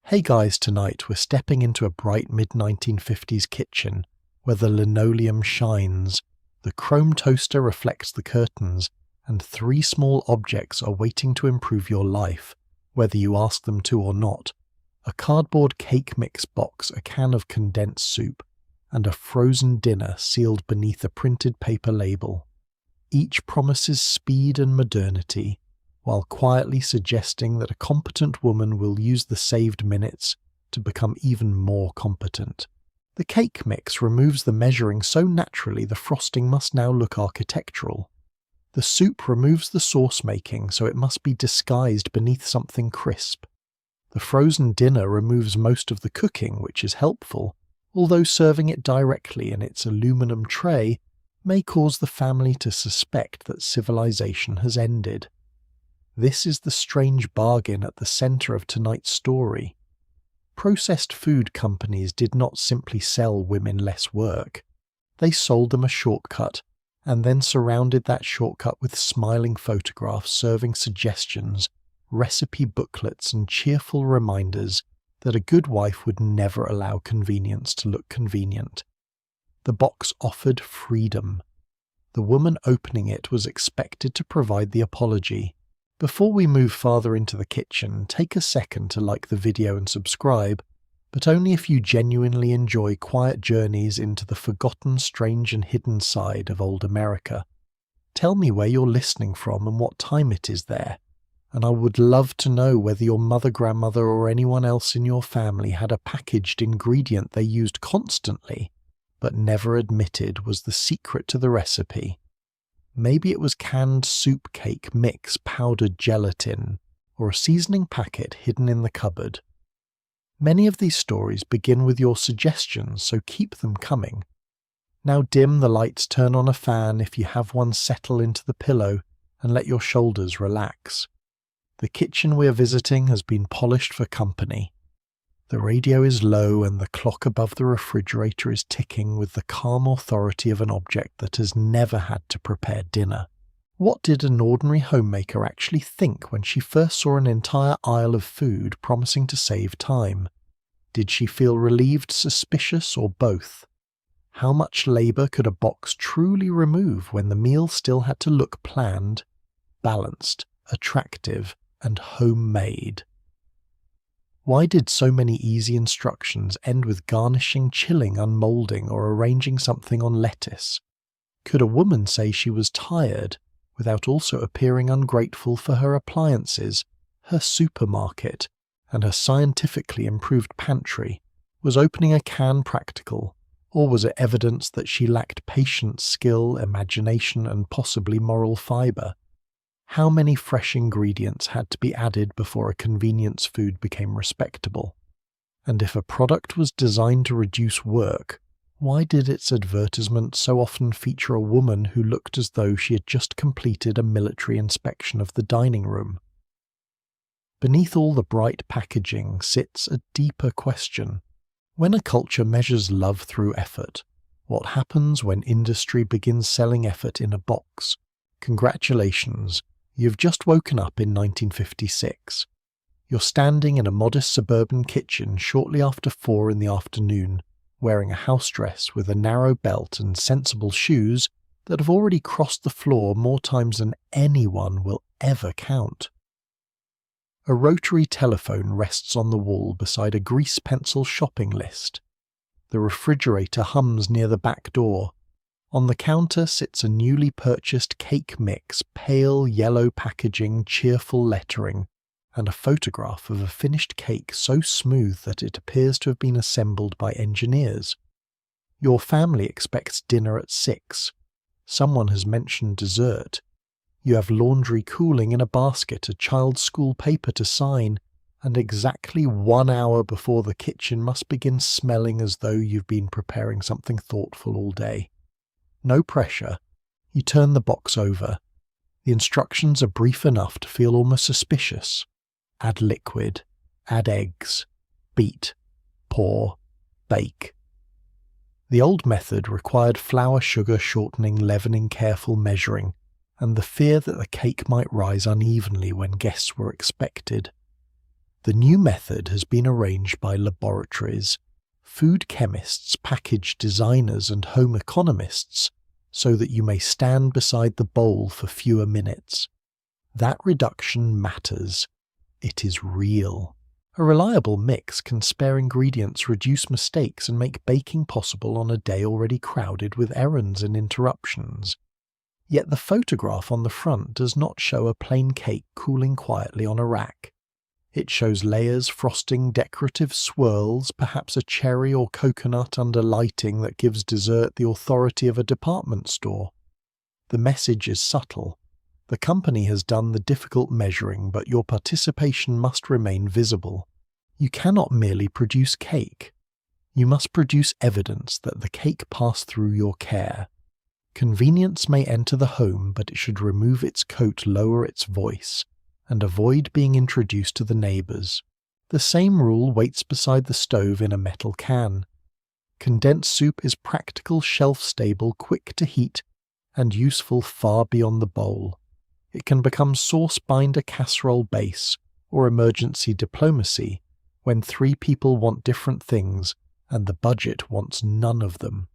Hey guys, tonight we're stepping into a bright mid-1950s kitchen where the linoleum shines, the chrome toaster reflects the curtains, and three small objects are waiting to improve your life, whether you ask them to or not. A cardboard cake mix box, a can of condensed soup, and a frozen dinner sealed beneath a printed paper label. Each promises speed and modernity, while quietly suggesting that a competent woman will use the saved minutes to become even more competent. The cake mix removes the measuring so naturally the frosting must now look architectural. The soup removes the sauce making so it must be disguised beneath something crisp. The frozen dinner removes most of the cooking, which is helpful, although serving it directly in its aluminum tray may cause the family to suspect that civilization has ended. This is the strange bargain at the center of tonight's story. Processed food companies did not simply sell women less work. They sold them a shortcut, and then surrounded that shortcut with smiling photographs serving suggestions, recipe booklets, and cheerful reminders that a good wife would never allow convenience to look convenient. The box offered freedom. The woman opening it was expected to provide the apology. Before we move farther into the kitchen, take a second to like the video and subscribe, but only if you genuinely enjoy quiet journeys into the forgotten, strange and hidden side of old America. Tell me where you're listening from and what time it is there, and I would love to know whether your mother, grandmother or anyone else in your family had a packaged ingredient they used constantly, but never admitted was the secret to the recipe. Maybe it was canned soup cake mix, powdered gelatin, or a seasoning packet hidden in the cupboard. Many of these stories begin with your suggestions, so keep them coming. Now dim the lights, turn on a fan if you have one, settle into the pillow, and let your shoulders relax. The kitchen we're visiting has been polished for company. The radio is low and the clock above the refrigerator is ticking with the calm authority of an object that has never had to prepare dinner. What did an ordinary homemaker actually think when she first saw an entire aisle of food promising to save time? Did she feel relieved, suspicious, or both? How much labor could a box truly remove when the meal still had to look planned, balanced, attractive, and homemade? Why did so many easy instructions end with garnishing, chilling, unmolding, or arranging something on lettuce? Could a woman say she was tired without also appearing ungrateful for her appliances, her supermarket, and her scientifically improved pantry? Was opening a can practical, or was it evidence that she lacked patience, skill, imagination, and possibly moral fiber? How many fresh ingredients had to be added before a convenience food became respectable? And if a product was designed to reduce work, why did its advertisement so often feature a woman who looked as though she had just completed a military inspection of the dining room? Beneath all the bright packaging sits a deeper question. When a culture measures love through effort, what happens when industry begins selling effort in a box? Congratulations. You've just woken up in 1956. You're standing in a modest suburban kitchen shortly after 4 in the afternoon, wearing a house dress with a narrow belt and sensible shoes that have already crossed the floor more times than anyone will ever count. A rotary telephone rests on the wall beside a grease pencil shopping list. The refrigerator hums near the back door. On the counter sits a newly purchased cake mix, pale yellow packaging, cheerful lettering, and a photograph of a finished cake so smooth that it appears to have been assembled by engineers. Your family expects dinner at 6. Someone has mentioned dessert. You have laundry cooling in a basket, a child's school paper to sign, and exactly 1 hour before the kitchen must begin smelling as though you've been preparing something thoughtful all day. No pressure. You turn the box over. The instructions are brief enough to feel almost suspicious. Add liquid. Add eggs. Beat. Pour. Bake. The old method required flour, sugar, shortening, leavening, careful measuring, and the fear that the cake might rise unevenly when guests were expected. The new method has been arranged by laboratories, food chemists, package designers, and home economists so that you may stand beside the bowl for fewer minutes. That reduction matters. It is real. A reliable mix can spare ingredients, reduce mistakes, and make baking possible on a day already crowded with errands and interruptions. Yet the photograph on the front does not show a plain cake cooling quietly on a rack. It shows layers, frosting, decorative swirls, perhaps a cherry or coconut under lighting that gives dessert the authority of a department store. The message is subtle. The company has done the difficult measuring, but your participation must remain visible. You cannot merely produce cake. You must produce evidence that the cake passed through your care. Convenience may enter the home, but it should remove its coat, lower its voice, and avoid being introduced to the neighbours. The same rule waits beside the stove in a metal can. Condensed soup is practical, shelf-stable, quick to heat, and useful far beyond the bowl. It can become sauce binder casserole base or emergency diplomacy when 3 people want different things and the budget wants none of them.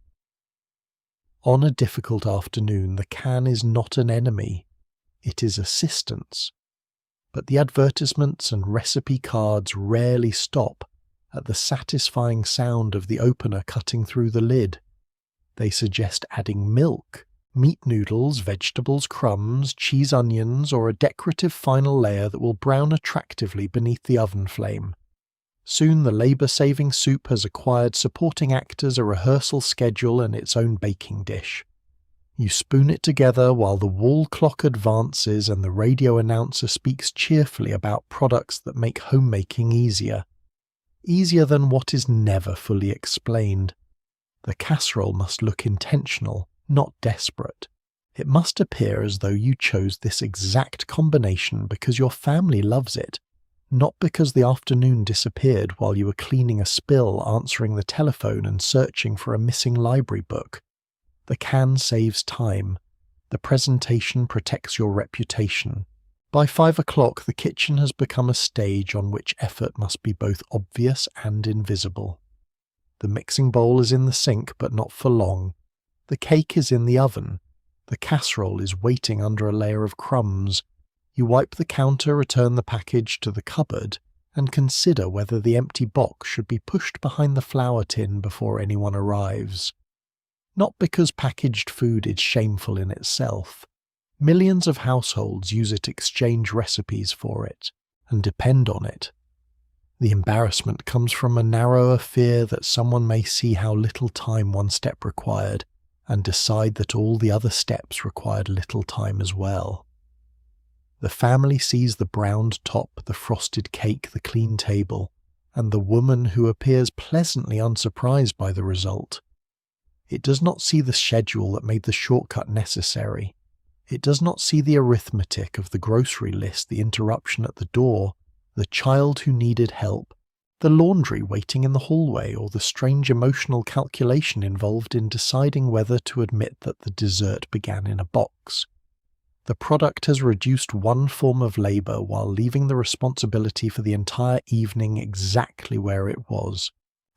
On a difficult afternoon, the can is not an enemy. It is assistance. But the advertisements and recipe cards rarely stop at the satisfying sound of the opener cutting through the lid. They suggest adding milk, meat noodles, vegetables, crumbs, cheese, onions, or a decorative final layer that will brown attractively beneath the oven flame. Soon the labour-saving soup has acquired supporting actors, a rehearsal schedule, and its own baking dish. You spoon it together while the wall clock advances and the radio announcer speaks cheerfully about products that make homemaking easier. Easier than what is never fully explained. The casserole must look intentional, not desperate. It must appear as though you chose this exact combination because your family loves it, not because the afternoon disappeared while you were cleaning a spill, answering the telephone, and searching for a missing library book. The can saves time. The presentation protects your reputation. By 5 o'clock, the kitchen has become a stage on which effort must be both obvious and invisible. The mixing bowl is in the sink, but not for long. The cake is in the oven. The casserole is waiting under a layer of crumbs. You wipe the counter, return the package to the cupboard, and consider whether the empty box should be pushed behind the flour tin before anyone arrives. Not because packaged food is shameful in itself. Millions of households use it, exchange recipes for it, and depend on it. The embarrassment comes from a narrower fear that someone may see how little time one step required, and decide that all the other steps required little time as well. The family sees the browned top, the frosted cake, the clean table, and the woman who appears pleasantly unsurprised by the result. It does not see the schedule that made the shortcut necessary. It does not see the arithmetic of the grocery list, the interruption at the door, the child who needed help, the laundry waiting in the hallway, or the strange emotional calculation involved in deciding whether to admit that the dessert began in a box. The product has reduced one form of labour while leaving the responsibility for the entire evening exactly where it was.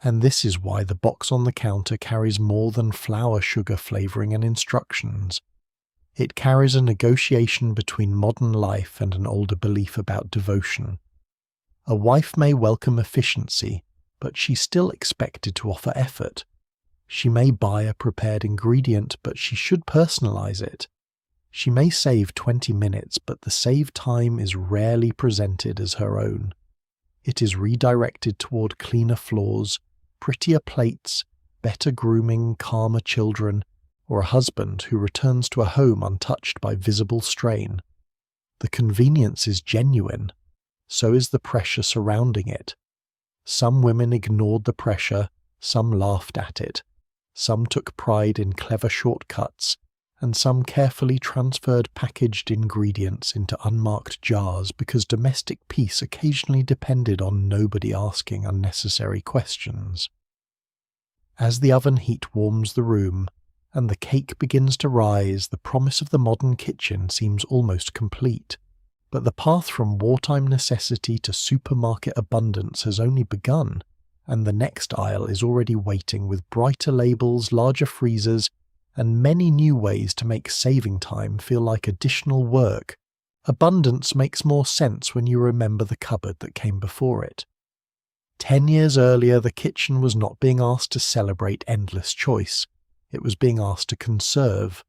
And this is why the box on the counter carries more than flour, sugar, flavouring, and instructions. It carries a negotiation between modern life and an older belief about devotion. A wife may welcome efficiency, but she's still expected to offer effort. She may buy a prepared ingredient, but she should personalise it. She may save 20 minutes, but the saved time is rarely presented as her own. It is redirected toward cleaner floors, prettier plates, better grooming, calmer children, or a husband who returns to a home untouched by visible strain. The convenience is genuine. So is the pressure surrounding it. Some women ignored the pressure, some laughed at it. Some took pride in clever shortcuts, and some carefully transferred packaged ingredients into unmarked jars because domestic peace occasionally depended on nobody asking unnecessary questions. As the oven heat warms the room, and the cake begins to rise, the promise of the modern kitchen seems almost complete. But the path from wartime necessity to supermarket abundance has only begun, and the next aisle is already waiting with brighter labels, larger freezers, and many new ways to make saving time feel like additional work. Abundance makes more sense when you remember the cupboard that came before it. 10 years earlier, the kitchen was not being asked to celebrate endless choice. It was being asked to conserve.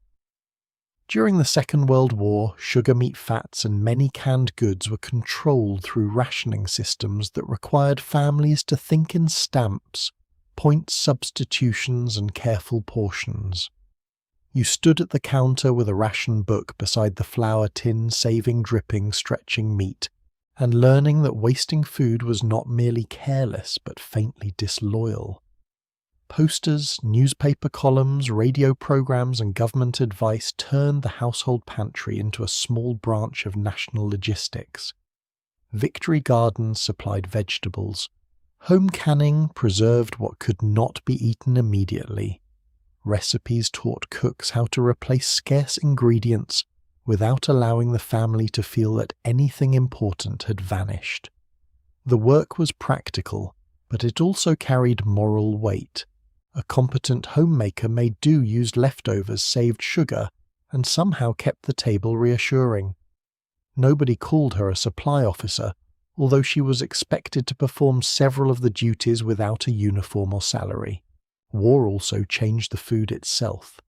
During the Second World War, sugar, meat, fats, and many canned goods were controlled through rationing systems that required families to think in stamps, point substitutions, and careful portions. You stood at the counter with a ration book beside the flour tin, saving dripping, stretching meat, and learning that wasting food was not merely careless but faintly disloyal. Posters, newspaper columns, radio programs, and government advice turned the household pantry into a small branch of national logistics. Victory Gardens supplied vegetables. Home canning preserved what could not be eaten immediately. Recipes taught cooks how to replace scarce ingredients without allowing the family to feel that anything important had vanished. The work was practical, but it also carried moral weight. A competent homemaker made do, used leftovers, saved sugar, and somehow kept the table reassuring. Nobody called her a supply officer, although she was expected to perform several of the duties without a uniform or salary. War also changed the food itself.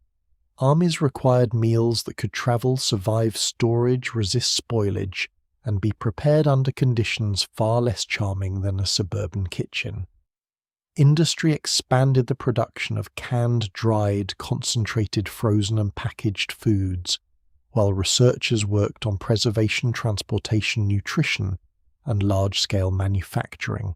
Armies required meals that could travel, survive storage, resist spoilage, and be prepared under conditions far less charming than a suburban kitchen. Industry expanded the production of canned, dried, concentrated, frozen and packaged foods, while researchers worked on preservation, transportation, nutrition, and large-scale manufacturing.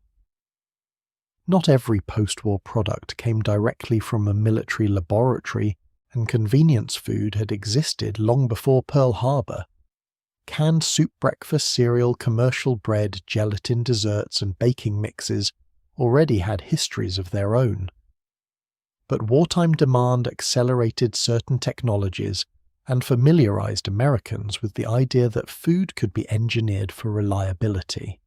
Not every post-war product came directly from a military laboratory, and convenience food had existed long before Pearl Harbor. Canned soup, breakfast cereal, commercial bread, gelatin desserts, and baking mixes already had histories of their own. But wartime demand accelerated certain technologies and familiarized Americans with the idea that food could be engineered for reliability.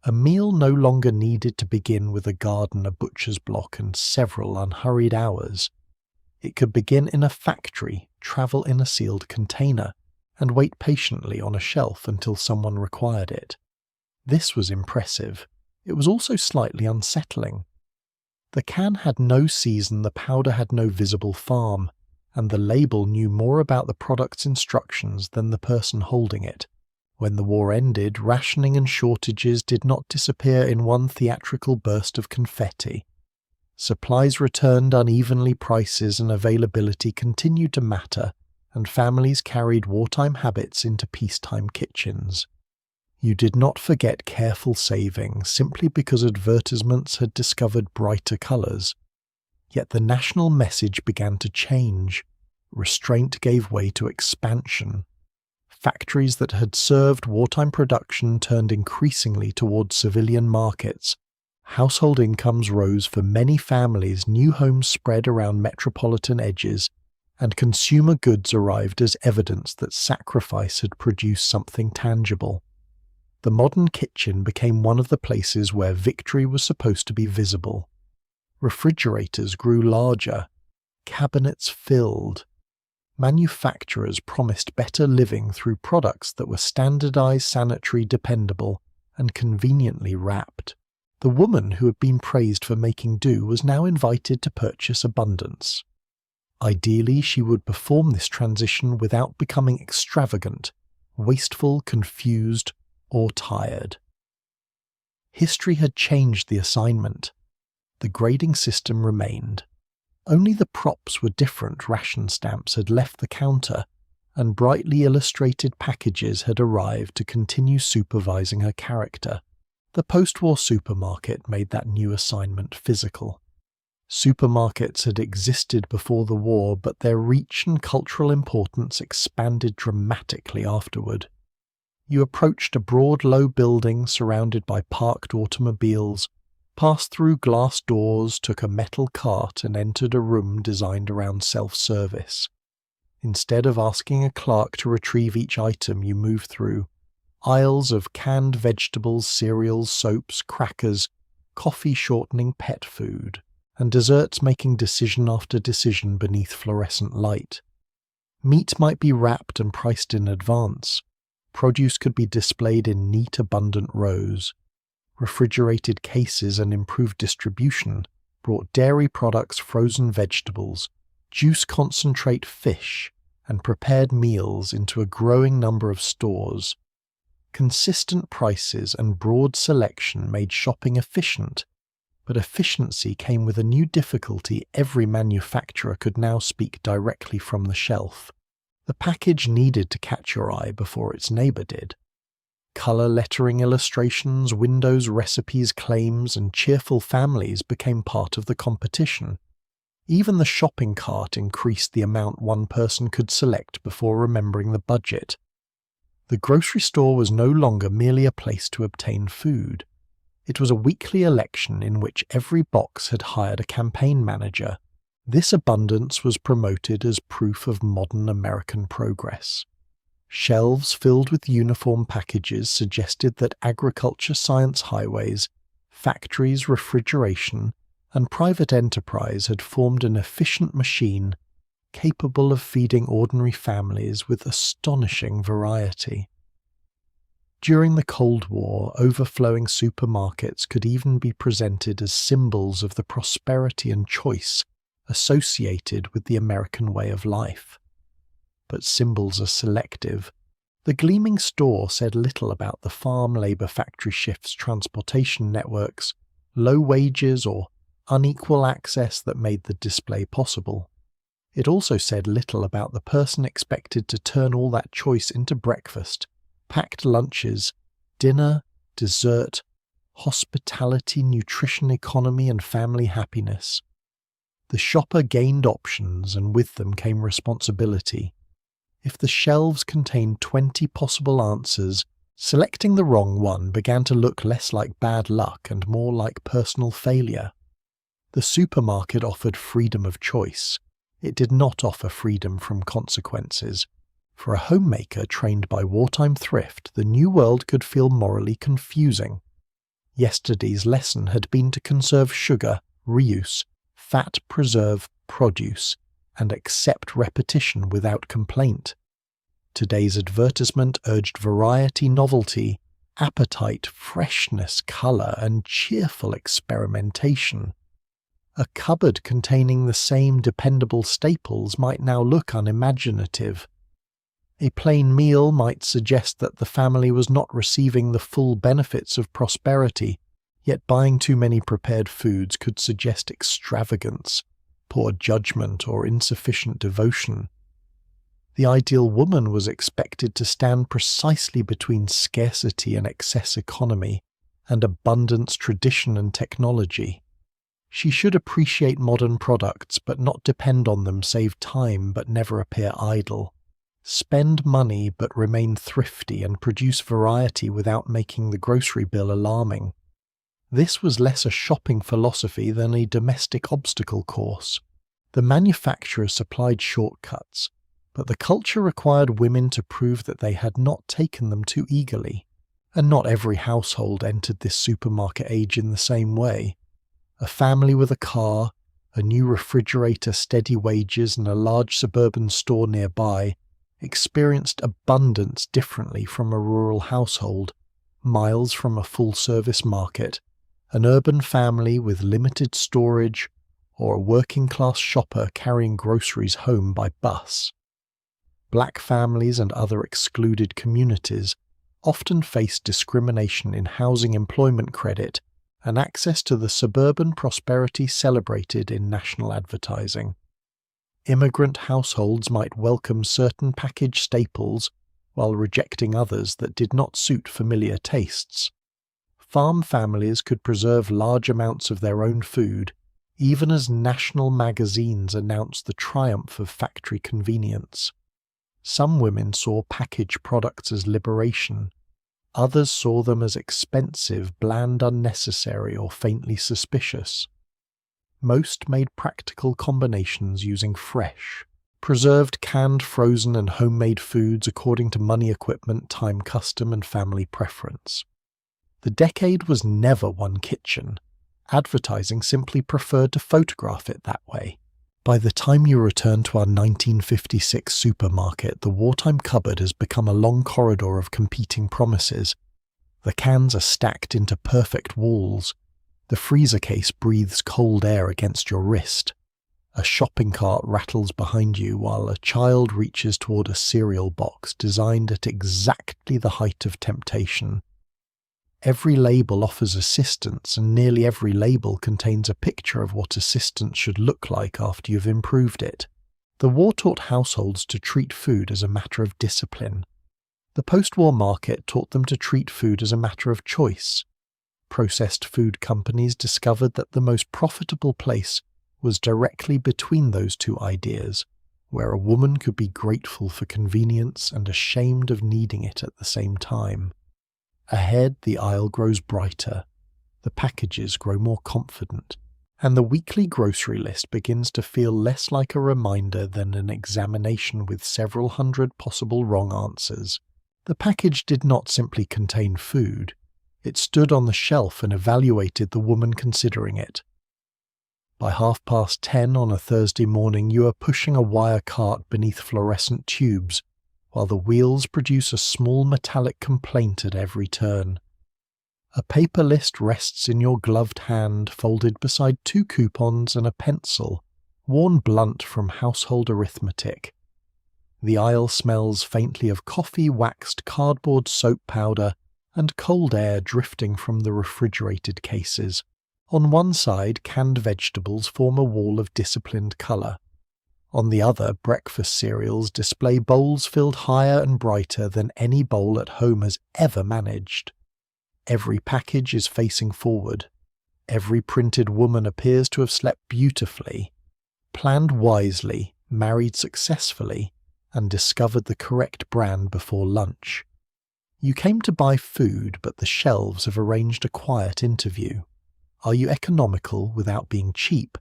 A meal no longer needed to begin with a garden, a butcher's block, and several unhurried hours. It could begin in a factory, travel in a sealed container, and wait patiently on a shelf until someone required it. This was impressive. It was also slightly unsettling. The can had no season, the powder had no visible farm, and the label knew more about the product's instructions than the person holding it. When the war ended, rationing and shortages did not disappear in one theatrical burst of confetti. Supplies returned unevenly, prices and availability continued to matter, and families carried wartime habits into peacetime kitchens. You did not forget careful saving simply because advertisements had discovered brighter colours. Yet the national message began to change. Restraint gave way to expansion. Factories that had served wartime production turned increasingly towards civilian markets. Household incomes rose for many families, new homes spread around metropolitan edges, and consumer goods arrived as evidence that sacrifice had produced something tangible. The modern kitchen became one of the places where victory was supposed to be visible. Refrigerators grew larger, cabinets filled. Manufacturers promised better living through products that were standardized, sanitary, dependable, and conveniently wrapped. The woman who had been praised for making do was now invited to purchase abundance. Ideally, she would perform this transition without becoming extravagant, wasteful, confused, or tired. History had changed the assignment. The grading system remained. Only the props were different. Ration stamps had left the counter, and brightly illustrated packages had arrived to continue supervising her character. The post-war supermarket made that new assignment physical. Supermarkets had existed before the war, but their reach and cultural importance expanded dramatically afterward. You approached a broad, low building surrounded by parked automobiles, passed through glass doors, took a metal cart, and entered a room designed around self-service. Instead of asking a clerk to retrieve each item you moved through, Aisles of canned vegetables, cereals, soaps, crackers, coffee-shortening pet food, and desserts making decision after decision beneath fluorescent light. Meat might be wrapped and priced in advance. Produce could be displayed in neat, abundant rows. Refrigerated cases and improved distribution brought dairy products, frozen vegetables, juice concentrate fish, and prepared meals into a growing number of stores. Consistent prices and broad selection made shopping efficient, but efficiency came with a new difficulty: every manufacturer could now speak directly from the shelf. The package needed to catch your eye before its neighbor did. Color lettering illustrations, windows, recipes, claims, and cheerful families became part of the competition. Even the shopping cart increased the amount one person could select before remembering the budget. The grocery store was no longer merely a place to obtain food. It was a weekly election in which every box had hired a campaign manager. This abundance was promoted as proof of modern American progress. Shelves filled with uniform packages suggested that agriculture, science highways, factories, refrigeration, and private enterprise had formed an efficient machine capable of feeding ordinary families with astonishing variety. During the Cold War, overflowing supermarkets could even be presented as symbols of the prosperity and choice associated with the American way of life. But symbols are selective. The gleaming store said little about the farm labor, factory shifts, transportation networks, low wages, or unequal access that made the display possible. It also said little about the person expected to turn all that choice into breakfast, packed lunches, dinner, dessert, hospitality, nutrition, economy, and family happiness. The shopper gained options, and with them came responsibility. If the shelves contained 20 possible answers, selecting the wrong one began to look less like bad luck and more like personal failure. The supermarket offered freedom of choice. It did not offer freedom from consequences. For a homemaker trained by wartime thrift, the new world could feel morally confusing. Yesterday's lesson had been to conserve sugar, reuse, fat, preserve, produce, and accept repetition without complaint. Today's advertisement urged variety, novelty, appetite, freshness, color, and cheerful experimentation. A cupboard containing the same dependable staples might now look unimaginative. A plain meal might suggest that the family was not receiving the full benefits of prosperity, yet buying too many prepared foods could suggest extravagance, poor judgment, or insufficient devotion. The ideal woman was expected to stand precisely between scarcity and excess economy, and abundance, tradition, and technology. She should appreciate modern products but not depend on them, save time but never appear idle. Spend money but remain thrifty, and produce variety without making the grocery bill alarming. This was less a shopping philosophy than a domestic obstacle course. The manufacturer supplied shortcuts, but the culture required women to prove that they had not taken them too eagerly. And not every household entered this supermarket age in the same way. A family with a car, a new refrigerator, steady wages, and a large suburban store nearby experienced abundance differently from a rural household, miles from a full-service market, an urban family with limited storage, or a working-class shopper carrying groceries home by bus. Black families and other excluded communities often faced discrimination in housing, employment credit, and access to the suburban prosperity celebrated in national advertising. Immigrant households might welcome certain packaged staples while rejecting others that did not suit familiar tastes. Farm families could preserve large amounts of their own food, even as national magazines announced the triumph of factory convenience. Some women saw packaged products as liberation. Others saw them as expensive, bland, unnecessary, or faintly suspicious. Most made practical combinations using fresh, preserved canned, frozen and homemade foods according to money, equipment, time, custom and family preference. The decade was never one kitchen. Advertising simply preferred to photograph it that way. By the time you return to our 1956 supermarket, the wartime cupboard has become a long corridor of competing promises. The cans are stacked into perfect walls. The freezer case breathes cold air against your wrist. A shopping cart rattles behind you while a child reaches toward a cereal box designed at exactly the height of temptation. Every label offers assistance, and nearly every label contains a picture of what assistance should look like after you've improved it. The war taught households to treat food as a matter of discipline. The post-war market taught them to treat food as a matter of choice. Processed food companies discovered that the most profitable place was directly between those two ideas, where a woman could be grateful for convenience and ashamed of needing it at the same time. Ahead, the aisle grows brighter, the packages grow more confident, and the weekly grocery list begins to feel less like a reminder than an examination with several hundred possible wrong answers. The package did not simply contain food. It stood on the shelf and evaluated the woman considering it. By 10:30 on a Thursday morning, you are pushing a wire cart beneath fluorescent tubes, while the wheels produce a small metallic complaint at every turn. A paper list rests in your gloved hand, folded beside 2 coupons and a pencil, worn blunt from household arithmetic. The aisle smells faintly of coffee, waxed cardboard, soap powder, and cold air drifting from the refrigerated cases. On one side, canned vegetables form a wall of disciplined colour. On the other, breakfast cereals display bowls filled higher and brighter than any bowl at home has ever managed. Every package is facing forward. Every printed woman appears to have slept beautifully, planned wisely, married successfully, and discovered the correct brand before lunch. You came to buy food, but the shelves have arranged a quiet interview. Are you economical without being cheap?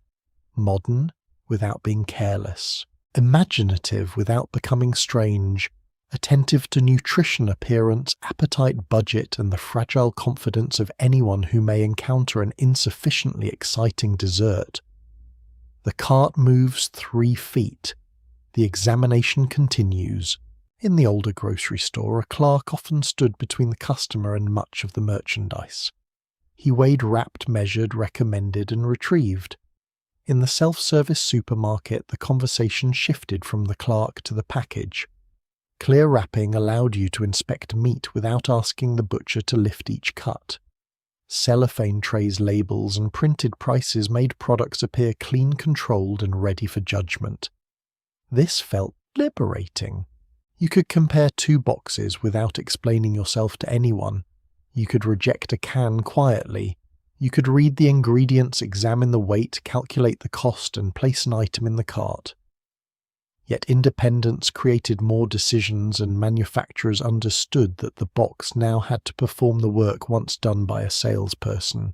Modern without being careless? Imaginative without becoming strange? Attentive to nutrition, appearance, appetite, budget, and the fragile confidence of anyone who may encounter an insufficiently exciting dessert? The cart moves 3 feet. The examination continues. In the older grocery store, a clerk often stood between the customer and much of the merchandise. He weighed, wrapped, measured, recommended, and retrieved. In the self-service supermarket, the conversation shifted from the clerk to the package. Clear wrapping allowed you to inspect meat without asking the butcher to lift each cut. Cellophane trays, labels, and printed prices made products appear clean, controlled, and ready for judgment. This felt liberating. You could compare 2 boxes without explaining yourself to anyone. You could reject a can quietly. You could read the ingredients, examine the weight, calculate the cost, and place an item in the cart. Yet independence created more decisions, and manufacturers understood that the box now had to perform the work once done by a salesperson.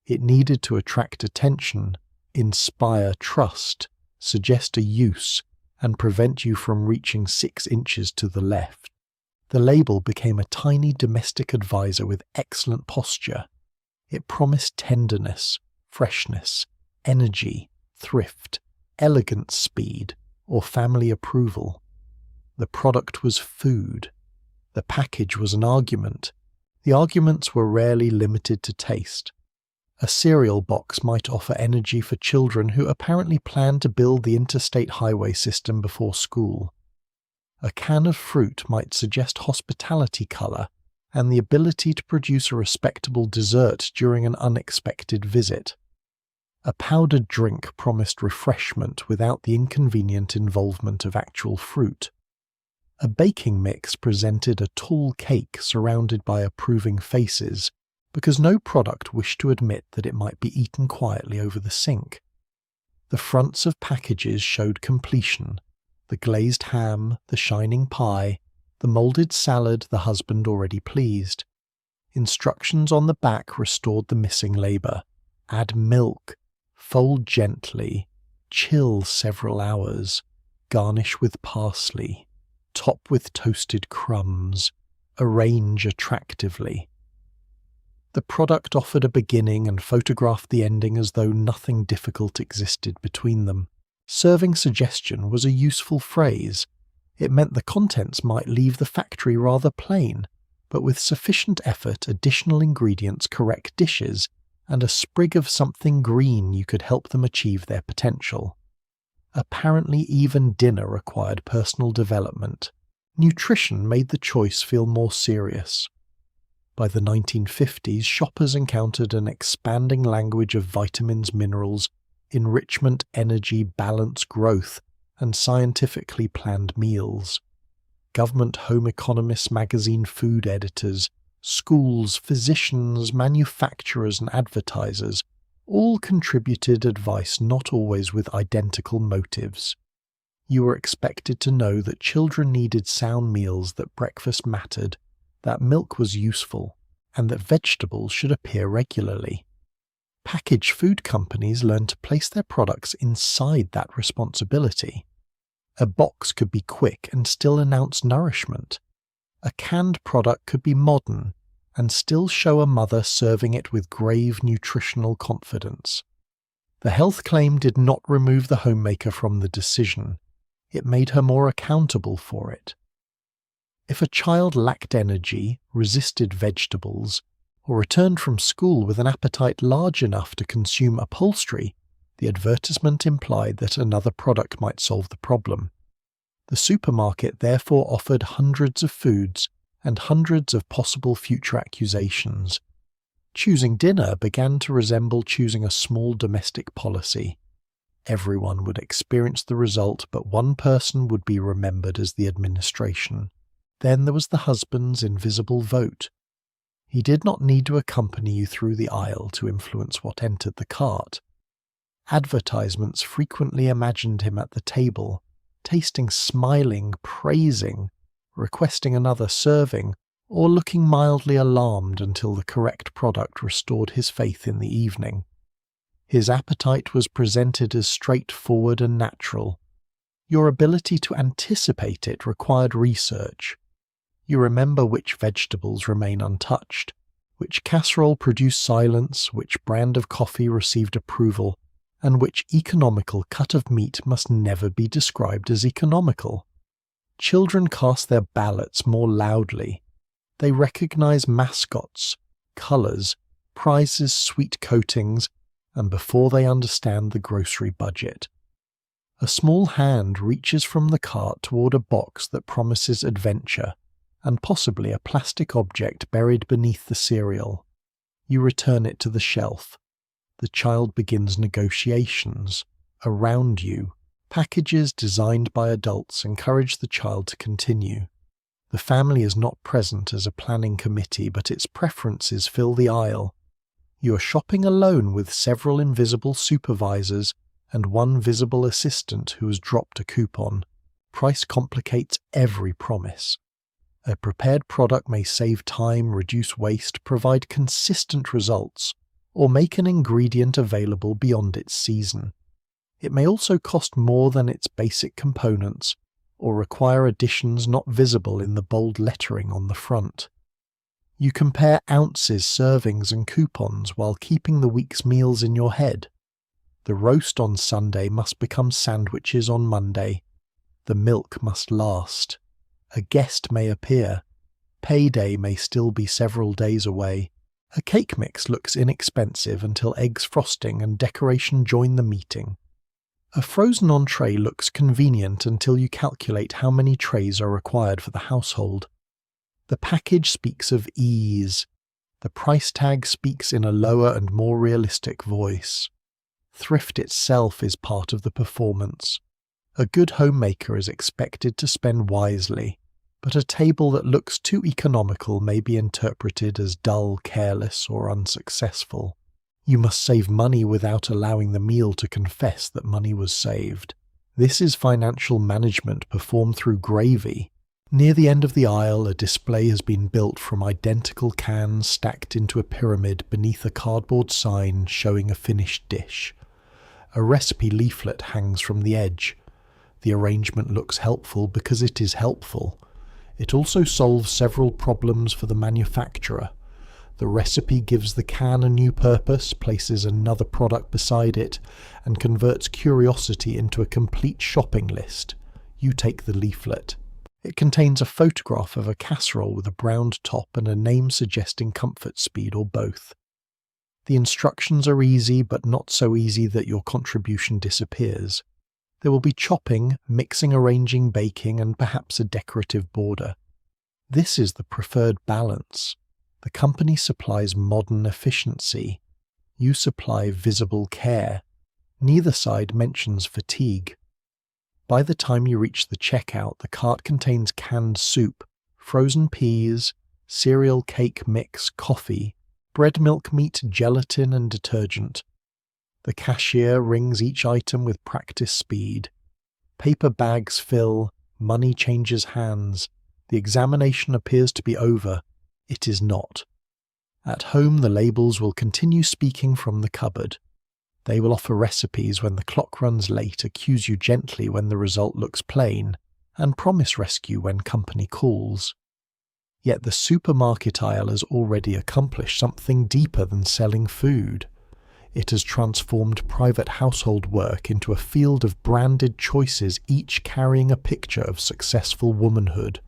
It needed to attract attention, inspire trust, suggest a use, and prevent you from reaching 6 inches to the left. The label became a tiny domestic advisor with excellent posture. It promised tenderness, freshness, energy, thrift, elegant speed, or family approval. The product was food. The package was an argument. The arguments were rarely limited to taste. A cereal box might offer energy for children who apparently planned to build the interstate highway system before school. A can of fruit might suggest hospitality color and the ability to produce a respectable dessert during an unexpected visit. A powdered drink promised refreshment without the inconvenient involvement of actual fruit. A baking mix presented a tall cake surrounded by approving faces, because no product wished to admit that it might be eaten quietly over the sink. The fronts of packages showed completion: the glazed ham, the shining pie, the moulded salad, the husband already pleased. Instructions on the back restored the missing labor. Add milk, fold gently, chill several hours, garnish with parsley, top with toasted crumbs, arrange attractively. The product offered a beginning and photographed the ending as though nothing difficult existed between them. Serving suggestion was a useful phrase. It meant the contents might leave the factory rather plain, but with sufficient effort, additional ingredients, correct dishes, and a sprig of something green you could help them achieve their potential. Apparently even dinner required personal development. Nutrition made the choice feel more serious. By the 1950s, shoppers encountered an expanding language of vitamins, minerals, enrichment, energy, balance, growth, and scientifically planned meals. Government home economists, magazine food editors, schools, physicians, manufacturers, and advertisers all contributed advice, not always with identical motives. You were expected to know that children needed sound meals, that breakfast mattered, that milk was useful, and that vegetables should appear regularly. Packaged food companies learned to place their products inside that responsibility. A box could be quick and still announce nourishment. A canned product could be modern and still show a mother serving it with grave nutritional confidence. The health claim did not remove the homemaker from the decision. It made her more accountable for it. If a child lacked energy, resisted vegetables, or returned from school with an appetite large enough to consume upholstery, the advertisement implied that another product might solve the problem. The supermarket therefore offered hundreds of foods and hundreds of possible future accusations. Choosing dinner began to resemble choosing a small domestic policy. Everyone would experience the result, but one person would be remembered as the administration. Then there was the husband's invisible vote. He did not need to accompany you through the aisle to influence what entered the cart. Advertisements frequently imagined him at the table, tasting, smiling, praising, requesting another serving, or looking mildly alarmed until the correct product restored his faith in the evening. His appetite was presented as straightforward and natural. Your ability to anticipate it required research. You remember which vegetables remain untouched, which casserole produced silence, which brand of coffee received approval, and which economical cut of meat must never be described as economical. Children cast their ballots more loudly. They recognize mascots, colors, prizes, sweet coatings, and before they understand the grocery budget. A small hand reaches from the cart toward a box that promises adventure, and possibly a plastic object buried beneath the cereal. You return it to the shelf. The child begins negotiations. Around you, packages designed by adults encourage the child to continue. The family is not present as a planning committee, but its preferences fill the aisle. You are shopping alone with several invisible supervisors and one visible assistant who has dropped a coupon. Price complicates every promise. A prepared product may save time, reduce waste, provide consistent results, or make an ingredient available beyond its season. It may also cost more than its basic components, or require additions not visible in the bold lettering on the front. You compare ounces, servings, and coupons while keeping the week's meals in your head. The roast on Sunday must become sandwiches on Monday. The milk must last. A guest may appear. Payday may still be several days away. A cake mix looks inexpensive until eggs, frosting, and decoration join the meeting. A frozen entree looks convenient until you calculate how many trays are required for the household. The package speaks of ease. The price tag speaks in a lower and more realistic voice. Thrift itself is part of the performance. A good homemaker is expected to spend wisely, but a table that looks too economical may be interpreted as dull, careless, or unsuccessful. You must save money without allowing the meal to confess that money was saved. This is financial management performed through gravy. Near the end of the aisle, a display has been built from identical cans stacked into a pyramid beneath a cardboard sign showing a finished dish. A recipe leaflet hangs from the edge. The arrangement looks helpful because it is helpful. It also solves several problems for the manufacturer. The recipe gives the can a new purpose, places another product beside it, and converts curiosity into a complete shopping list. You take the leaflet. It contains a photograph of a casserole with a browned top and a name suggesting comfort speed or both. The instructions are easy, but not so easy that your contribution disappears. There will be chopping, mixing, arranging, baking, and perhaps a decorative border. This is the preferred balance. The company supplies modern efficiency. You supply visible care. Neither side mentions fatigue. By the time you reach the checkout, the cart contains canned soup, frozen peas, cereal, cake mix, coffee, bread, milk, meat, gelatin, and detergent. The cashier rings each item with practice speed. Paper bags fill, money changes hands. The examination appears to be over. It is not. At home, the labels will continue speaking from the cupboard. They will offer recipes when the clock runs late, accuse you gently when the result looks plain, and promise rescue when company calls. Yet the supermarket aisle has already accomplished something deeper than selling food. It has transformed private household work into a field of branded choices, each carrying a picture of successful womanhood.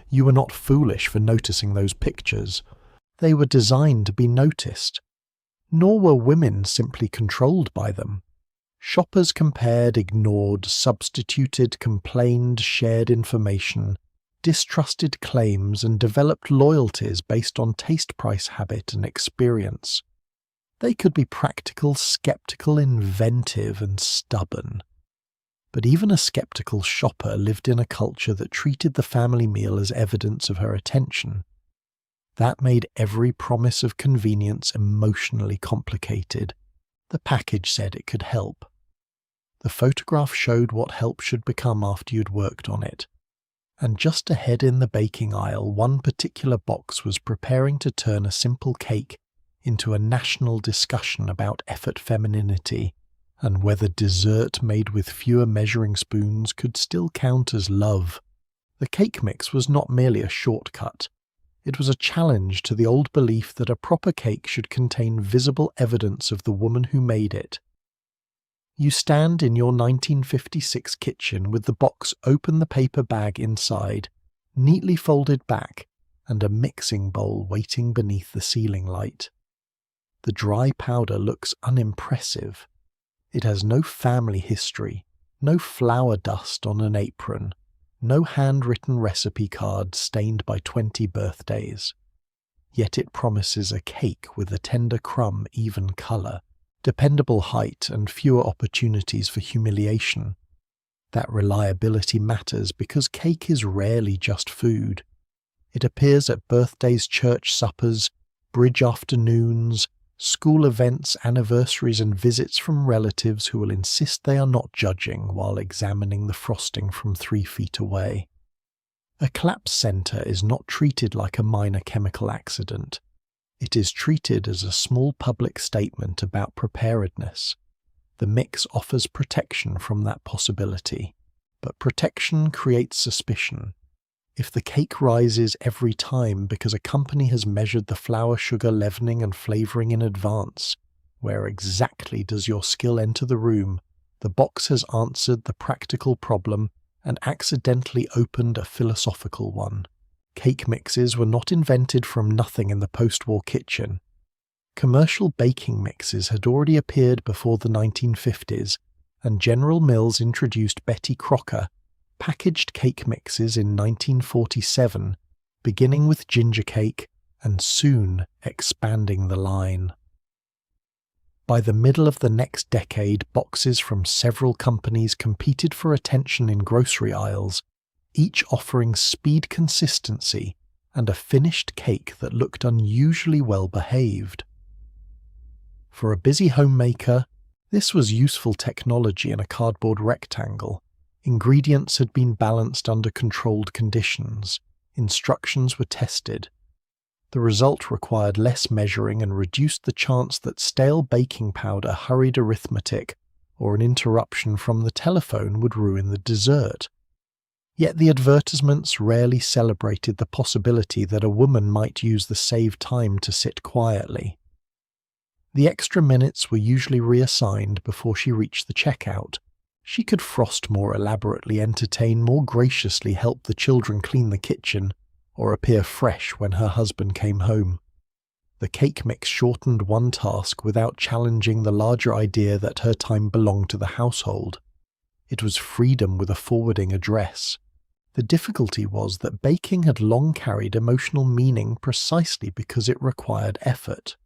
You were not foolish for noticing those pictures. They were designed to be noticed. Nor were women simply controlled by them. Shoppers compared, ignored, substituted, complained, shared information, distrusted claims, and developed loyalties based on taste, price, habit, and experience. They could be practical, skeptical, inventive, and stubborn. But even a skeptical shopper lived in a culture that treated the family meal as evidence of her attention. That made every promise of convenience emotionally complicated. The package said it could help. The photograph showed what help should become after you'd worked on it. And just ahead in the baking aisle, one particular box was preparing to turn a simple cake into a national discussion about effort, femininity, and whether dessert made with fewer measuring spoons could still count as love. The cake mix was not merely a shortcut. It was a challenge to the old belief that a proper cake should contain visible evidence of the woman who made it. You stand in your 1956 kitchen with the box open, the paper bag inside, neatly folded back, and a mixing bowl waiting beneath the ceiling light. The dry powder looks unimpressive. It has no family history, no flour dust on an apron, no handwritten recipe card stained by 20 birthdays. Yet it promises a cake with a tender crumb, even colour, dependable height, and fewer opportunities for humiliation. That reliability matters because cake is rarely just food. It appears at birthdays, church suppers, bridge afternoons, school events, anniversaries, and visits from relatives who will insist they are not judging while examining the frosting from 3 feet away. A collapse centre is not treated like a minor chemical accident. It is treated as a small public statement about preparedness. The mix offers protection from that possibility, but protection creates suspicion. If the cake rises every time because a company has measured the flour, sugar, leavening, and flavouring in advance, where exactly does your skill enter the room? The box has answered the practical problem and accidentally opened a philosophical one. Cake mixes were not invented from nothing in the post-war kitchen. Commercial baking mixes had already appeared before the 1950s, and General Mills introduced Betty Crocker packaged cake mixes in 1947, beginning with ginger cake and soon expanding the line. By the middle of the next decade, boxes from several companies competed for attention in grocery aisles, each offering speed, consistency, and a finished cake that looked unusually well behaved. For a busy homemaker, this was useful technology in a cardboard rectangle. Ingredients had been balanced under controlled conditions. Instructions were tested. The result required less measuring and reduced the chance that stale baking powder, hurried arithmetic, or an interruption from the telephone would ruin the dessert. Yet the advertisements rarely celebrated the possibility that a woman might use the saved time to sit quietly. The extra minutes were usually reassigned before she reached the checkout. She could frost more elaborately, entertain more graciously, help the children clean the kitchen, or appear fresh when her husband came home. The cake mix shortened one task without challenging the larger idea that her time belonged to the household. It was freedom with a forwarding address. The difficulty was that baking had long carried emotional meaning precisely because it required effort.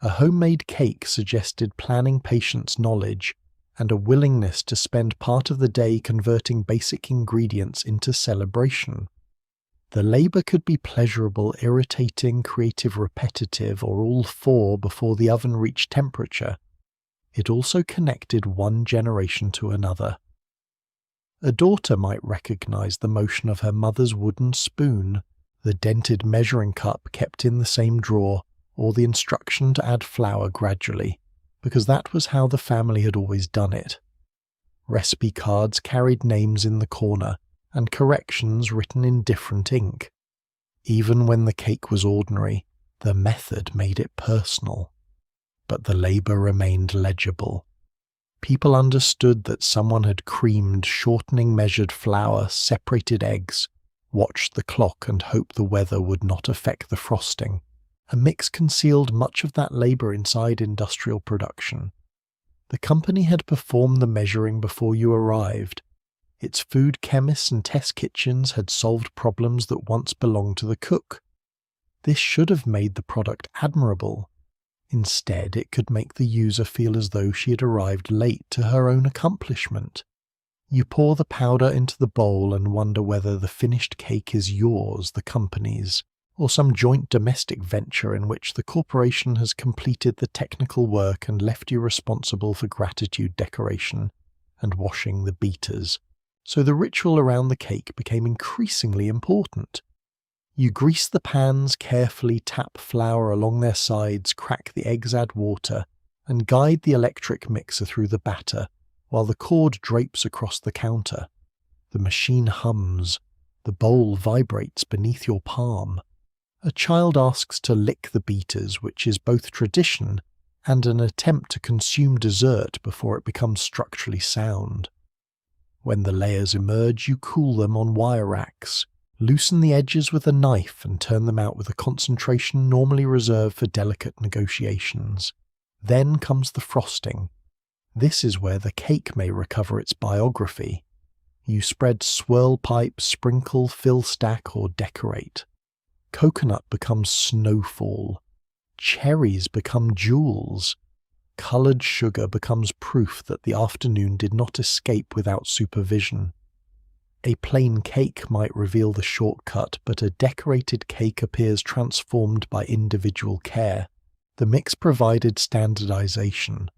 A homemade cake suggested planning, patience, knowledge, and a willingness to spend part of the day converting basic ingredients into celebration. The labor could be pleasurable, irritating, creative, repetitive, or all four before the oven reached temperature. It also connected one generation to another. A daughter might recognize the motion of her mother's wooden spoon, the dented measuring cup kept in the same drawer, or the instruction to add flour gradually, because that was how the family had always done it. Recipe cards carried names in the corner, and corrections written in different ink. Even when the cake was ordinary, the method made it personal. But the labor remained legible. People understood that someone had creamed, shortening measured flour, separated eggs, watched the clock and hoped the weather would not affect the frosting. A mix concealed much of that labor inside industrial production. The company had performed the measuring before you arrived. Its food chemists and test kitchens had solved problems that once belonged to the cook. This should have made the product admirable. Instead, it could make the user feel as though she had arrived late to her own accomplishment. You pour the powder into the bowl and wonder whether the finished cake is yours, the company's, or some joint domestic venture in which the corporation has completed the technical work and left you responsible for gratitude decoration and washing the beaters. So the ritual around the cake became increasingly important. You grease the pans carefully, tap flour along their sides, crack the eggs, add water, and guide the electric mixer through the batter, while the cord drapes across the counter. The machine hums. The bowl vibrates beneath your palm. A child asks to lick the beaters, which is both tradition and an attempt to consume dessert before it becomes structurally sound. When the layers emerge, you cool them on wire racks. Loosen the edges with a knife and turn them out with a concentration normally reserved for delicate negotiations. Then comes the frosting. This is where the cake may recover its biography. You spread swirl pipe, sprinkle, fill, stack, or decorate. Coconut becomes snowfall. Cherries become jewels. Colored sugar becomes proof that the afternoon did not escape without supervision. A plain cake might reveal the shortcut, but a decorated cake appears transformed by individual care. The mix provided standardization.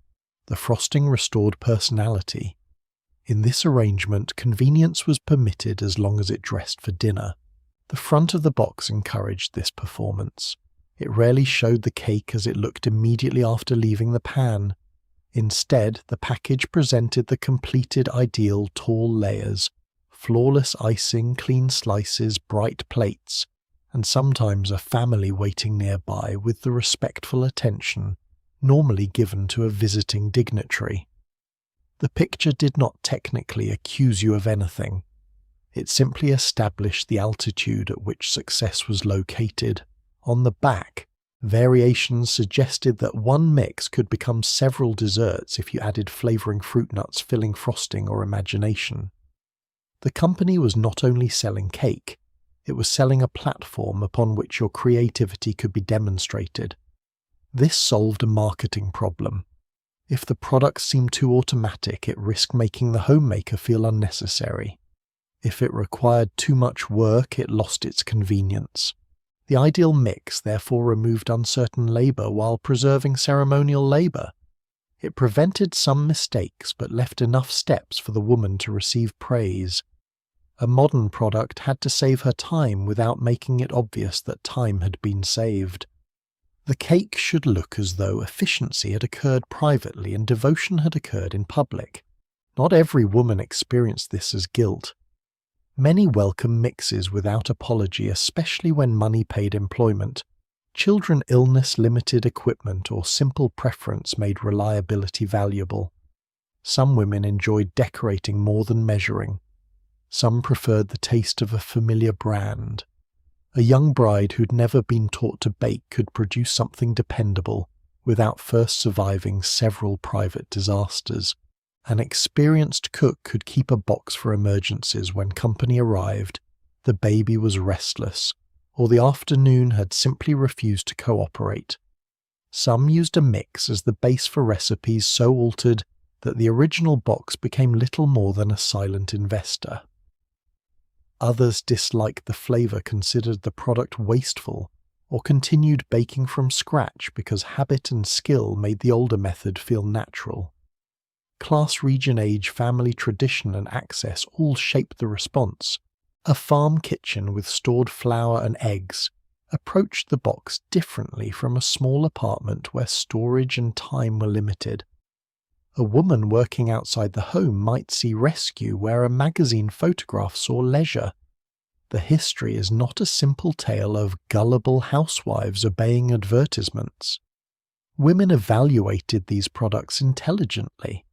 The frosting restored personality. In this arrangement, convenience was permitted as long as it dressed for dinner. The front of the box encouraged this performance. It rarely showed the cake as it looked immediately after leaving the pan. Instead, the package presented the completed ideal: tall layers, flawless icing, clean slices, bright plates, and sometimes a family waiting nearby with the respectful attention normally given to a visiting dignitary. The picture did not technically accuse you of anything. It simply established the altitude at which success was located. On the back, variations suggested that one mix could become several desserts if you added flavoring fruit nuts, filling, frosting, or imagination. The company was not only selling cake, it was selling a platform upon which your creativity could be demonstrated. This solved a marketing problem. If the product seemed too automatic, it risked making the homemaker feel unnecessary. If it required too much work, it lost its convenience. The ideal mix therefore removed uncertain labor while preserving ceremonial labor. It prevented some mistakes but left enough steps for the woman to receive praise. A modern product had to save her time without making it obvious that time had been saved. The cake should look as though efficiency had occurred privately and devotion had occurred in public. Not every woman experienced this as guilt. Many welcome mixes without apology, especially when money paid employment. Children illness limited equipment or simple preference made reliability valuable. Some women enjoyed decorating more than measuring. Some preferred the taste of a familiar brand. A young bride who'd never been taught to bake could produce something dependable without first surviving several private disasters. An experienced cook could keep a box for emergencies when company arrived, the baby was restless, or the afternoon had simply refused to cooperate. Some used a mix as the base for recipes so altered that the original box became little more than a silent investor. Others disliked the flavor, considered the product wasteful, or continued baking from scratch because habit and skill made the older method feel natural. Class, region, age, family, tradition, and access all shaped the response. A farm kitchen with stored flour and eggs approached the box differently from a small apartment where storage and time were limited. A woman working outside the home might see rescue where a magazine photograph saw leisure. The history is not a simple tale of gullible housewives obeying advertisements. Women evaluated these products intelligently,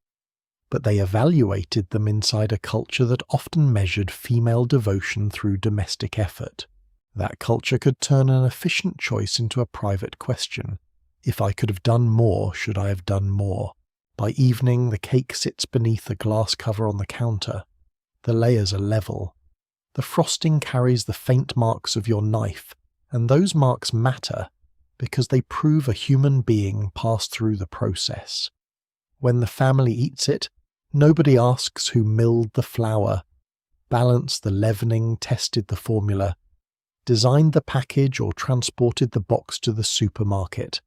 but they evaluated them inside a culture that often measured female devotion through domestic effort. That culture could turn an efficient choice into a private question. If I could have done more, should I have done more? By evening, the cake sits beneath a glass cover on the counter. The layers are level. The frosting carries the faint marks of your knife, and those marks matter because they prove a human being passed through the process. When the family eats it, nobody asks who milled the flour, balanced the leavening, tested the formula, designed the package, or transported the box to the supermarket.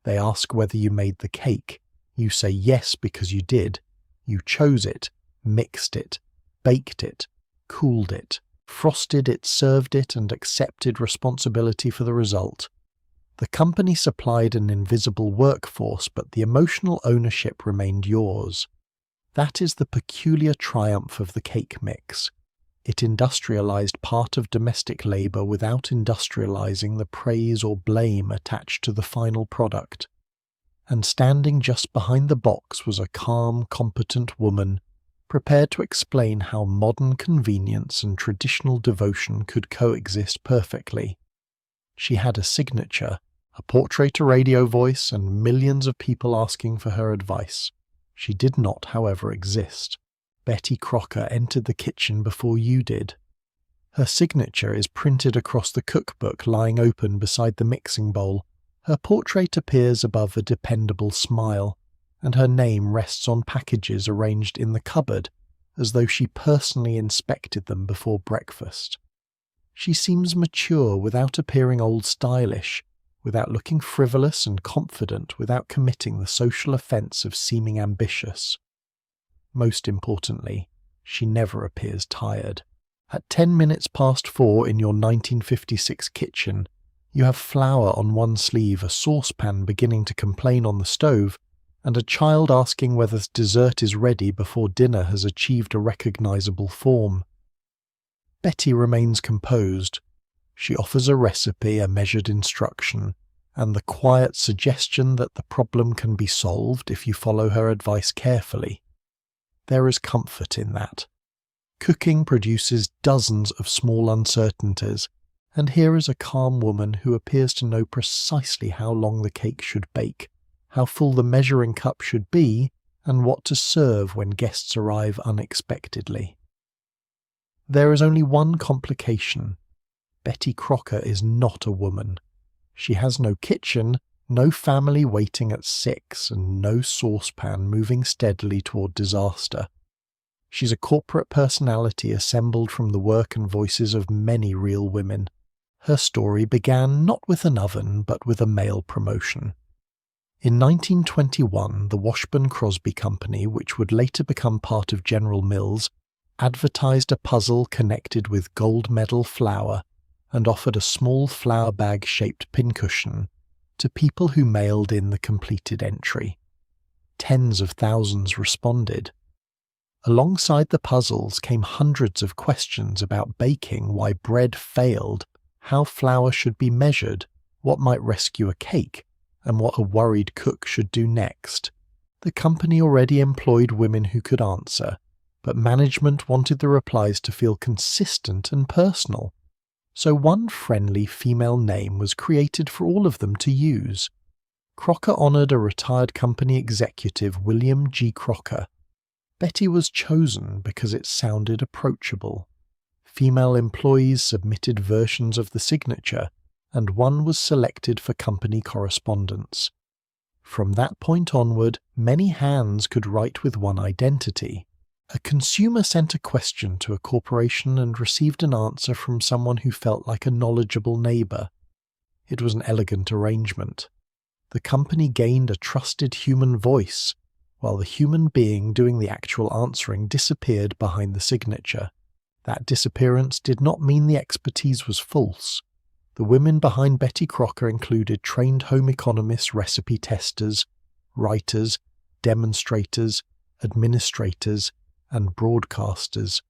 They ask whether you made the cake. You say yes because you did. You chose it, mixed it, baked it, cooled it, frosted it, served it, and accepted responsibility for the result. The company supplied an invisible workforce, but the emotional ownership remained yours. That is the peculiar triumph of the cake mix. It industrialized part of domestic labor without industrializing the praise or blame attached to the final product. And standing just behind the box was a calm, competent woman, prepared to explain how modern convenience and traditional devotion could coexist perfectly. She had a signature, a portrait-to-radio voice, and millions of people asking for her advice. She did not, however, exist. Betty Crocker entered the kitchen before you did. Her signature is printed across the cookbook lying open beside the mixing bowl. Her portrait appears above a dependable smile, and her name rests on packages arranged in the cupboard as though she personally inspected them before breakfast. She seems mature without appearing old-stylish, without looking frivolous, and confident without committing the social offence of seeming ambitious. Most importantly, she never appears tired. At 10 minutes past 4 in your 1956 kitchen, you have flour on one sleeve, a saucepan beginning to complain on the stove, and a child asking whether dessert is ready before dinner has achieved a recognizable form. Betty remains composed. She offers a recipe, a measured instruction, and the quiet suggestion that the problem can be solved if you follow her advice carefully. There is comfort in that. Cooking produces dozens of small uncertainties, and here is a calm woman who appears to know precisely how long the cake should bake, how full the measuring cup should be, and what to serve when guests arrive unexpectedly. There is only one complication. Betty Crocker is not a woman. She has no kitchen, no family waiting at 6, and no saucepan moving steadily toward disaster. She's a corporate personality assembled from the work and voices of many real women. Her story began not with an oven, but with a mail promotion. In 1921, the Washburn Crosby Company, which would later become part of General Mills, advertised a puzzle connected with gold medal flour and offered a small flour bag-shaped pincushion, to people who mailed in the completed entry. Tens of thousands responded. Alongside the puzzles came hundreds of questions about baking, why bread failed, how flour should be measured, what might rescue a cake, and what a worried cook should do next. The company already employed women who could answer, but management wanted the replies to feel consistent and personal. So one friendly female name was created for all of them to use. Crocker honoured a retired company executive, William G. Crocker. Betty was chosen because it sounded approachable. Female employees submitted versions of the signature, and one was selected for company correspondence. From that point onward, many hands could write with one identity. A consumer sent a question to a corporation and received an answer from someone who felt like a knowledgeable neighbour. It was an elegant arrangement. The company gained a trusted human voice, while the human being doing the actual answering disappeared behind the signature. That disappearance did not mean the expertise was false. The women behind Betty Crocker included trained home economists, recipe testers, writers, demonstrators, administrators, and broadcasters.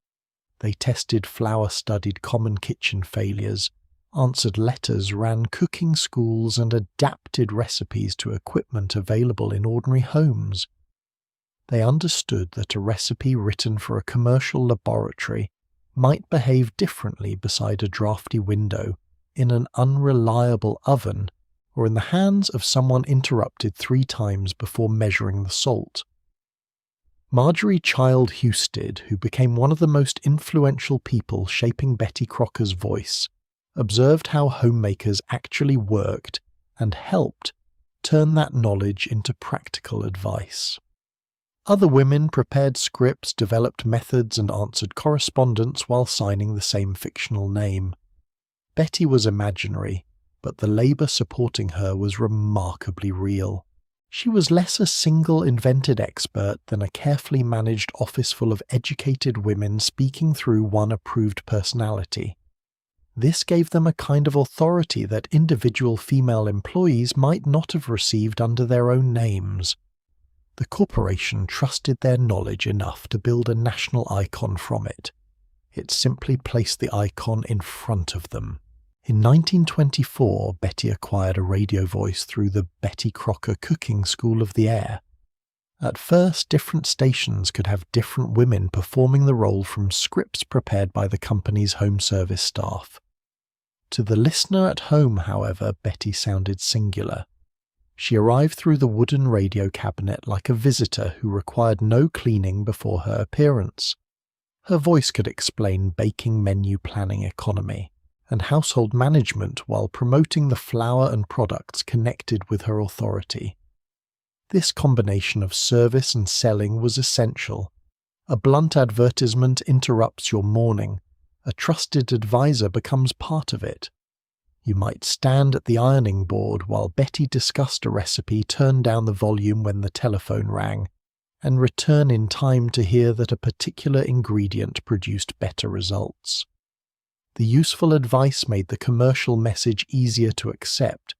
They tested flour-studied common kitchen failures, answered letters, ran cooking schools, and adapted recipes to equipment available in ordinary homes. They understood that a recipe written for a commercial laboratory might behave differently beside a drafty window, in an unreliable oven, or in the hands of someone interrupted 3 times before measuring the salt. Marjorie Child Husted, who became one of the most influential people shaping Betty Crocker's voice, observed how homemakers actually worked and helped turn that knowledge into practical advice. Other women prepared scripts, developed methods, and answered correspondence while signing the same fictional name. Betty was imaginary, but the labour supporting her was remarkably real. She was less a single invented expert than a carefully managed office full of educated women speaking through one approved personality. This gave them a kind of authority that individual female employees might not have received under their own names. The corporation trusted their knowledge enough to build a national icon from it. It simply placed the icon in front of them. In 1924, Betty acquired a radio voice through the Betty Crocker Cooking School of the Air. At first, different stations could have different women performing the role from scripts prepared by the company's home service staff. To the listener at home, however, Betty sounded singular. She arrived through the wooden radio cabinet like a visitor who required no cleaning before her appearance. Her voice could explain baking menu planning economy and household management while promoting the flour and products connected with her authority. This combination of service and selling was essential. A blunt advertisement interrupts your morning. A trusted advisor becomes part of it. You might stand at the ironing board while Betty discussed a recipe, turn down the volume when the telephone rang, and return in time to hear that a particular ingredient produced better results. The useful advice made the commercial message easier to accept,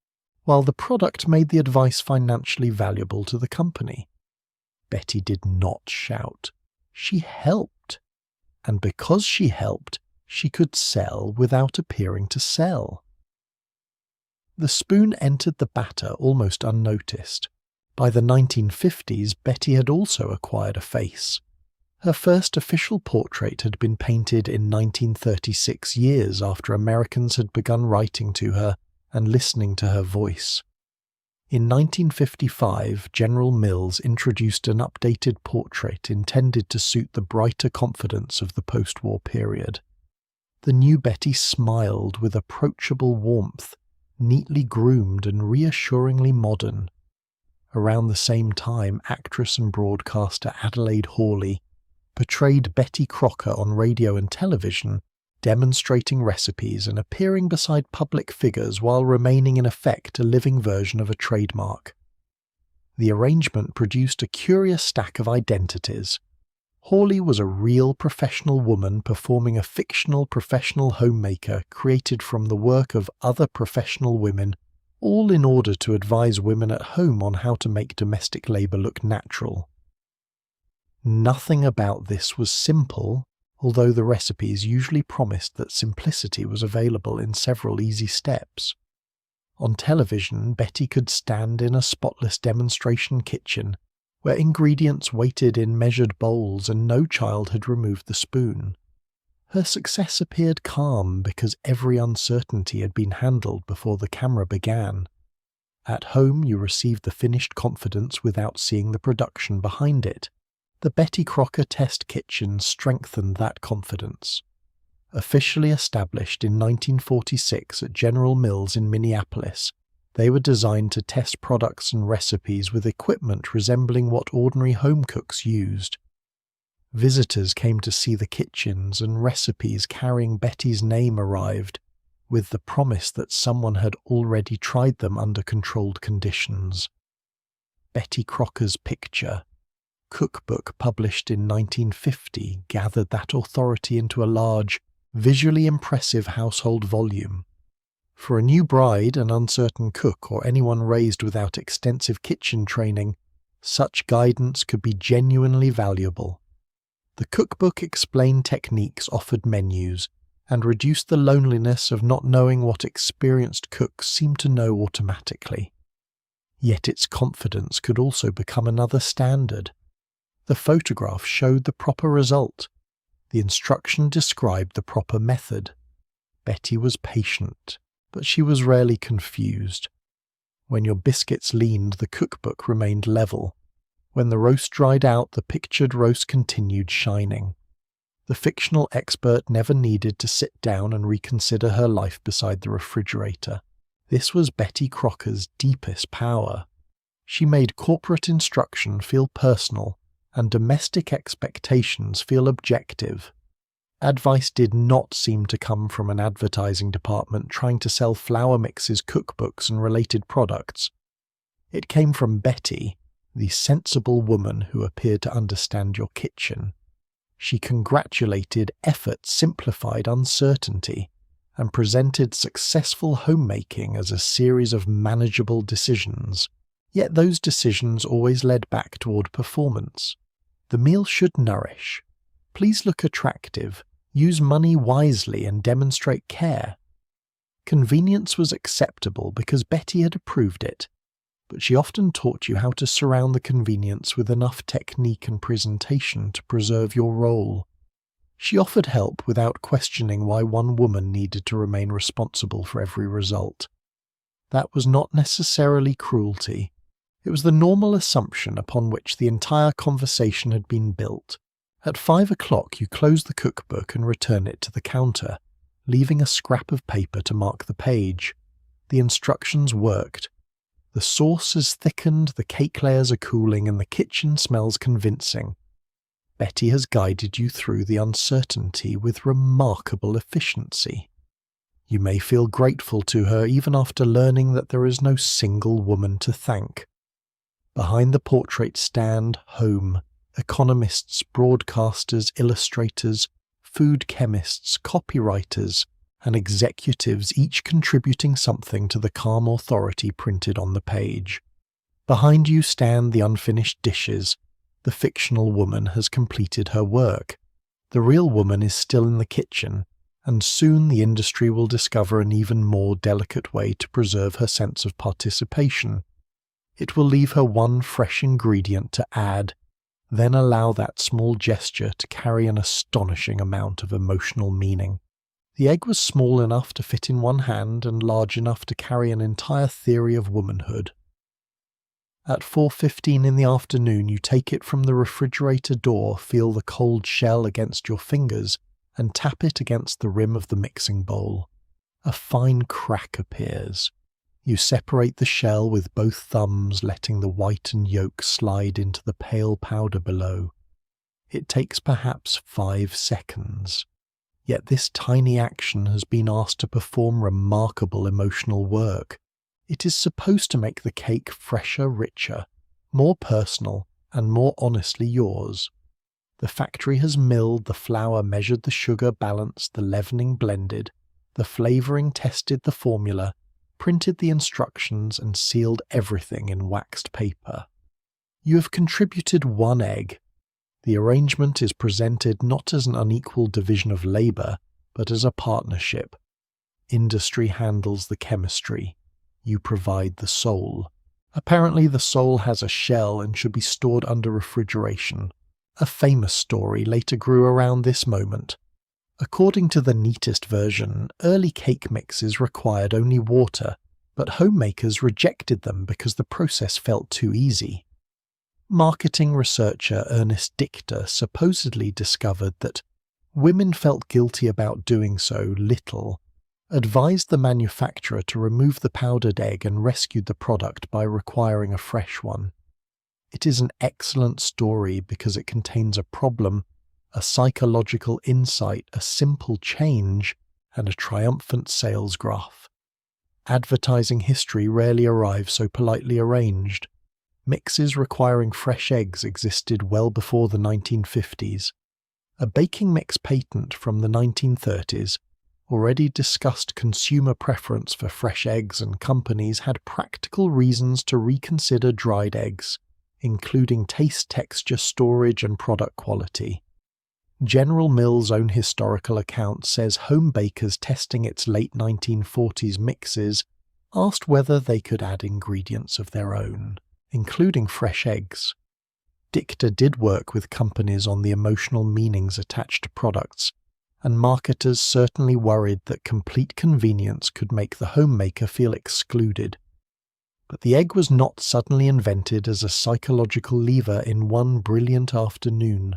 while the product made the advice financially valuable to the company. Betty did not shout. She helped. And because she helped, she could sell without appearing to sell. The spoon entered the batter almost unnoticed. By the 1950s, Betty had also acquired a face. Her first official portrait had been painted in 1936, years after Americans had begun writing to her and listening to her voice. In 1955, General Mills introduced an updated portrait intended to suit the brighter confidence of the post-war period. The new Betty smiled with approachable warmth, neatly groomed and reassuringly modern. Around the same time, actress and broadcaster Adelaide Hawley portrayed Betty Crocker on radio and television, demonstrating recipes and appearing beside public figures while remaining in effect a living version of a trademark. The arrangement produced a curious stack of identities. Hawley was a real professional woman performing a fictional professional homemaker created from the work of other professional women, all in order to advise women at home on how to make domestic labour look natural. Nothing about this was simple, although the recipes usually promised that simplicity was available in several easy steps. On television, Betty could stand in a spotless demonstration kitchen where ingredients waited in measured bowls and no child had removed the spoon. Her success appeared calm because every uncertainty had been handled before the camera began. At home, you received the finished confidence without seeing the production behind it. The Betty Crocker test kitchen strengthened that confidence. Officially established in 1946 at General Mills in Minneapolis, they were designed to test products and recipes with equipment resembling what ordinary home cooks used. Visitors came to see the kitchens, and recipes carrying Betty's name arrived, with the promise that someone had already tried them under controlled conditions. Betty Crocker's picture, cookbook published in 1950, gathered that authority into a large, visually impressive household volume. For a new bride, an uncertain cook, or anyone raised without extensive kitchen training, such guidance could be genuinely valuable. The cookbook explained techniques, offered menus, and reduced the loneliness of not knowing what experienced cooks seemed to know automatically. Yet its confidence could also become another standard. The photograph showed the proper result. The instruction described the proper method. Betty was patient, but she was rarely confused. When your biscuits leaned, the cookbook remained level. When the roast dried out, the pictured roast continued shining. The fictional expert never needed to sit down and reconsider her life beside the refrigerator. This was Betty Crocker's deepest power. She made corporate instruction feel personal and domestic expectations feel objective. Advice did not seem to come from an advertising department trying to sell flour mixes, cookbooks, and related products. It came from Betty, the sensible woman who appeared to understand your kitchen. She congratulated effort simplified uncertainty and presented successful homemaking as a series of manageable decisions. Yet those decisions always led back toward performance. The meal should nourish. Please look attractive. Use money wisely and demonstrate care. Convenience was acceptable because Betty had approved it, but she often taught you how to surround the convenience with enough technique and presentation to preserve your role. She offered help without questioning why one woman needed to remain responsible for every result. That was not necessarily cruelty. It was the normal assumption upon which the entire conversation had been built. At 5 o'clock you close the cookbook and return it to the counter, leaving a scrap of paper to mark the page. The instructions worked. The sauce is thickened, the cake layers are cooling, and the kitchen smells convincing. Betty has guided you through the uncertainty with remarkable efficiency. You may feel grateful to her even after learning that there is no single woman to thank. Behind the portrait stand home. Economists, broadcasters, illustrators, food chemists, copywriters, and executives, each contributing something to the calm authority printed on the page. Behind you stand the unfinished dishes. The fictional woman has completed her work. The real woman is still in the kitchen, and soon the industry will discover an even more delicate way to preserve her sense of participation. It will leave her one fresh ingredient to add, then allow that small gesture to carry an astonishing amount of emotional meaning. The egg was small enough to fit in one hand and large enough to carry an entire theory of womanhood. At 4:15 in the afternoon you take it from the refrigerator door, feel the cold shell against your fingers, and tap it against the rim of the mixing bowl. A fine crack appears. You separate the shell with both thumbs, letting the white and yolk slide into the pale powder below. It takes perhaps 5 seconds. Yet this tiny action has been asked to perform remarkable emotional work. It is supposed to make the cake fresher, richer, more personal, and more honestly yours. The factory has milled the flour, measured the sugar, balanced the leavening, blended, the flavouring, tested the formula, printed the instructions and sealed everything in waxed paper. You have contributed 1 egg. The arrangement is presented not as an unequal division of labour, but as a partnership. Industry handles the chemistry. You provide the soul. Apparently the soul has a shell and should be stored under refrigeration. A famous story later grew around this moment. According to the neatest version, early cake mixes required only water, but homemakers rejected them because the process felt too easy. Marketing researcher Ernest Dichter supposedly discovered that women felt guilty about doing so little, advised the manufacturer to remove the powdered egg and rescued the product by requiring a fresh one. It is an excellent story because it contains a problem, a psychological insight, a simple change, and a triumphant sales graph. Advertising history rarely arrives so politely arranged. Mixes requiring fresh eggs existed well before the 1950s. A baking mix patent from the 1930s already discussed consumer preference for fresh eggs, and companies had practical reasons to reconsider dried eggs, including taste, texture, storage, and product quality. General Mills' own historical account says home bakers testing its late 1940s mixes asked whether they could add ingredients of their own, including fresh eggs. Dichter did work with companies on the emotional meanings attached to products, and marketers certainly worried that complete convenience could make the homemaker feel excluded. But the egg was not suddenly invented as a psychological lever in one brilliant afternoon.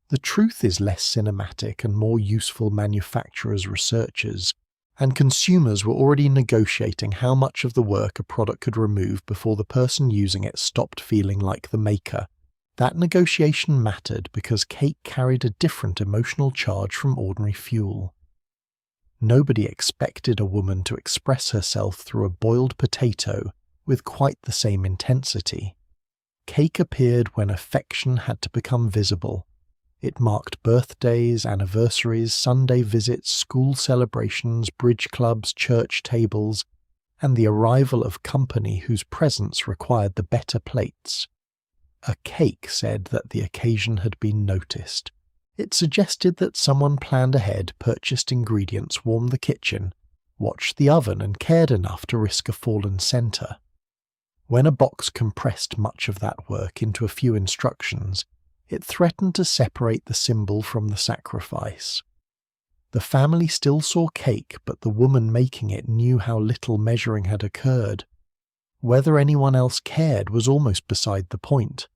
The truth is less cinematic and more useful manufacturers' researchers, and consumers were already negotiating how much of the work a product could remove before the person using it stopped feeling like the maker. That negotiation mattered because cake carried a different emotional charge from ordinary fuel. Nobody expected a woman to express herself through a boiled potato with quite the same intensity. Cake appeared when affection had to become visible. It marked birthdays, anniversaries, Sunday visits, school celebrations, bridge clubs, church tables, and the arrival of company whose presence required the better plates. A cake said that the occasion had been noticed. It suggested that someone planned ahead, purchased ingredients, warmed the kitchen, watched the oven, and cared enough to risk a fallen centre. When a box compressed much of that work into a few instructions, it threatened to separate the symbol from the sacrifice. The family still saw cake, but the woman making it knew how little measuring had occurred. Whether anyone else cared was almost beside the point.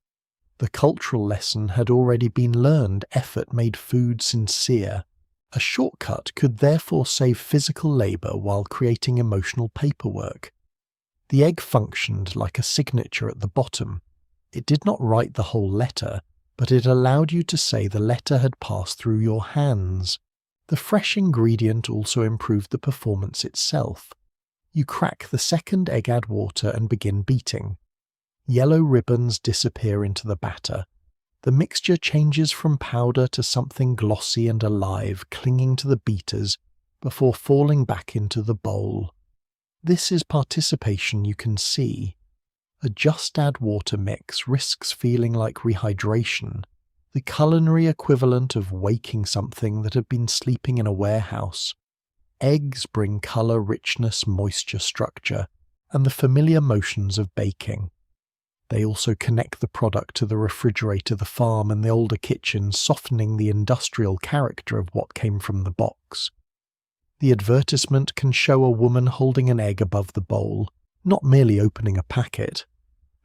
The cultural lesson had already been learned. Effort made food sincere. A shortcut could therefore save physical labour while creating emotional paperwork. The egg functioned like a signature at the bottom. It did not write the whole letter, but it allowed you to say the letter had passed through your hands. The fresh ingredient also improved the performance itself. You crack the second egg, add water, and begin beating. Yellow ribbons disappear into the batter. The mixture changes from powder to something glossy and alive, clinging to the beaters before falling back into the bowl. This is participation you can see. A just add water mix risks feeling like rehydration, the culinary equivalent of waking something that had been sleeping in a warehouse. Eggs bring colour, richness, moisture, structure, and the familiar motions of baking. They also connect the product to the refrigerator, the farm, and the older kitchen, softening the industrial character of what came from the box. The advertisement can show a woman holding an egg above the bowl, not merely opening a packet.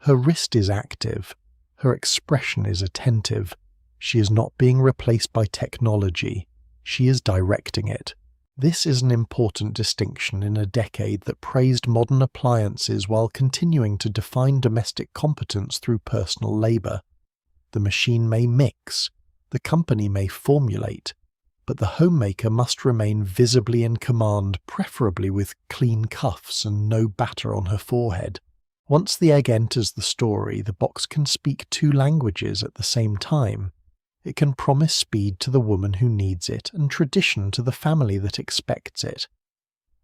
Her wrist is active. Her expression is attentive. She is not being replaced by technology. She is directing it. This is an important distinction in a decade that praised modern appliances while continuing to define domestic competence through personal labour. The machine may mix, the company may formulate, but the homemaker must remain visibly in command, preferably with clean cuffs and no batter on her forehead. Once the egg enters the story, the box can speak 2 languages at the same time. It can promise speed to the woman who needs it and tradition to the family that expects it.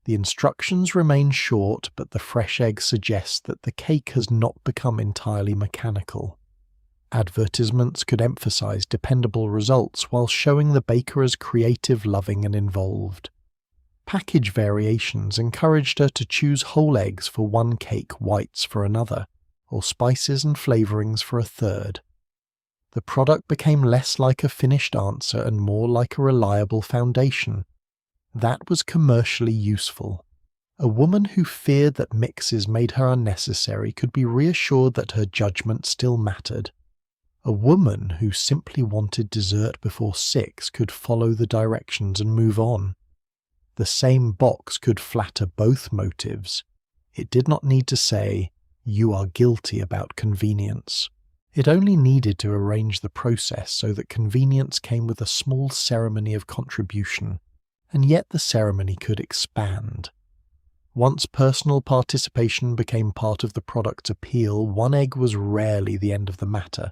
The instructions remain short, but the fresh egg suggests that the cake has not become entirely mechanical. Advertisements could emphasize dependable results while showing the baker as creative, loving, and involved. Package variations encouraged her to choose whole eggs for one cake, whites for another, or spices and flavorings for a third. The product became less like a finished answer and more like a reliable foundation. That was commercially useful. A woman who feared that mixes made her unnecessary could be reassured that her judgment still mattered. A woman who simply wanted dessert before 6 could follow the directions and move on. The same box could flatter both motives. It did not need to say, "You are guilty about convenience." It only needed to arrange the process so that convenience came with a small ceremony of contribution, and yet the ceremony could expand. Once personal participation became part of the product's appeal, one egg was rarely the end of the matter.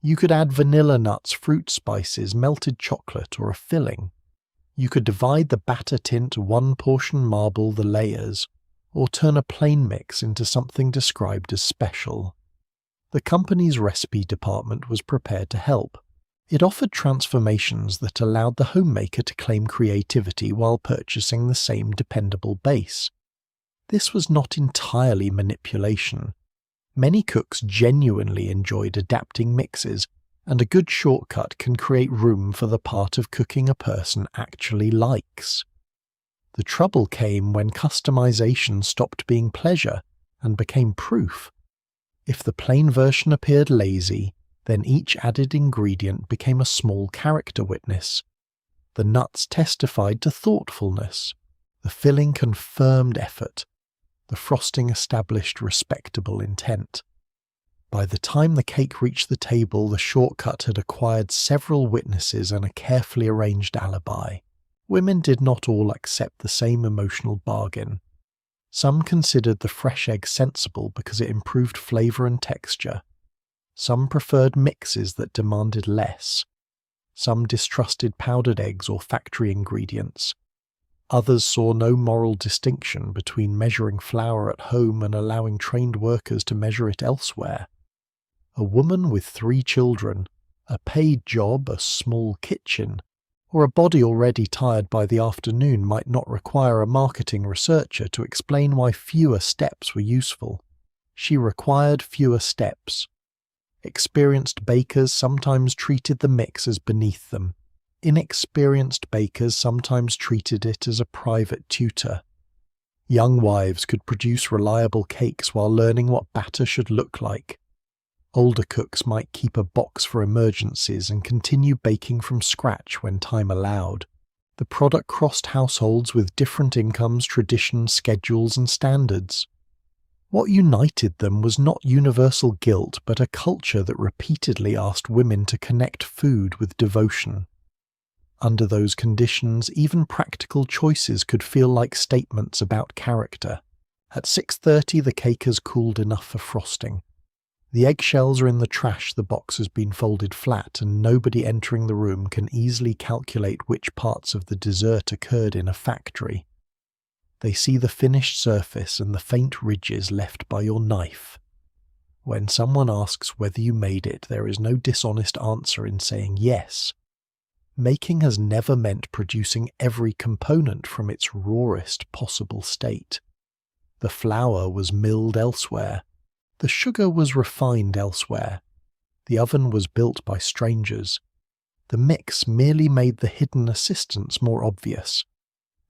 You could add vanilla nuts, fruit spices, melted chocolate, or a filling. You could divide the batter tint, one portion marble the layers, or turn a plain mix into something described as special. The company's recipe department was prepared to help. It offered transformations that allowed the homemaker to claim creativity while purchasing the same dependable base. This was not entirely manipulation. Many cooks genuinely enjoyed adapting mixes, and a good shortcut can create room for the part of cooking a person actually likes. The trouble came when customization stopped being pleasure and became proof. If the plain version appeared lazy, then each added ingredient became a small character witness. The nuts testified to thoughtfulness. The filling confirmed effort. The frosting established respectable intent. By the time the cake reached the table, the shortcut had acquired several witnesses and a carefully arranged alibi. Women did not all accept the same emotional bargain. Some considered the fresh egg sensible because it improved flavor and texture. Some preferred mixes that demanded less. Some distrusted powdered eggs or factory ingredients. Others saw no moral distinction between measuring flour at home and allowing trained workers to measure it elsewhere. A woman with 3 children, a paid job, a small kitchen, or a body already tired by the afternoon might not require a marketing researcher to explain why fewer steps were useful. She required fewer steps. Experienced bakers sometimes treated the mix as beneath them. Inexperienced bakers sometimes treated it as a private tutor. Young wives could produce reliable cakes while learning what batter should look like. Older cooks might keep a box for emergencies and continue baking from scratch when time allowed. The product crossed households with different incomes, traditions, schedules, and standards. What united them was not universal guilt, but a culture that repeatedly asked women to connect food with devotion. Under those conditions, even practical choices could feel like statements about character. At 6:30, the cake has cooled enough for frosting. The eggshells are in the trash, the box has been folded flat, and nobody entering the room can easily calculate which parts of the dessert occurred in a factory. They see the finished surface and the faint ridges left by your knife. When someone asks whether you made it, there is no dishonest answer in saying yes. Making has never meant producing every component from its rawest possible state. The flour was milled elsewhere. The sugar was refined elsewhere. The oven was built by strangers. The mix merely made the hidden assistance more obvious.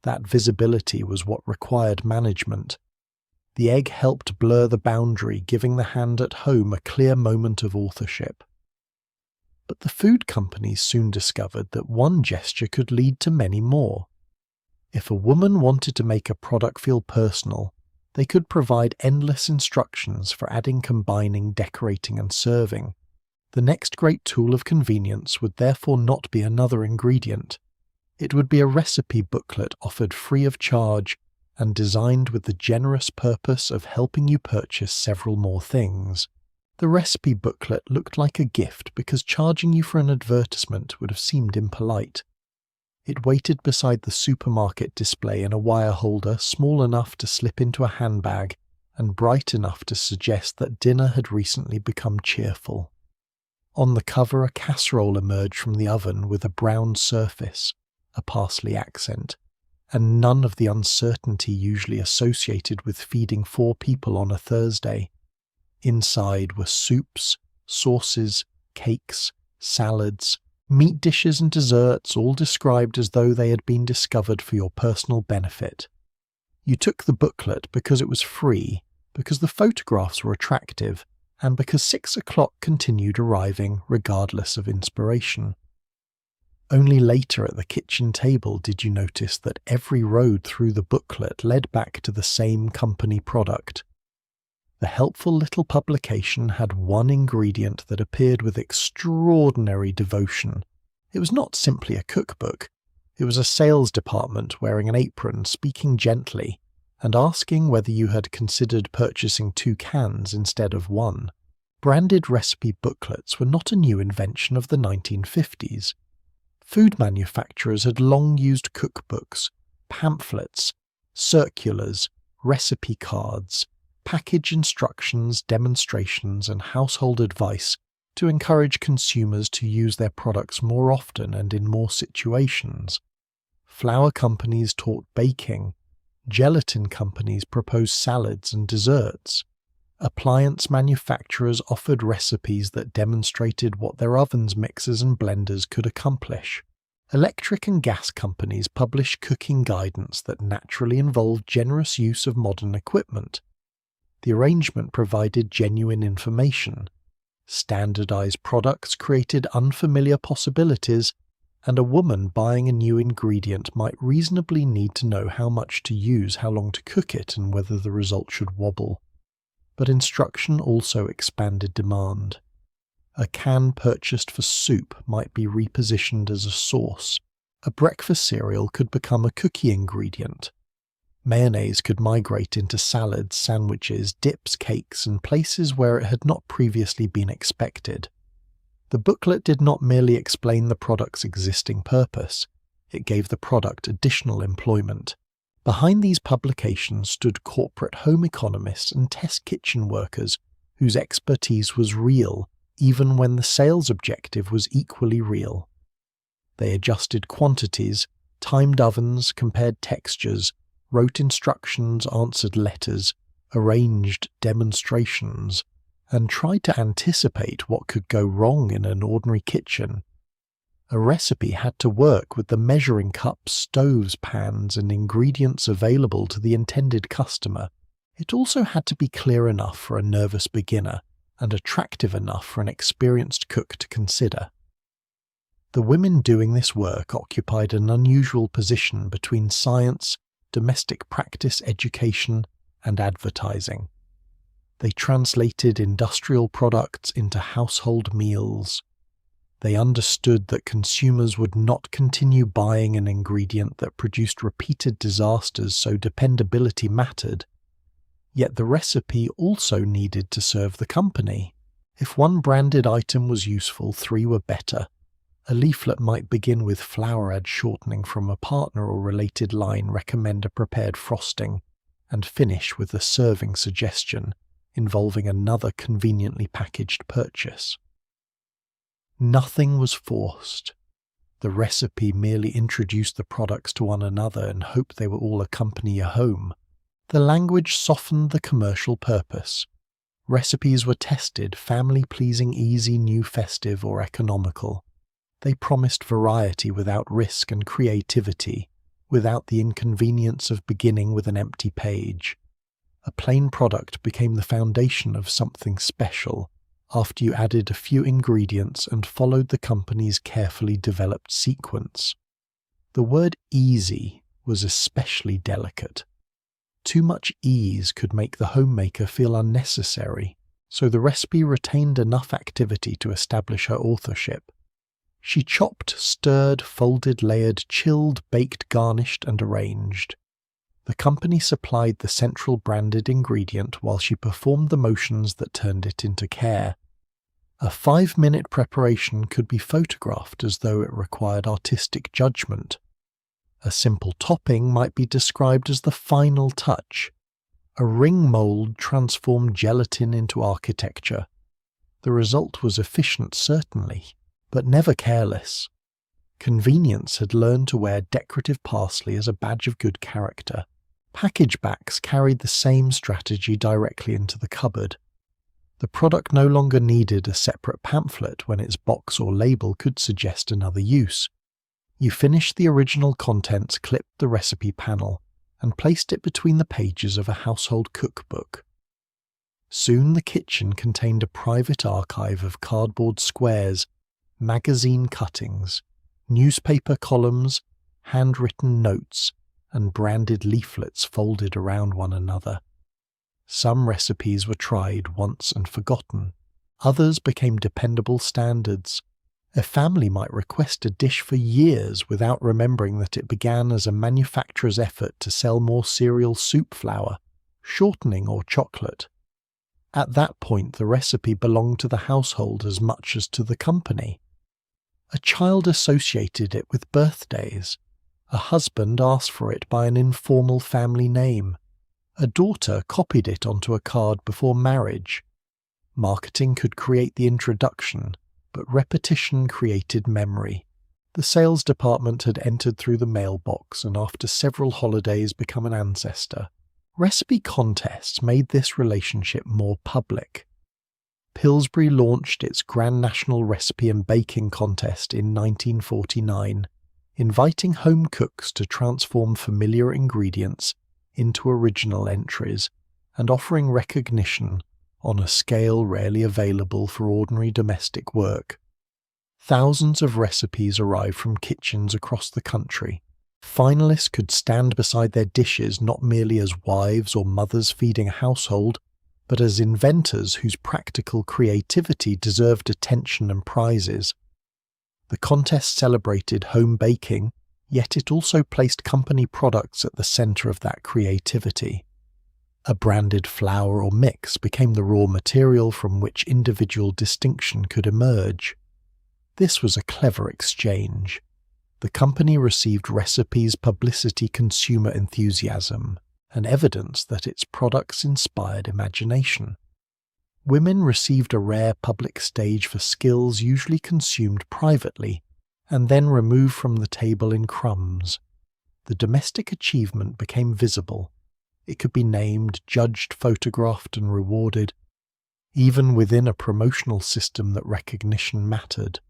That visibility was what required management. The egg helped blur the boundary, giving the hand at home a clear moment of authorship. But the food companies soon discovered that one gesture could lead to many more. If a woman wanted to make a product feel personal, they could provide endless instructions for adding, combining, decorating, and serving. The next great tool of convenience would therefore not be another ingredient. It would be a recipe booklet offered free of charge and designed with the generous purpose of helping you purchase several more things. The recipe booklet looked like a gift because charging you for an advertisement would have seemed impolite. It waited beside the supermarket display in a wire holder small enough to slip into a handbag and bright enough to suggest that dinner had recently become cheerful. On the cover, a casserole emerged from the oven with a brown surface, a parsley accent, and none of the uncertainty usually associated with feeding 4 people on a Thursday. Inside were soups, sauces, cakes, salads, meat dishes and desserts, all described as though they had been discovered for your personal benefit. You took the booklet because it was free, because the photographs were attractive, and because 6 o'clock continued arriving regardless of inspiration. Only later at the kitchen table did you notice that every road through the booklet led back to the same company product. The helpful little publication had one ingredient that appeared with extraordinary devotion. It was not simply a cookbook. It was a sales department wearing an apron, speaking gently, and asking whether you had considered purchasing 2 cans instead of 1. Branded recipe booklets were not a new invention of the 1950s. Food manufacturers had long used cookbooks, pamphlets, circulars, recipe cards, package instructions, demonstrations, and household advice to encourage consumers to use their products more often and in more situations. Flour companies taught baking. Gelatin companies proposed salads and desserts. Appliance manufacturers offered recipes that demonstrated what their ovens, mixers, and blenders could accomplish. Electric and gas companies published cooking guidance that naturally involved generous use of modern equipment. The arrangement provided genuine information. Standardized products created unfamiliar possibilities, and a woman buying a new ingredient might reasonably need to know how much to use, how long to cook it, and whether the result should wobble. But instruction also expanded demand. A can purchased for soup might be repositioned as a sauce. A breakfast cereal could become a cookie ingredient. Mayonnaise could migrate into salads, sandwiches, dips, cakes, and places where it had not previously been expected. The booklet did not merely explain the product's existing purpose, it gave the product additional employment. Behind these publications stood corporate home economists and test kitchen workers whose expertise was real, even when the sales objective was equally real. They adjusted quantities, timed ovens, compared textures, wrote instructions, answered letters, arranged demonstrations, and tried to anticipate what could go wrong in an ordinary kitchen. A recipe had to work with the measuring cups, stoves, pans, and ingredients available to the intended customer. It also had to be clear enough for a nervous beginner and attractive enough for an experienced cook to consider. The women doing this work occupied an unusual position between science, domestic practice, education, and advertising. They translated industrial products into household meals. They understood that consumers would not continue buying an ingredient that produced repeated disasters, so dependability mattered. Yet the recipe also needed to serve the company. If one branded item was useful, 3 were better. A leaflet might begin with flour add shortening from a partner or related line, recommend a prepared frosting, and finish with a serving suggestion involving another conveniently packaged purchase. Nothing was forced. The recipe merely introduced the products to one another and hoped they would all accompany you home. The language softened the commercial purpose. Recipes were tested, family-pleasing, easy, new, festive, or economical. They promised variety without risk and creativity, without the inconvenience of beginning with an empty page. A plain product became the foundation of something special after you added a few ingredients and followed the company's carefully developed sequence. The word easy was especially delicate. Too much ease could make the homemaker feel unnecessary, so the recipe retained enough activity to establish her authorship. She chopped, stirred, folded, layered, chilled, baked, garnished, and arranged. The company supplied the central branded ingredient while she performed the motions that turned it into care. A 5-minute preparation could be photographed as though it required artistic judgment, A simple topping might be described as the final touch. A ring mold transformed gelatin into architecture. The result was efficient, certainly, but never careless. Convenience had learned to wear decorative parsley as a badge of good character. Package backs carried the same strategy directly into the cupboard. The product no longer needed a separate pamphlet when its box or label could suggest another use. You finished the original contents, clipped the recipe panel, and placed it between the pages of a household cookbook. Soon the kitchen contained a private archive of cardboard squares, magazine cuttings, newspaper columns, handwritten notes, and branded leaflets folded around one another. Some recipes were tried once and forgotten. Others became dependable standards. A family might request a dish for years without remembering that it began as a manufacturer's effort to sell more cereal soup flour, shortening, or chocolate. At that point, the recipe belonged to the household as much as to the company. A child associated it with birthdays. A husband asked for it by an informal family name. A daughter copied it onto a card before marriage. Marketing could create the introduction, but repetition created memory. The sales department had entered through the mailbox and after several holidays become an ancestor. Recipe contests made this relationship more public. Pillsbury launched its Grand National Recipe and Baking Contest in 1949, inviting home cooks to transform familiar ingredients into original entries and offering recognition on a scale rarely available for ordinary domestic work. Thousands of recipes arrived from kitchens across the country. Finalists could stand beside their dishes not merely as wives or mothers feeding a household, but as inventors whose practical creativity deserved attention and prizes. The contest celebrated home baking, yet it also placed company products at the centre of that creativity. A branded flour or mix became the raw material from which individual distinction could emerge. This was a clever exchange. The company received recipes, publicity, consumer enthusiasm, and evidence that its products inspired imagination. Women received a rare public stage for skills usually consumed privately, and then removed from the table in crumbs. The domestic achievement became visible. It could be named, judged, photographed, and rewarded. Even within a promotional system that recognition mattered.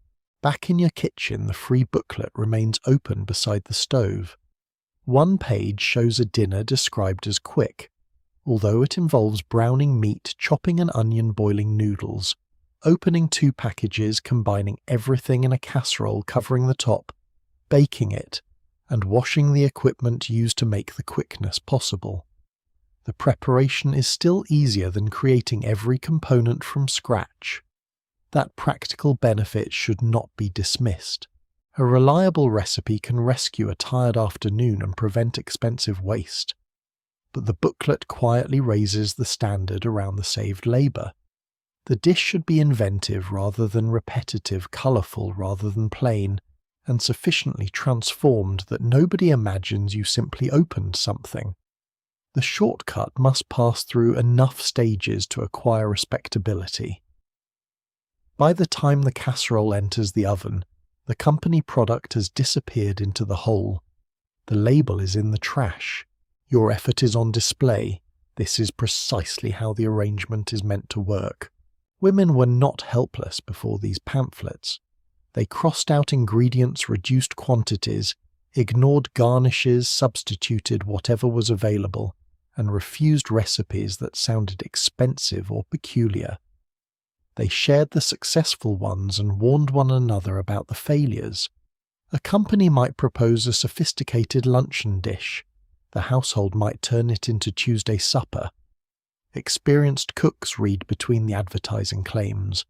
Back in your kitchen, the free booklet remains open beside the stove. One page shows a dinner described as quick, although it involves browning meat, chopping an onion, boiling noodles, opening 2 packages, combining everything in a casserole covering the top, baking it, and washing the equipment used to make the quickness possible. The preparation is still easier than creating every component from scratch. That practical benefit should not be dismissed. A reliable recipe can rescue a tired afternoon and prevent expensive waste. But the booklet quietly raises the standard around the saved labour. The dish should be inventive rather than repetitive, colourful rather than plain, and sufficiently transformed that nobody imagines you simply opened something. The shortcut must pass through enough stages to acquire respectability. By the time the casserole enters the oven, the company product has disappeared into the hole. The label is in the trash. Your effort is on display. This is precisely how the arrangement is meant to work. Women were not helpless before these pamphlets. They crossed out ingredients, reduced quantities, ignored garnishes, substituted whatever was available, and refused recipes that sounded expensive or peculiar. They shared the successful ones and warned one another about the failures. A company might propose a sophisticated luncheon dish. The household might turn it into Tuesday supper. Experienced cooks read between the advertising claims.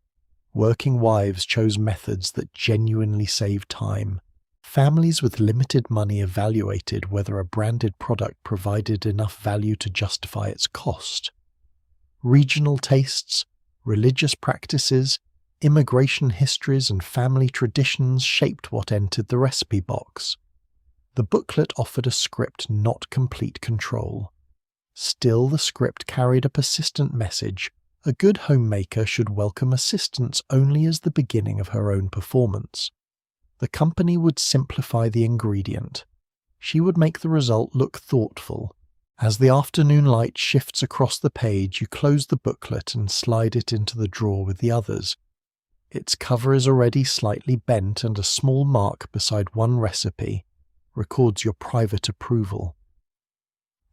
Working wives chose methods that genuinely saved time. Families with limited money evaluated whether a branded product provided enough value to justify its cost. Regional tastes, religious practices, immigration histories, and family traditions shaped what entered the recipe box. The booklet offered a script, not complete control. Still, the script carried a persistent message. A good homemaker should welcome assistance only as the beginning of her own performance. The company would simplify the ingredient. She would make the result look thoughtful. As the afternoon light shifts across the page, you close the booklet and slide it into the drawer with the others. Its cover is already slightly bent, and a small mark beside one recipe records your private approval.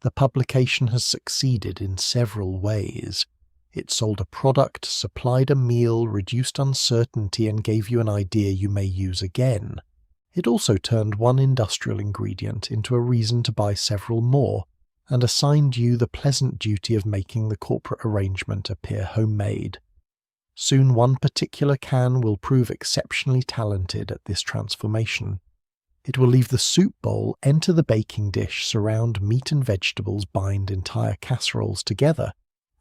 The publication has succeeded in several ways. It sold a product, supplied a meal, reduced uncertainty, and gave you an idea you may use again. It also turned one industrial ingredient into a reason to buy several more, and assigned you the pleasant duty of making the corporate arrangement appear homemade. Soon one particular can will prove exceptionally talented at this transformation. It will leave the soup bowl, enter the baking dish, surround meat and vegetables, bind entire casseroles together,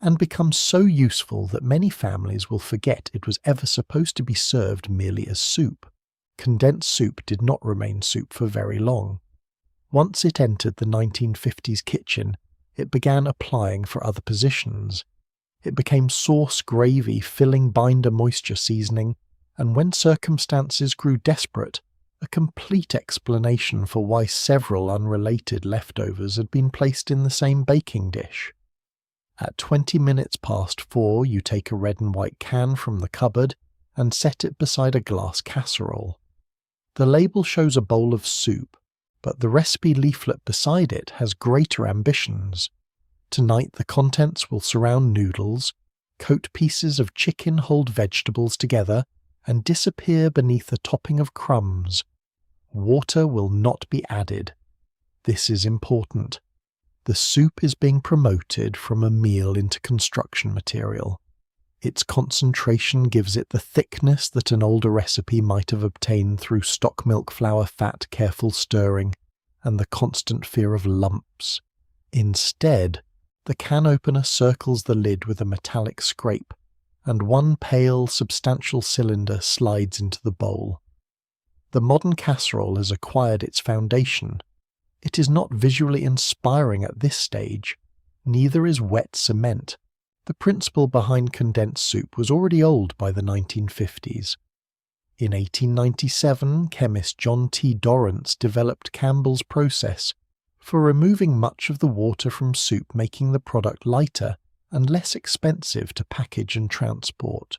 and become so useful that many families will forget it was ever supposed to be served merely as soup. Condensed soup did not remain soup for very long. Once it entered the 1950s kitchen, it began applying for other positions. It became sauce, gravy, filling, binder, moisture, seasoning, and when circumstances grew desperate, a complete explanation for why several unrelated leftovers had been placed in the same baking dish. At 20 minutes past 4, you take a red and white can from the cupboard and set it beside a glass casserole. The label shows a bowl of soup, but the recipe leaflet beside it has greater ambitions. Tonight the contents will surround noodles, coat pieces of chicken, hold vegetables together, and disappear beneath a topping of crumbs. Water will not be added. This is important. The soup is being promoted from a meal into construction material. Its concentration gives it the thickness that an older recipe might have obtained through stock milk flour fat, careful stirring, and the constant fear of lumps. Instead, the can opener circles the lid with a metallic scrape, and one pale, substantial cylinder slides into the bowl. The modern casserole has acquired its foundation. It is not visually inspiring at this stage, neither is wet cement. The principle behind condensed soup was already old by the 1950s. In 1897, chemist John T. Dorrance developed Campbell's process for removing much of the water from soup, making the product lighter and less expensive to package and transport.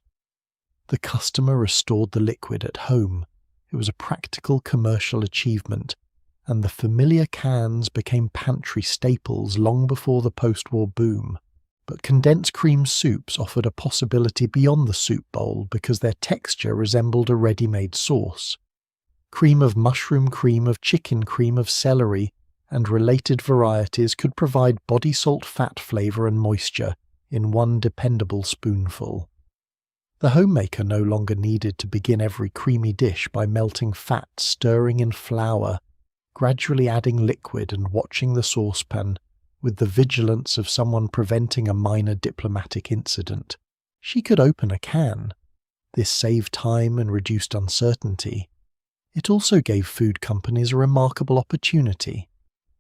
The customer restored the liquid at home. It was a practical commercial achievement, and the familiar cans became pantry staples long before the post-war boom. But condensed cream soups offered a possibility beyond the soup bowl because their texture resembled a ready-made sauce. Cream of mushroom, cream of chicken, cream of celery, and related varieties could provide body salt, fat, flavor, and moisture in one dependable spoonful. The homemaker no longer needed to begin every creamy dish by melting fat, stirring in flour, gradually adding liquid and watching the saucepan with the vigilance of someone preventing a minor diplomatic incident. She could open a can. This saved time and reduced uncertainty. It also gave food companies a remarkable opportunity.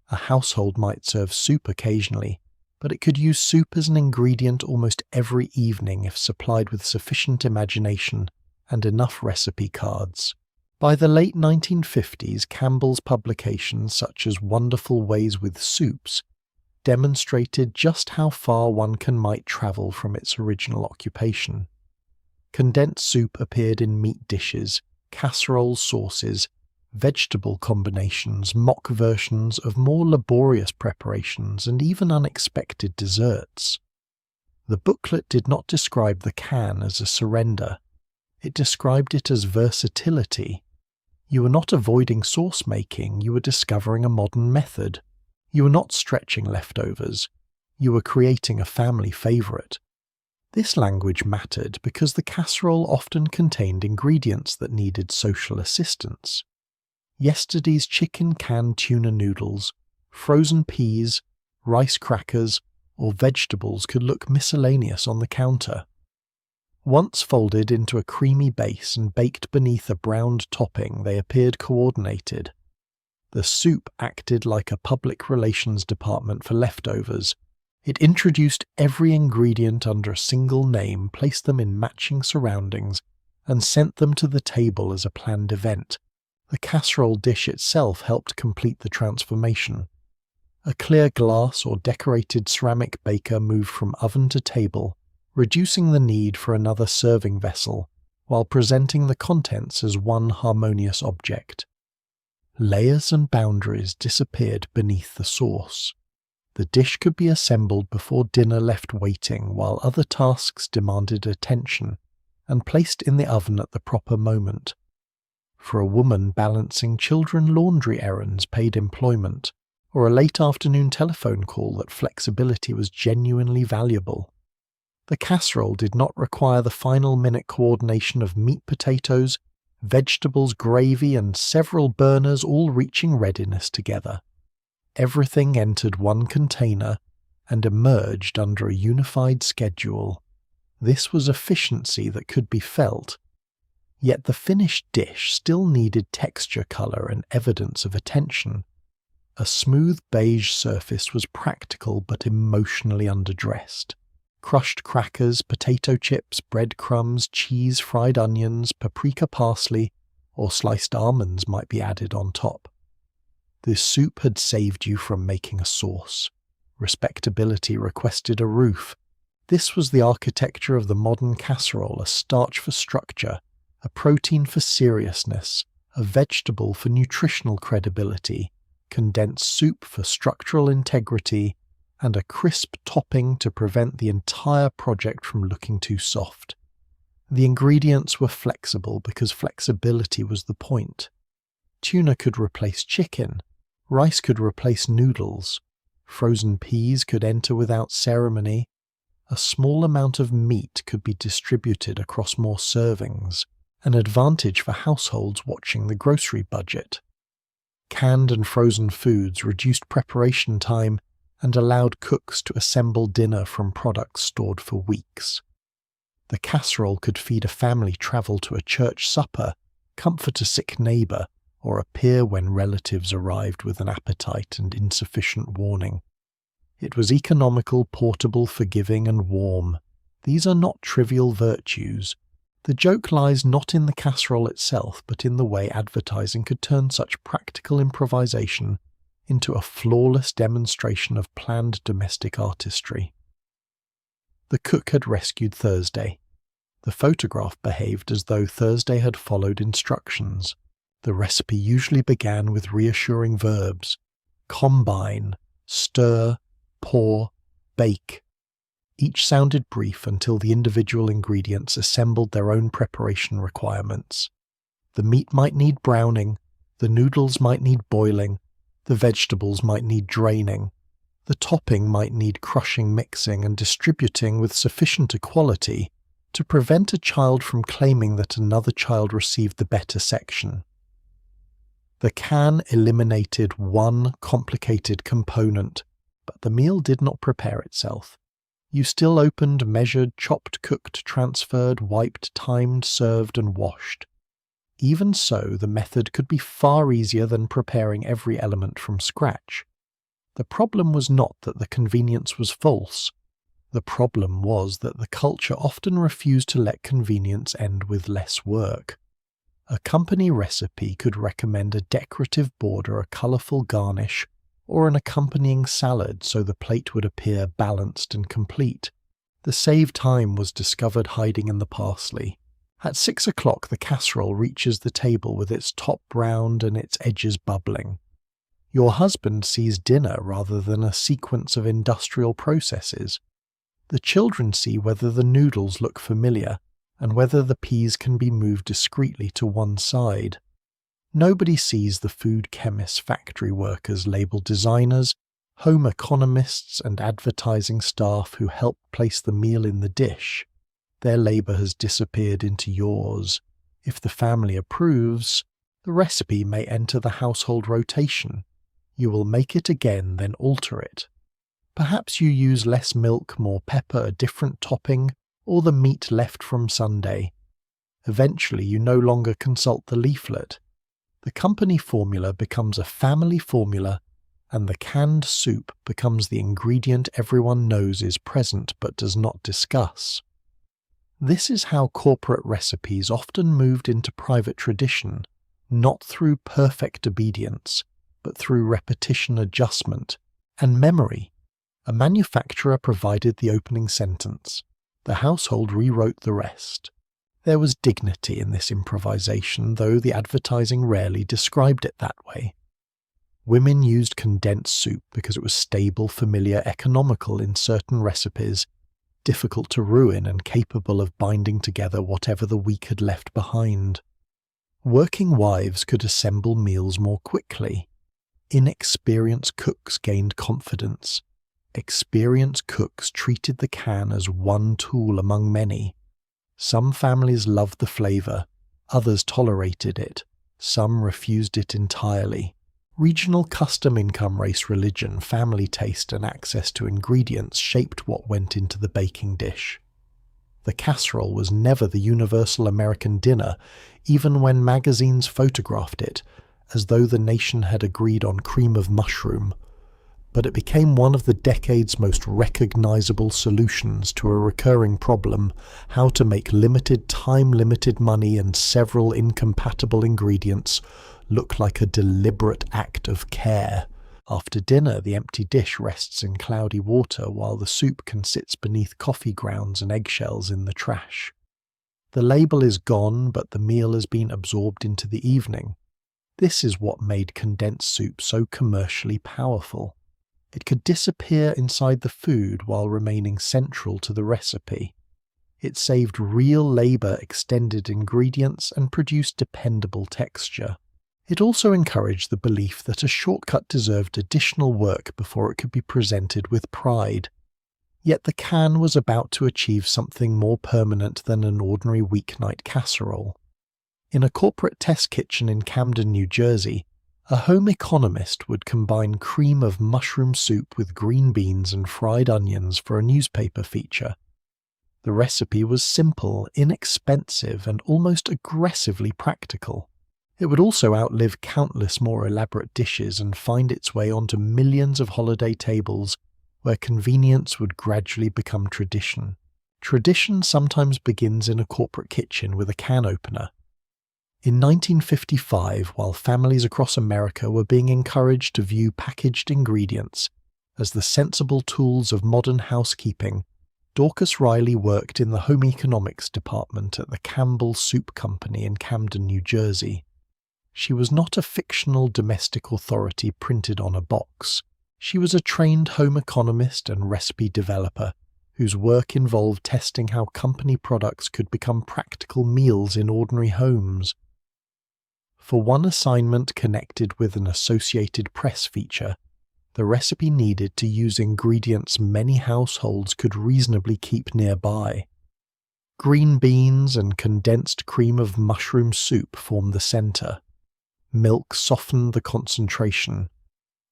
A household might serve soup occasionally, but it could use soup as an ingredient almost every evening if supplied with sufficient imagination and enough recipe cards. By the late 1950s, Campbell's publications such as Wonderful Ways with Soups demonstrated just how far one can might travel from its original occupation. Condensed soup appeared in meat dishes, casseroles, sauces, vegetable combinations, mock versions of more laborious preparations, and even unexpected desserts. The booklet did not describe the can as a surrender. It described it as versatility. You were not avoiding sauce making, you were discovering a modern method. You were not stretching leftovers. You were creating a family favourite. This language mattered because the casserole often contained ingredients that needed social assistance. Yesterday's chicken canned tuna noodles, frozen peas, rice crackers, or vegetables could look miscellaneous on the counter. Once folded into a creamy base and baked beneath a browned topping, they appeared coordinated. The soup acted like a public relations department for leftovers. It introduced every ingredient under a single name, placed them in matching surroundings, and sent them to the table as a planned event. The casserole dish itself helped complete the transformation. A clear glass or decorated ceramic baker moved from oven to table, reducing the need for another serving vessel, while presenting the contents as one harmonious object. Layers and boundaries disappeared beneath the sauce. The dish could be assembled before dinner left waiting, while other tasks demanded attention, and placed in the oven at the proper moment. For a woman, balancing children laundry errands paid employment, or a late afternoon telephone call, that flexibility was genuinely valuable. The casserole did not require the final minute coordination of meat, potatoes, vegetables, gravy, and several burners all reaching readiness together. Everything entered one container and emerged under a unified schedule. This was efficiency that could be felt. Yet the finished dish still needed texture, color, and evidence of attention. A smooth beige surface was practical but emotionally underdressed. Crushed crackers, potato chips, breadcrumbs, cheese, fried onions, paprika, parsley, or sliced almonds might be added on top. The soup had saved you from making a sauce. Respectability requested a roof. This was the architecture of the modern casserole: a starch for structure, a protein for seriousness, a vegetable for nutritional credibility, condensed soup for structural integrity, and a crisp topping to prevent the entire project from looking too soft. The ingredients were flexible because flexibility was the point. Tuna could replace chicken, rice could replace noodles, frozen peas could enter without ceremony, a small amount of meat could be distributed across more servings, an advantage for households watching the grocery budget. Canned and frozen foods reduced preparation time and allowed cooks to assemble dinner from products stored for weeks. The casserole could feed a family travel to a church supper, comfort a sick neighbour, or appear when relatives arrived with an appetite and insufficient warning. It was economical, portable, forgiving, and warm. These are not trivial virtues. The joke lies not in the casserole itself, but in the way advertising could turn such practical improvisation into a flawless demonstration of planned domestic artistry. The cook had rescued Thursday. The photograph behaved as though Thursday had followed instructions. The recipe usually began with reassuring verbs: combine, stir, pour, bake. Each sounded brief until the individual ingredients assembled their own preparation requirements. The meat might need browning, the noodles might need boiling, the vegetables might need draining. The topping might need crushing, mixing, and distributing with sufficient equality to prevent a child from claiming that another child received the better section. The can eliminated one complicated component, but the meal did not prepare itself. You still opened, measured, chopped, cooked, transferred, wiped, timed, served, and washed. Even so, the method could be far easier than preparing every element from scratch. The problem was not that the convenience was false. The problem was that the culture often refused to let convenience end with less work. A company recipe could recommend a decorative border, a colourful garnish, or an accompanying salad so the plate would appear balanced and complete. The saved time was discovered hiding in the parsley. At 6 o'clock the casserole reaches the table with its top browned and its edges bubbling. Your husband sees dinner rather than a sequence of industrial processes. The children see whether the noodles look familiar and whether the peas can be moved discreetly to one side. Nobody sees the food chemists, factory workers, label designers, home economists, and advertising staff who help place the meal in the dish. Their labour has disappeared into yours. If the family approves, the recipe may enter the household rotation. You will make it again, then alter it. Perhaps you use less milk, more pepper, a different topping, or the meat left from Sunday. Eventually you no longer consult the leaflet. The company formula becomes a family formula, and the canned soup becomes the ingredient everyone knows is present but does not discuss. This is how corporate recipes often moved into private tradition, not through perfect obedience, but through repetition adjustment and memory. A manufacturer provided the opening sentence. The household rewrote the rest. There was dignity in this improvisation, though the advertising rarely described it that way. Women used condensed soup because it was stable, familiar, economical in certain recipes, difficult to ruin and capable of binding together whatever the week had left behind. Working wives could assemble meals more quickly. Inexperienced cooks gained confidence. Experienced cooks treated the can as one tool among many. Some families loved the flavor, others tolerated it, some refused it entirely. Regional custom, income, race, religion, family taste, and access to ingredients shaped what went into the baking dish. The casserole was never the universal American dinner, even when magazines photographed it, as though the nation had agreed on cream of mushroom. But it became one of the decade's most recognizable solutions to a recurring problem: how to make limited time, limited money, and several incompatible ingredients look like a deliberate act of care. After dinner, the empty dish rests in cloudy water while the soup can sit beneath coffee grounds and eggshells in the trash. The label is gone, but the meal has been absorbed into the evening. This is what made condensed soup so commercially powerful. It could disappear inside the food while remaining central to the recipe. It saved real labor, extended ingredients, and produced dependable texture. It also encouraged the belief that a shortcut deserved additional work before it could be presented with pride. Yet the can was about to achieve something more permanent than an ordinary weeknight casserole. In a corporate test kitchen in Camden, New Jersey, a home economist would combine cream of mushroom soup with green beans and fried onions for a newspaper feature. The recipe was simple, inexpensive, and almost aggressively practical. It would also outlive countless more elaborate dishes and find its way onto millions of holiday tables where convenience would gradually become tradition. Tradition sometimes begins in a corporate kitchen with a can opener. In 1955, while families across America were being encouraged to view packaged ingredients as the sensible tools of modern housekeeping, Dorcas Riley worked in the home economics department at the Campbell Soup Company in Camden, New Jersey. She was not a fictional domestic authority printed on a box. She was a trained home economist and recipe developer whose work involved testing how company products could become practical meals in ordinary homes. For one assignment connected with an Associated Press feature, the recipe needed to use ingredients many households could reasonably keep nearby. Green beans and condensed cream of mushroom soup formed the center. Milk softened the concentration.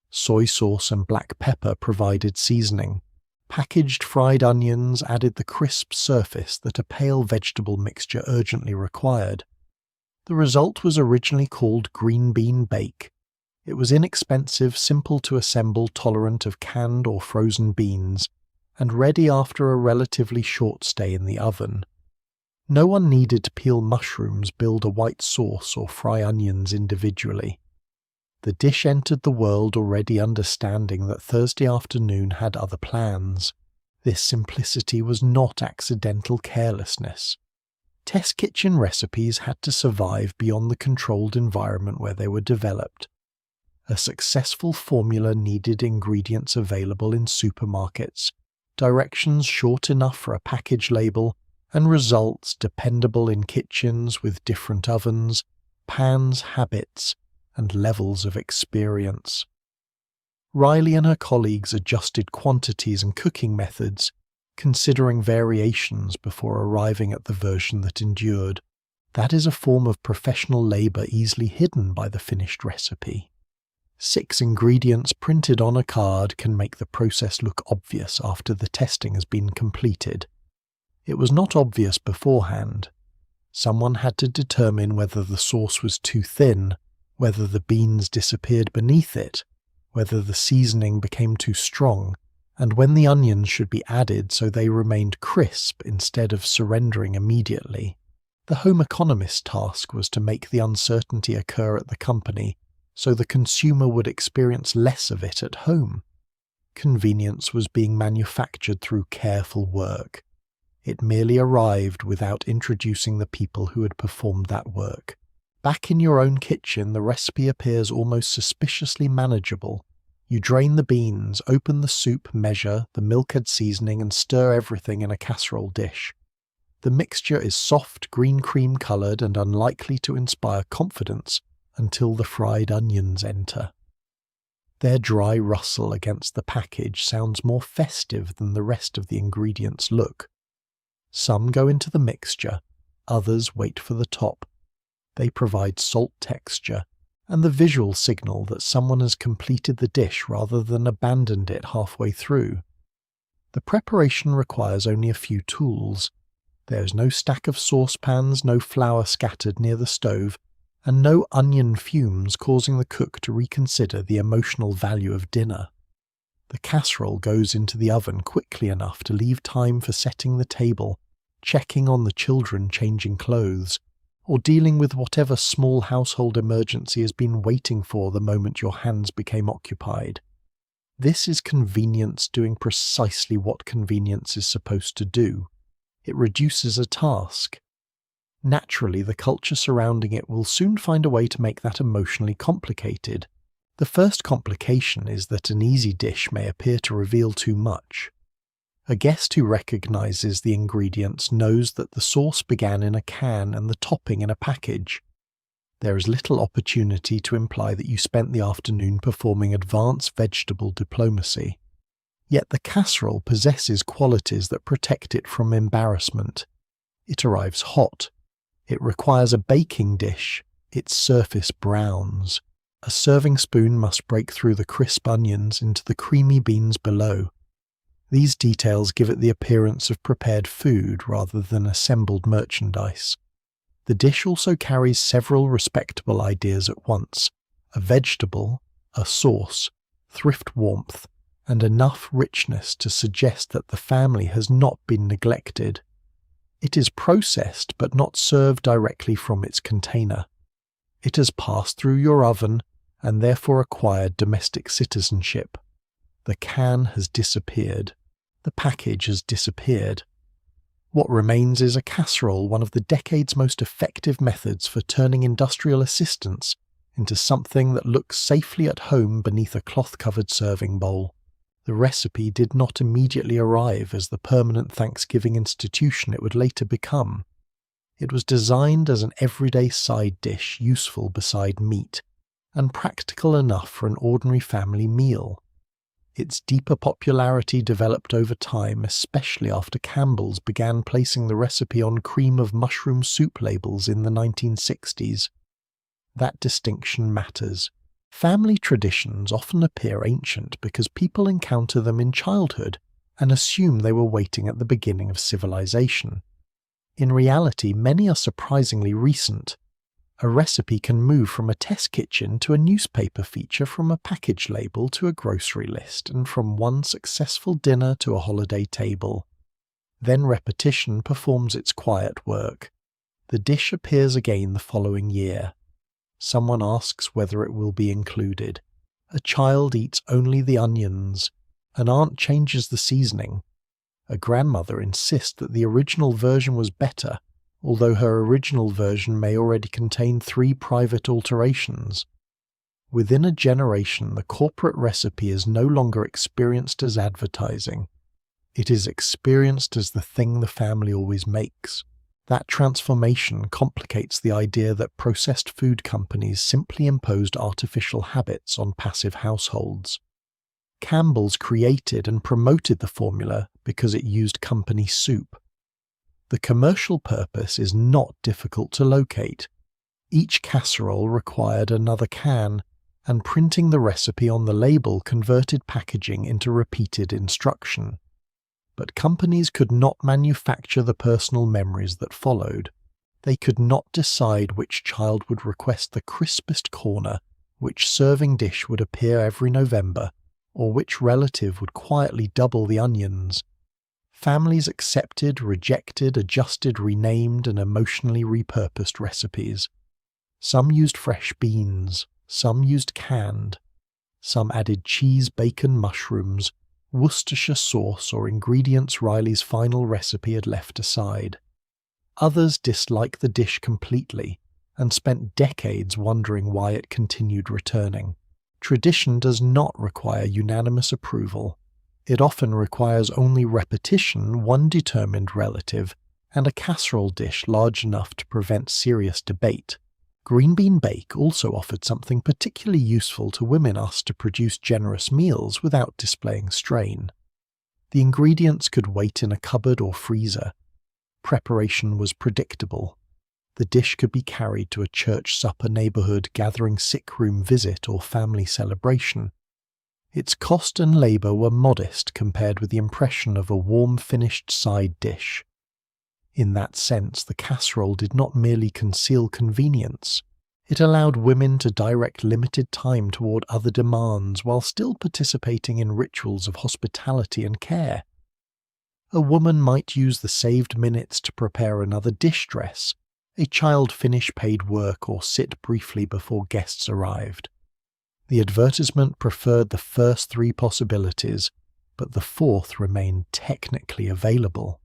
Soy sauce and black pepper provided seasoning. Packaged fried onions added the crisp surface that a pale vegetable mixture urgently required. The result was originally called green bean bake. It was inexpensive, simple to assemble, tolerant of canned or frozen beans, and ready after a relatively short stay in the oven. No one needed to peel mushrooms, build a white sauce, or fry onions individually. The dish entered the world already understanding that Thursday afternoon had other plans. This simplicity was not accidental carelessness. Test kitchen recipes had to survive beyond the controlled environment where they were developed. A successful formula needed ingredients available in supermarkets, directions short enough for a package label, and results dependable in kitchens with different ovens, pans, habits, and levels of experience. Riley and her colleagues adjusted quantities and cooking methods, considering variations before arriving at the version that endured. That is a form of professional labor easily hidden by the finished recipe. 6 ingredients printed on a card can make the process look obvious after the testing has been completed. It was not obvious beforehand. Someone had to determine whether the sauce was too thin, whether the beans disappeared beneath it, whether the seasoning became too strong, and when the onions should be added so they remained crisp instead of surrendering immediately. The home economist's task was to make the uncertainty occur at the company so the consumer would experience less of it at home. Convenience was being manufactured through careful work. It merely arrived without introducing the people who had performed that work. Back in your own kitchen, the recipe appears almost suspiciously manageable. You drain the beans, open the soup, measure, the milk add seasoning, and stir everything in a casserole dish. The mixture is soft, green cream coloured and unlikely to inspire confidence until the fried onions enter. Their dry rustle against the package sounds more festive than the rest of the ingredients look. Some go into the mixture, others wait for the top. They provide salt texture and the visual signal that someone has completed the dish rather than abandoned it halfway through. The preparation requires only a few tools. There is no stack of saucepans, no flour scattered near the stove, and no onion fumes causing the cook to reconsider the emotional value of dinner. The casserole goes into the oven quickly enough to leave time for setting the table, checking on the children changing clothes, or dealing with whatever small household emergency has been waiting for the moment your hands became occupied. This is convenience doing precisely what convenience is supposed to do. It reduces a task. Naturally, the culture surrounding it will soon find a way to make that emotionally complicated. The first complication is that an easy dish may appear to reveal too much. A guest who recognizes the ingredients knows that the sauce began in a can and the topping in a package. There is little opportunity to imply that you spent the afternoon performing advanced vegetable diplomacy. Yet the casserole possesses qualities that protect it from embarrassment. It arrives hot. It requires a baking dish. Its surface browns. A serving spoon must break through the crisp onions into the creamy beans below. These details give it the appearance of prepared food rather than assembled merchandise. The dish also carries several respectable ideas at once: a vegetable, a sauce, thrift warmth, and enough richness to suggest that the family has not been neglected. It is processed but not served directly from its container. It has passed through your oven and therefore acquired domestic citizenship. The can has disappeared. The package has disappeared. What remains is a casserole, one of the decade's most effective methods for turning industrial assistance into something that looks safely at home beneath a cloth-covered serving bowl. The recipe did not immediately arrive as the permanent Thanksgiving institution it would later become. It was designed as an everyday side dish useful beside meat, and practical enough for an ordinary family meal. Its deeper popularity developed over time, especially after Campbell's began placing the recipe on cream of mushroom soup labels in the 1960s. That distinction matters. Family traditions often appear ancient because people encounter them in childhood and assume they were waiting at the beginning of civilization. In reality, many are surprisingly recent. A recipe can move from a test kitchen to a newspaper feature, from a package label to a grocery list, and from one successful dinner to a holiday table. Then repetition performs its quiet work. The dish appears again the following year. Someone asks whether it will be included. A child eats only the onions. An aunt changes the seasoning. A grandmother insists that the original version was better, although her original version may already contain 3 private alterations. Within a generation, the corporate recipe is no longer experienced as advertising. It is experienced as the thing the family always makes. That transformation complicates the idea that processed food companies simply imposed artificial habits on passive households. Campbell's created and promoted the formula because it used company soup. The commercial purpose is not difficult to locate. Each casserole required another can, and printing the recipe on the label converted packaging into repeated instruction. But companies could not manufacture the personal memories that followed. They could not decide which child would request the crispest corner, which serving dish would appear every November, or which relative would quietly double the onions. Families accepted, rejected, adjusted, renamed, and emotionally repurposed recipes. Some used fresh beans, some used canned. Some added cheese, bacon, mushrooms, Worcestershire sauce, or ingredients Riley's final recipe had left aside. Others disliked the dish completely and spent decades wondering why it continued returning. Tradition does not require unanimous approval. It often requires only repetition, one determined relative, and a casserole dish large enough to prevent serious debate. Green bean bake also offered something particularly useful to women asked to produce generous meals without displaying strain. The ingredients could wait in a cupboard or freezer. Preparation was predictable. The dish could be carried to a church supper, neighborhood gathering, sick room visit, or family celebration. Its cost and labor were modest compared with the impression of a warm finished side dish. In that sense, the casserole did not merely conceal convenience. It allowed women to direct limited time toward other demands while still participating in rituals of hospitality and care. A woman might use the saved minutes to prepare another dish dress, a child finish paid work, or sit briefly before guests arrived. The advertisement preferred the first three possibilities, but the fourth remained technically available.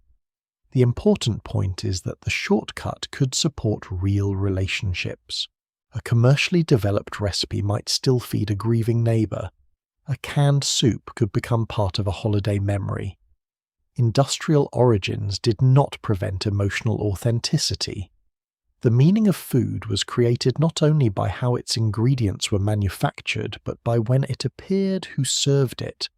The important point is that the shortcut could support real relationships. A commercially developed recipe might still feed a grieving neighbor. A canned soup could become part of a holiday memory. Industrial origins did not prevent emotional authenticity. The meaning of food was created not only by how its ingredients were manufactured, but by when it appeared, who served it,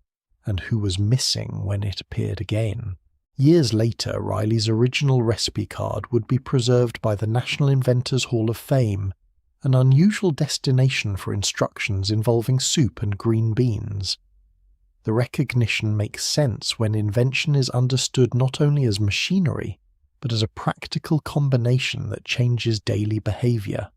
and who was missing when it appeared again. Years later, Riley's original recipe card would be preserved by the National Inventors Hall of Fame, an unusual destination for instructions involving soup and green beans. The recognition makes sense when invention is understood not only as machinery, but as a practical combination that changes daily behavior.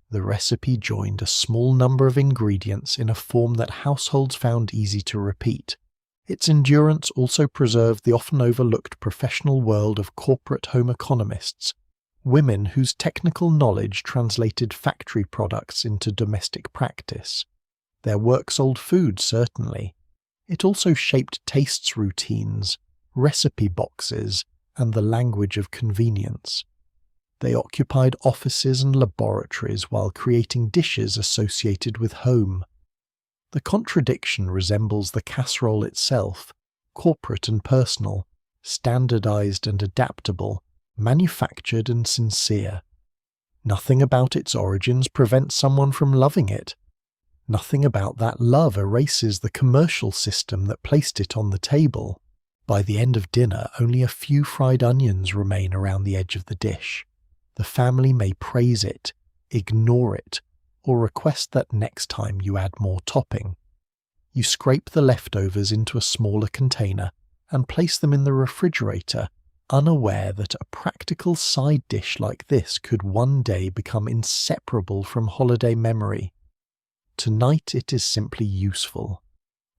The recipe joined a small number of ingredients in a form that households found easy to repeat. Its endurance also preserved the often overlooked professional world of corporate home economists, women whose technical knowledge translated factory products into domestic practice. Their work sold food, certainly. It also shaped tastes routines, recipe boxes, and the language of convenience. They occupied offices and laboratories while creating dishes associated with home. The contradiction resembles the casserole itself, corporate and personal, standardized and adaptable, manufactured and sincere. Nothing about its origins prevents someone from loving it. Nothing about that love erases the commercial system that placed it on the table. By the end of dinner, only a few fried onions remain around the edge of the dish. The family may praise it, ignore it, or request that next time you add more topping. You scrape the leftovers into a smaller container and place them in the refrigerator, unaware that a practical side dish like this could one day become inseparable from holiday memory. Tonight it is simply useful.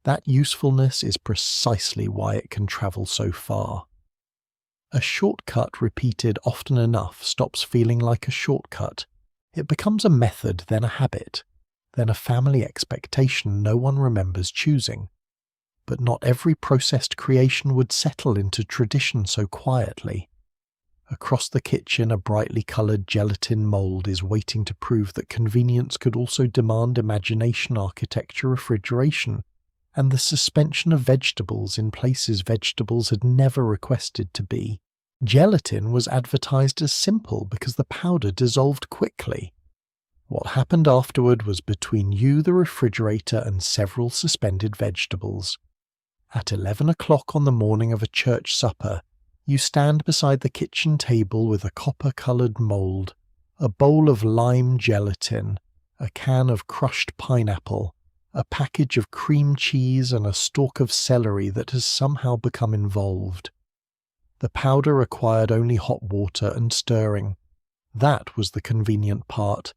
That usefulness is precisely why it can travel so far. A shortcut repeated often enough stops feeling like a shortcut. It becomes a method, then a habit, then a family expectation no one remembers choosing. But not every processed creation would settle into tradition so quietly. Across the kitchen, a brightly coloured gelatin mould is waiting to prove that convenience could also demand imagination, architecture, refrigeration, and the suspension of vegetables in places vegetables had never requested to be. Gelatin was advertised as simple because the powder dissolved quickly. What happened afterward was between you, the refrigerator, and several suspended vegetables. At 11 o'clock on the morning of a church supper, you stand beside the kitchen table with a copper-coloured mould, a bowl of lime gelatin, a can of crushed pineapple, a package of cream cheese, and a stalk of celery that has somehow become involved. The powder required only hot water and stirring. That was the convenient part.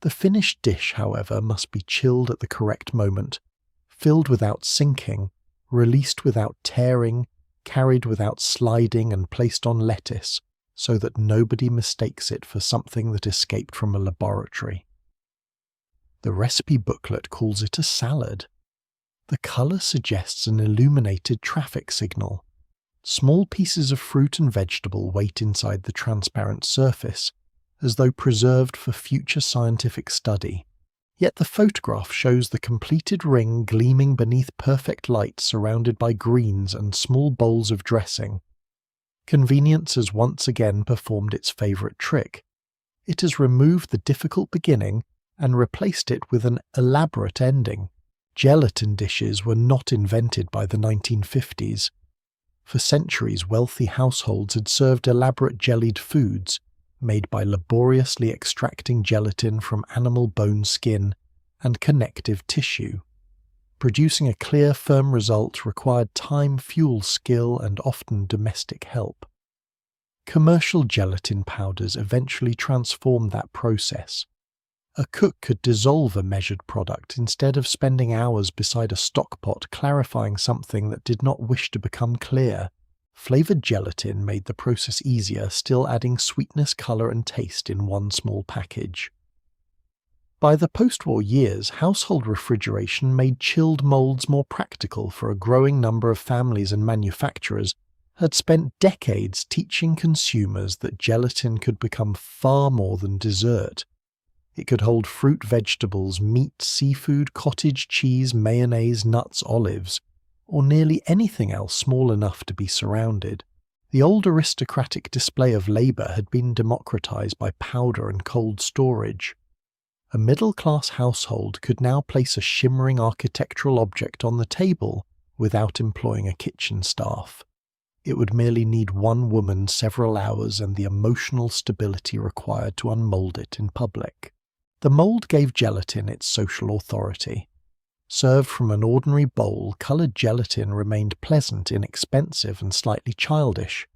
The finished dish, however, must be chilled at the correct moment, filled without sinking, released without tearing, carried without sliding, and placed on lettuce, so that nobody mistakes it for something that escaped from a laboratory. The recipe booklet calls it a salad. The colour suggests an illuminated traffic signal. Small pieces of fruit and vegetable wait inside the transparent surface, as though preserved for future scientific study. Yet the photograph shows the completed ring gleaming beneath perfect light surrounded by greens and small bowls of dressing. Convenience has once again performed its favourite trick. It has removed the difficult beginning and replaced it with an elaborate ending. Gelatin dishes were not invented by the 1950s. For centuries, wealthy households had served elaborate jellied foods, made by laboriously extracting gelatin from animal bone skin and connective tissue. Producing a clear, firm result required time, fuel, skill, and often domestic help. Commercial gelatin powders eventually transformed that process. A cook could dissolve a measured product instead of spending hours beside a stockpot clarifying something that did not wish to become clear. Flavoured gelatin made the process easier, still adding sweetness, colour and taste in one small package. By the post-war years, household refrigeration made chilled moulds more practical for a growing number of families, and manufacturers had spent decades teaching consumers that gelatin could become far more than dessert. It could hold fruit, vegetables, meat, seafood, cottage cheese, mayonnaise, nuts, olives, or nearly anything else small enough to be surrounded. The old aristocratic display of labour had been democratized by powder and cold storage. A middle-class household could now place a shimmering architectural object on the table without employing a kitchen staff. It would merely need one woman, several hours, and the emotional stability required to unmould it in public. The mould gave gelatin its social authority. Served from an ordinary bowl, coloured gelatin remained pleasant, inexpensive, and slightly childish.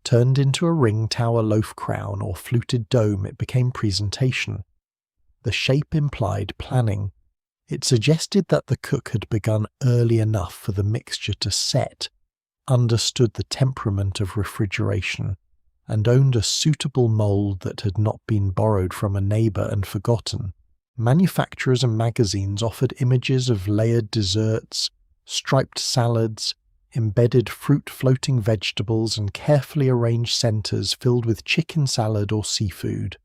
Turned into a ring tower loaf crown or fluted dome, it became presentation. The shape implied planning. It suggested that the cook had begun early enough for the mixture to set, understood the temperament of refrigeration, and owned a suitable mould that had not been borrowed from a neighbour and forgotten. Manufacturers and magazines offered images of layered desserts, striped salads, embedded fruit, floating vegetables, and carefully arranged centres filled with chicken salad or seafood.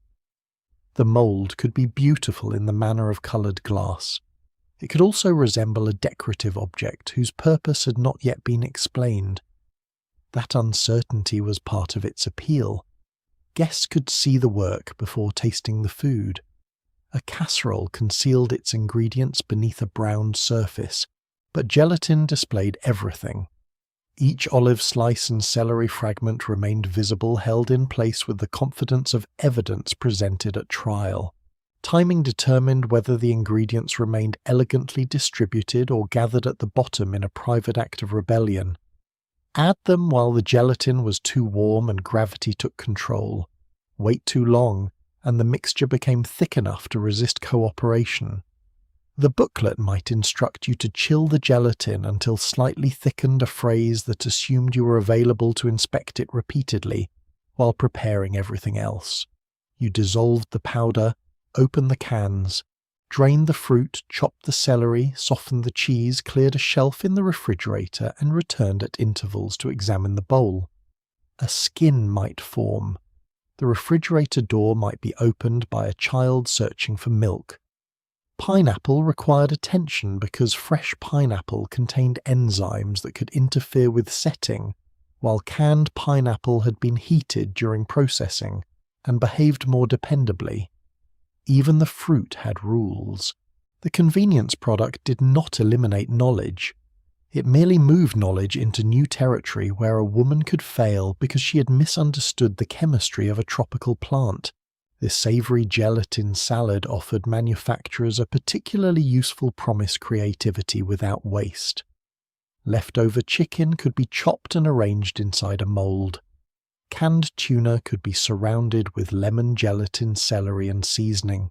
The mould could be beautiful in the manner of coloured glass. It could also resemble a decorative object whose purpose had not yet been explained. That uncertainty was part of its appeal. Guests could see the work before tasting the food. A casserole concealed its ingredients beneath a browned surface, but gelatin displayed everything. Each olive slice and celery fragment remained visible, held in place with the confidence of evidence presented at trial. Timing determined whether the ingredients remained elegantly distributed or gathered at the bottom in a private act of rebellion. Add them while the gelatin was too warm and gravity took control. Wait too long, and the mixture became thick enough to resist cooperation. The booklet might instruct you to chill the gelatin until slightly thickened, a phrase that assumed you were available to inspect it repeatedly while preparing everything else. You dissolved the powder, opened the cans, drained the fruit, chopped the celery, softened the cheese, cleared a shelf in the refrigerator, and returned at intervals to examine the bowl. A skin might form. The refrigerator door might be opened by a child searching for milk. Pineapple required attention because fresh pineapple contained enzymes that could interfere with setting, while canned pineapple had been heated during processing and behaved more dependably. Even the fruit had rules. The convenience product did not eliminate knowledge. It merely moved knowledge into new territory where a woman could fail because she had misunderstood the chemistry of a tropical plant. This savoury gelatin salad offered manufacturers a particularly useful promise: creativity without waste. Leftover chicken could be chopped and arranged inside a mould. Canned tuna could be surrounded with lemon gelatin, celery, and seasoning.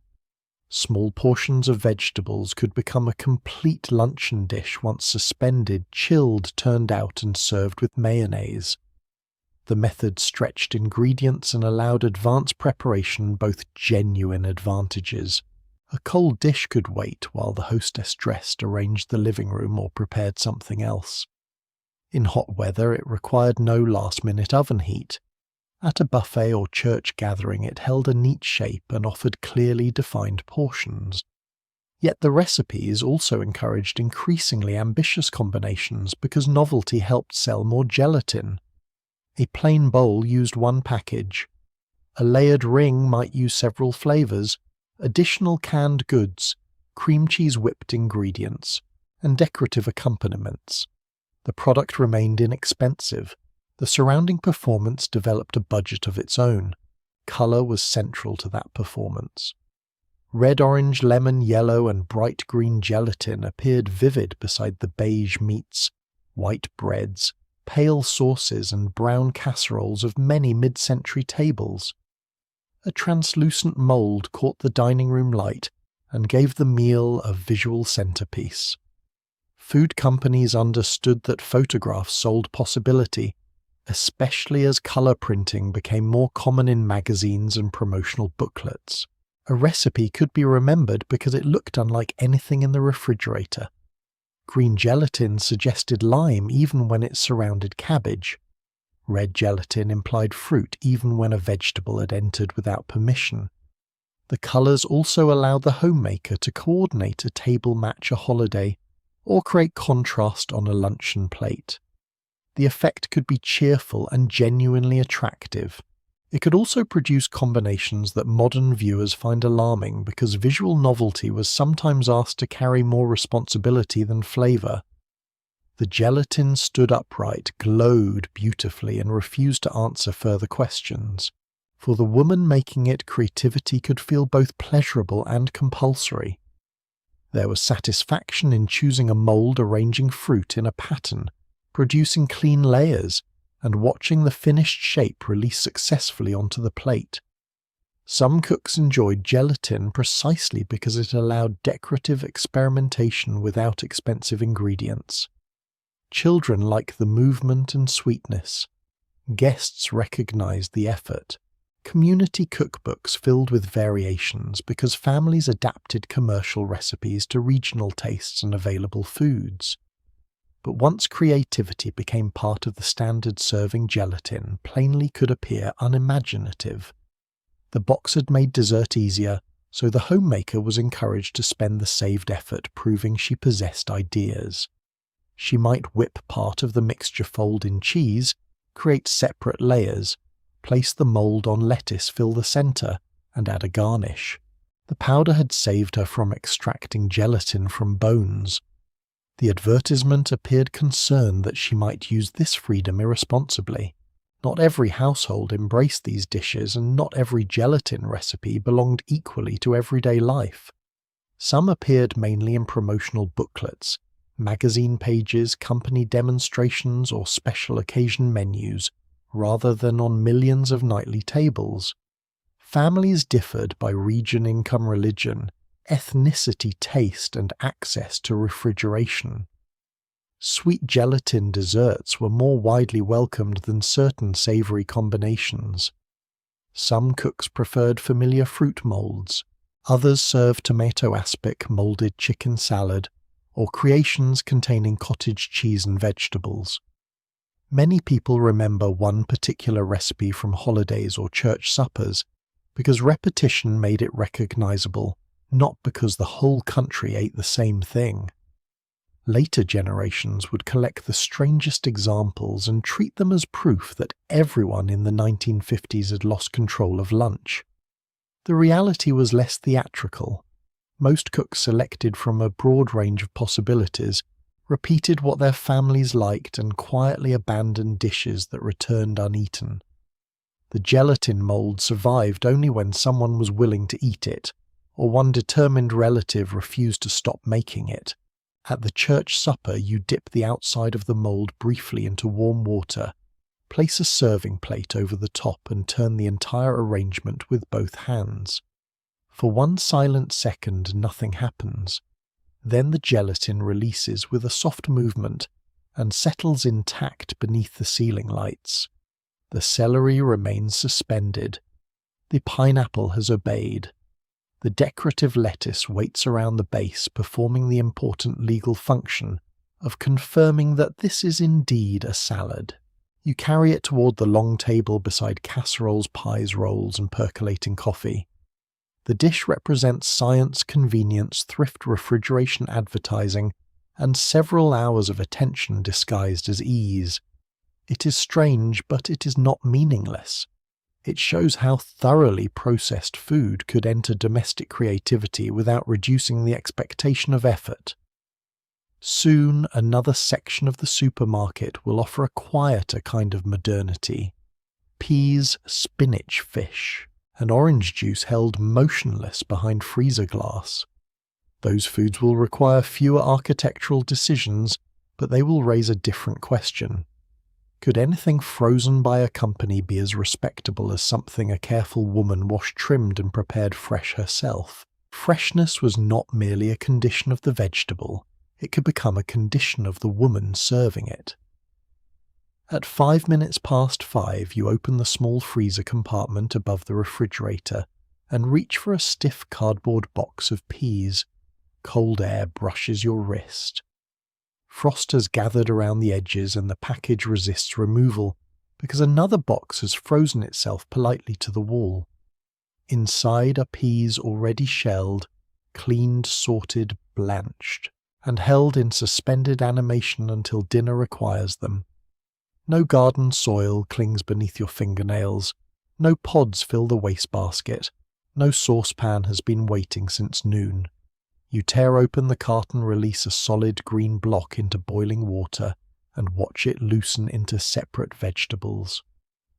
Small portions of vegetables could become a complete luncheon dish once suspended, chilled, turned out, and served with mayonnaise. The method stretched ingredients and allowed advanced preparation, both genuine advantages. A cold dish could wait while the hostess dressed, arranged the living room, or prepared something else. In hot weather, it required no last-minute oven heat. At a buffet or church gathering, it held a neat shape and offered clearly defined portions. Yet the recipes also encouraged increasingly ambitious combinations because novelty helped sell more gelatin. A plain bowl used one package. A layered ring might use several flavors, additional canned goods, cream cheese whipped ingredients, and decorative accompaniments. The product remained inexpensive. The surrounding performance developed a budget of its own. Color was central to that performance. Red, orange, lemon, yellow, and bright green gelatin appeared vivid beside the beige meats, white breads, pale sauces, and brown casseroles of many mid-century tables. A translucent mold caught the dining room light and gave the meal a visual centerpiece. Food companies understood that photographs sold possibility, especially as color printing became more common in magazines and promotional booklets. A recipe could be remembered because it looked unlike anything in the refrigerator. Green gelatin suggested lime even when it surrounded cabbage. Red gelatin implied fruit even when a vegetable had entered without permission. The colors also allowed the homemaker to coordinate a table match a holiday or create contrast on a luncheon plate. The effect could be cheerful and genuinely attractive. It could also produce combinations that modern viewers find alarming because visual novelty was sometimes asked to carry more responsibility than flavor. The gelatin stood upright, glowed beautifully, and refused to answer further questions. For the woman making it, creativity could feel both pleasurable and compulsory. There was satisfaction in choosing a mold, arranging fruit in a pattern, producing clean layers, and watching the finished shape release successfully onto the plate. Some cooks enjoyed gelatin precisely because it allowed decorative experimentation without expensive ingredients. Children liked the movement and sweetness. Guests recognized the effort. Community cookbooks filled with variations because families adapted commercial recipes to regional tastes and available foods. But once creativity became part of the standard, serving gelatin plainly could appear unimaginative. The box had made dessert easier, so the homemaker was encouraged to spend the saved effort proving she possessed ideas. She might whip part of the mixture, fold in cheese, create separate layers, place the mold on lettuce, fill the center, and add a garnish. The powder had saved her from extracting gelatin from bones. The advertisement appeared concerned that she might use this freedom irresponsibly. Not every household embraced these dishes, and not every gelatin recipe belonged equally to everyday life. Some appeared mainly in promotional booklets, magazine pages, company demonstrations, or special occasion menus, rather than on millions of nightly tables. Families differed by region, income, religion, ethnicity, taste, and access to refrigeration. Sweet gelatin desserts were more widely welcomed than certain savory combinations. Some cooks preferred familiar fruit molds, others served tomato aspic molded chicken salad, or creations containing cottage cheese and vegetables. Many people remember one particular recipe from holidays or church suppers because repetition made it recognizable, not because the whole country ate the same thing. Later generations would collect the strangest examples and treat them as proof that everyone in the 1950s had lost control of lunch. The reality was less theatrical. Most cooks selected from a broad range of possibilities, repeated what their families liked, and quietly abandoned dishes that returned uneaten. The gelatin mold survived only when someone was willing to eat it, or one determined relative refused to stop making it. At the church supper, you dip the outside of the mold briefly into warm water, Place a serving plate over the top and turn the entire arrangement with both hands. For one silent second, nothing happens. Then the gelatin releases with a soft movement and settles intact beneath the ceiling lights. The celery remains suspended. The pineapple has obeyed. The decorative lettuce waits around the base, performing the important legal function of confirming that this is indeed a salad. You carry it toward the long table beside casseroles, pies, rolls, and percolating coffee. The dish represents science, convenience, thrift refrigeration advertising, and several hours of attention disguised as ease. It is strange, but it is not meaningless. It shows how thoroughly processed food could enter domestic creativity without reducing the expectation of effort. Soon, another section of the supermarket will offer a quieter kind of modernity. Peas, spinach, fish, and orange juice held motionless behind freezer glass. Those foods will require fewer architectural decisions, but they will raise a different question. Could anything frozen by a company be as respectable as something a careful woman washed, trimmed, and prepared fresh herself? Freshness was not merely a condition of the vegetable, it could become a condition of the woman serving it. At 5 minutes past 5, you open the small freezer compartment above the refrigerator and reach for a stiff cardboard box of peas. Cold air brushes your wrist. Frost has gathered around the edges and the package resists removal because another box has frozen itself politely to the wall. Inside are peas already shelled, cleaned, sorted, blanched, and held in suspended animation until dinner requires them. No garden soil clings beneath your fingernails, no pods fill the wastebasket, no saucepan has been waiting since noon. You tear open the carton, release a solid green block into boiling water, and watch it loosen into separate vegetables.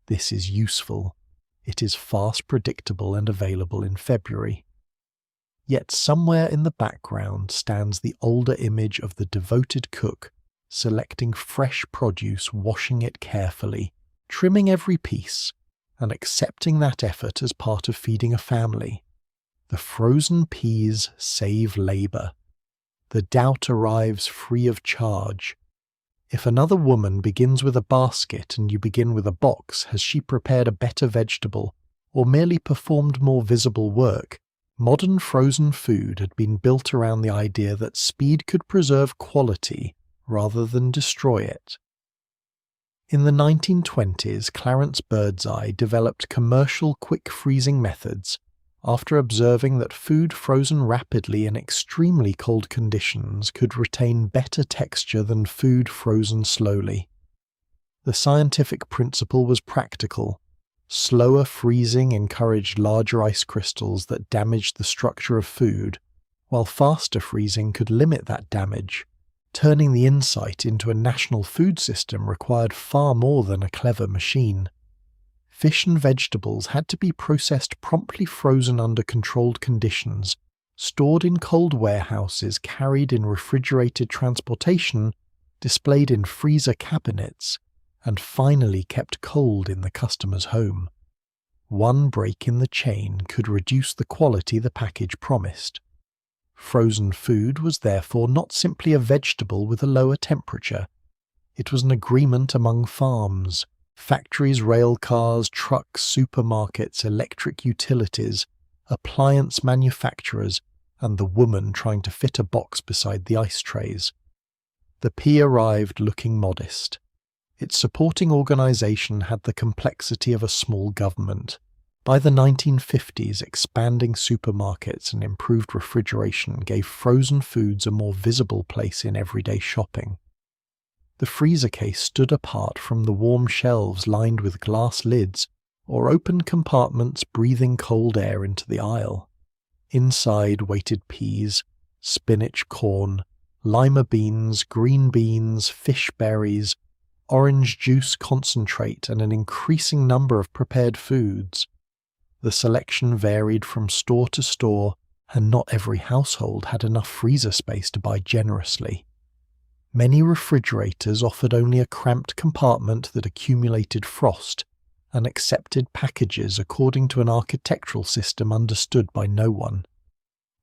This is useful. It is fast, predictable, and available in February. Yet somewhere in the background stands the older image of the devoted cook, selecting fresh produce, washing it carefully, trimming every piece, and accepting that effort as part of feeding a family. The frozen peas save labor. The doubt arrives free of charge. If another woman begins with a basket and you begin with a box, has she prepared a better vegetable or merely performed more visible work? Modern frozen food had been built around the idea that speed could preserve quality rather than destroy it. In the 1920s, Clarence Birdseye developed commercial quick freezing methods after observing that food frozen rapidly in extremely cold conditions could retain better texture than food frozen slowly. The scientific principle was practical. Slower freezing encouraged larger ice crystals that damaged the structure of food, while faster freezing could limit that damage. Turning the insight into a national food system required far more than a clever machine. Fish and vegetables had to be processed promptly, frozen under controlled conditions, stored in cold warehouses, carried in refrigerated transportation, displayed in freezer cabinets, and finally kept cold in the customer's home. One break in the chain could reduce the quality the package promised. Frozen food was therefore not simply a vegetable with a lower temperature. It was an agreement among farms, factories, rail cars, trucks, supermarkets, electric utilities, appliance manufacturers, and the woman trying to fit a box beside the ice trays. The pea arrived looking modest. Its supporting organization had the complexity of a small government. By the 1950s, expanding supermarkets and improved refrigeration gave frozen foods a more visible place in everyday shopping. The freezer case stood apart from the warm shelves lined with glass lids or open compartments breathing cold air into the aisle. Inside waited peas, spinach, corn, lima beans, green beans, fish berries, orange juice concentrate, and an increasing number of prepared foods. The selection varied from store to store, and not every household had enough freezer space to buy generously. Many refrigerators offered only a cramped compartment that accumulated frost and accepted packages according to an architectural system understood by no one.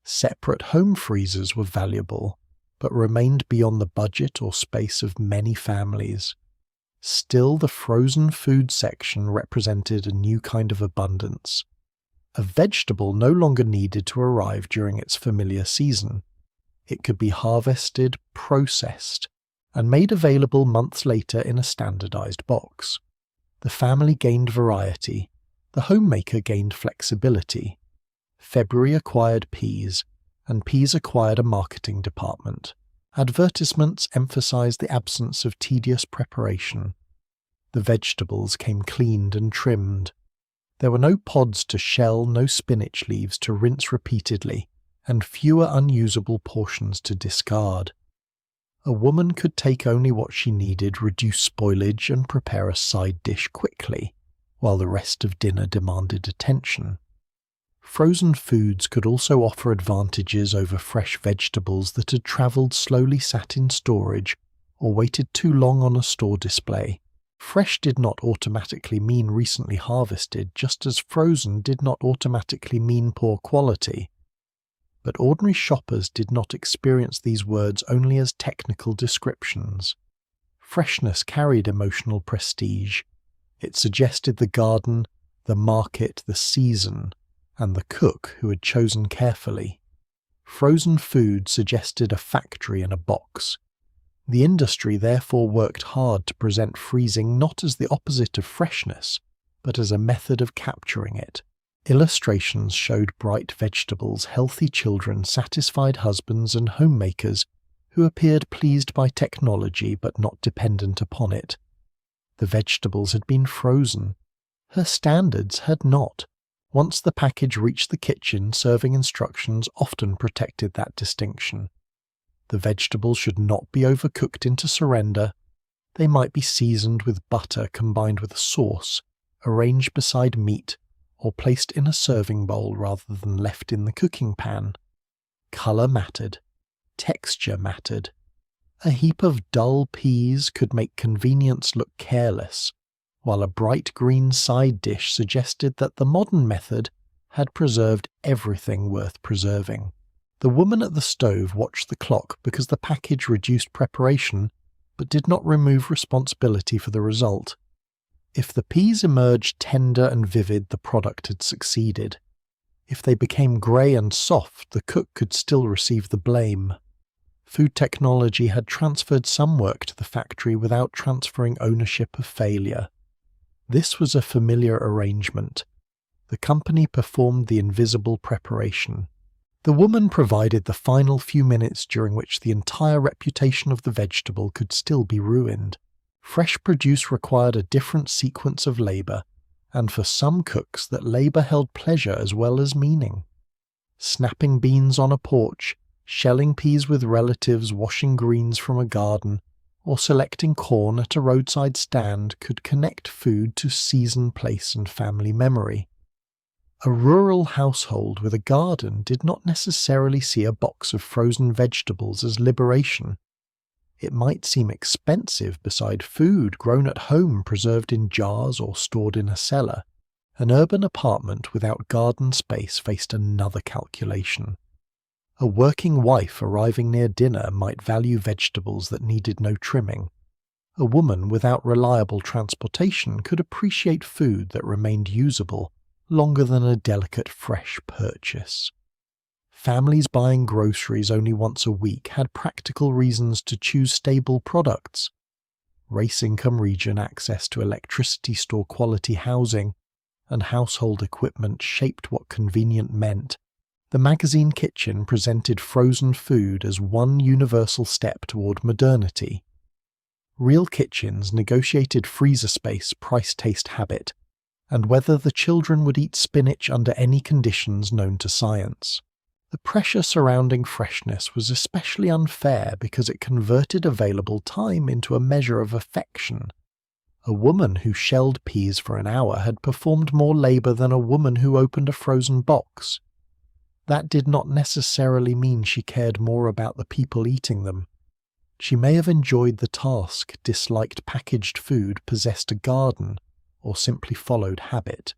Separate home freezers were valuable, but remained beyond the budget or space of many families. Still, the frozen food section represented a new kind of abundance. A vegetable no longer needed to arrive during its familiar season. It could be harvested, processed, and made available months later in a standardized box. The family gained variety. The homemaker gained flexibility. February acquired peas, and peas acquired a marketing department. Advertisements emphasized the absence of tedious preparation. The vegetables came cleaned and trimmed. There were no pods to shell, no spinach leaves to rinse repeatedly, and fewer unusable portions to discard. A woman could take only what she needed, reduce spoilage, and prepare a side dish quickly, while the rest of dinner demanded attention. Frozen foods could also offer advantages over fresh vegetables that had travelled slowly, sat in storage, or waited too long on a store display. Fresh did not automatically mean recently harvested, just as frozen did not automatically mean poor quality. But ordinary shoppers did not experience these words only as technical descriptions. Freshness carried emotional prestige. It suggested the garden, the market, the season, and the cook who had chosen carefully. Frozen food suggested a factory in a box. The industry therefore worked hard to present freezing not as the opposite of freshness, but as a method of capturing it. Illustrations showed bright vegetables, healthy children, satisfied husbands, and homemakers who appeared pleased by technology but not dependent upon it. The vegetables had been frozen. Her standards had not. Once the package reached the kitchen, serving instructions often protected that distinction. The vegetables should not be overcooked into surrender. They might be seasoned with butter combined with a sauce, arranged beside meat, or placed in a serving bowl rather than left in the cooking pan. Colour mattered. Texture mattered. A heap of dull peas could make convenience look careless, while a bright green side dish suggested that the modern method had preserved everything worth preserving. The woman at the stove watched the clock because the package reduced preparation, but did not remove responsibility for the result. If the peas emerged tender and vivid, the product had succeeded. If they became grey and soft, the cook could still receive the blame. Food technology had transferred some work to the factory without transferring ownership of failure. This was a familiar arrangement. The company performed the invisible preparation. The woman provided the final few minutes during which the entire reputation of the vegetable could still be ruined. Fresh produce required a different sequence of labour, and for some cooks that labour held pleasure as well as meaning. Snapping beans on a porch, shelling peas with relatives, washing greens from a garden, or selecting corn at a roadside stand could connect food to season, place, and family memory. A rural household with a garden did not necessarily see a box of frozen vegetables as liberation. It might seem expensive beside food grown at home, preserved in jars or stored in a cellar. An urban apartment without garden space faced another calculation. A working wife arriving near dinner might value vegetables that needed no trimming. A woman without reliable transportation could appreciate food that remained usable longer than a delicate fresh purchase. Families buying groceries only once a week had practical reasons to choose stable products. Race, income, region, access to electricity, store quality housing, and household equipment shaped what convenient meant. The magazine kitchen presented frozen food as one universal step toward modernity. Real kitchens negotiated freezer space, price, taste, habit, and whether the children would eat spinach under any conditions known to science. The pressure surrounding freshness was especially unfair because it converted available time into a measure of affection. A woman who shelled peas for an hour had performed more labour than a woman who opened a frozen box. That did not necessarily mean she cared more about the people eating them. She may have enjoyed the task, disliked packaged food, possessed a garden, or simply followed habit.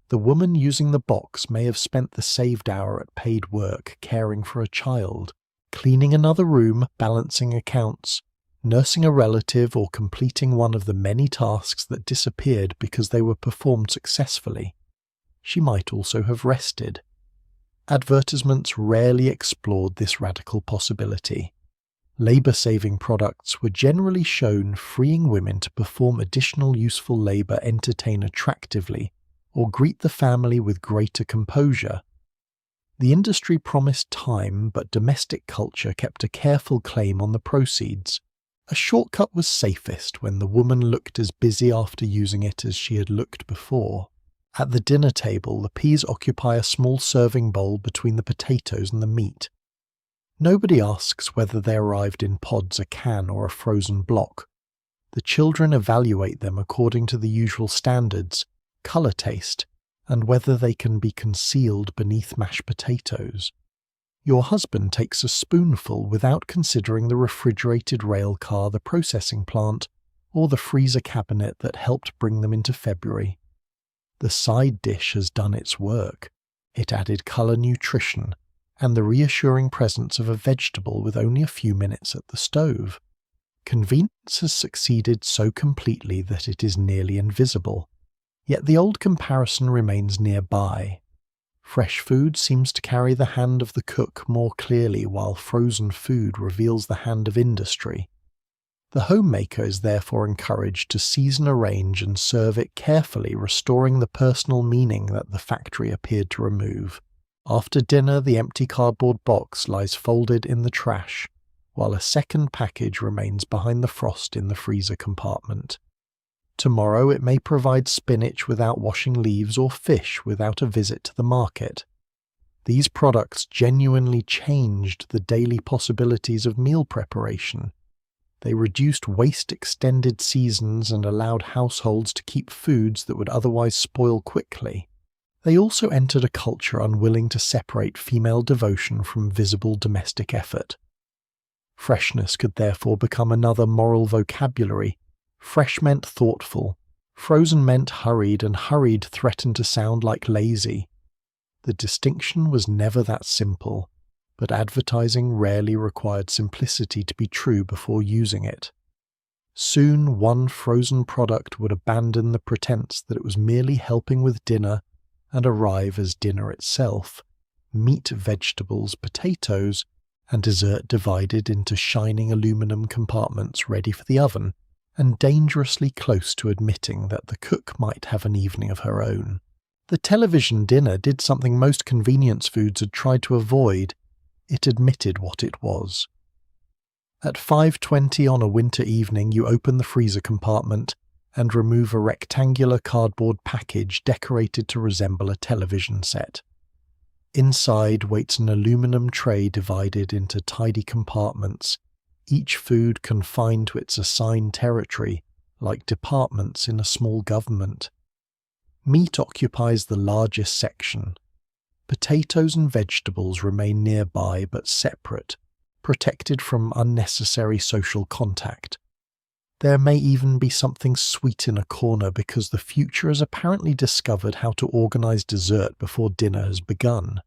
The woman using the box may have spent the saved hour at paid work caring for a child, cleaning another room, balancing accounts, nursing a relative, or completing one of the many tasks that disappeared because they were performed successfully. She might also have rested. Advertisements rarely explored this radical possibility. Labour-saving products were generally shown freeing women to perform additional useful labour, entertain attractively, or greet the family with greater composure. The industry promised time, but domestic culture kept a careful claim on the proceeds. A shortcut was safest when the woman looked as busy after using it as she had looked before. At the dinner table, the peas occupy a small serving bowl between the potatoes and the meat. Nobody asks whether they arrived in pods, a can, or a frozen block. The children evaluate them according to the usual standards, colour, taste, and whether they can be concealed beneath mashed potatoes. Your husband takes a spoonful without considering the refrigerated rail car, the processing plant, or the freezer cabinet that helped bring them into February. The side dish has done its work. It added colour, nutrition, and the reassuring presence of a vegetable with only a few minutes at the stove. Convenience has succeeded so completely that it is nearly invisible. Yet the old comparison remains nearby. Fresh food seems to carry the hand of the cook more clearly, while frozen food reveals the hand of industry. The homemaker is therefore encouraged to season, arrange, and serve it carefully, restoring the personal meaning that the factory appeared to remove. After dinner, the empty cardboard box lies folded in the trash, while a second package remains behind the frost in the freezer compartment. Tomorrow it may provide spinach without washing leaves or fish without a visit to the market. These products genuinely changed the daily possibilities of meal preparation. They reduced waste, extended seasons, and allowed households to keep foods that would otherwise spoil quickly. They also entered a culture unwilling to separate female devotion from visible domestic effort. Freshness could therefore become another moral vocabulary. Fresh meant thoughtful, frozen meant hurried, and hurried threatened to sound like lazy. The distinction was never that simple, but advertising rarely required simplicity to be true before using it. Soon one frozen product would abandon the pretense that it was merely helping with dinner and arrive as dinner itself, meat, vegetables, potatoes, and dessert divided into shining aluminum compartments ready for the oven, and dangerously close to admitting that the cook might have an evening of her own. The television dinner did something most convenience foods had tried to avoid. It admitted what it was. At 5:20 on a winter evening, you open the freezer compartment and remove a rectangular cardboard package decorated to resemble a television set. Inside waits an aluminum tray divided into tidy compartments, each food confined to its assigned territory, like departments in a small government. Meat occupies the largest section. Potatoes and vegetables remain nearby but separate, protected from unnecessary social contact. There may even be something sweet in a corner because the future has apparently discovered how to organize dessert before dinner has begun.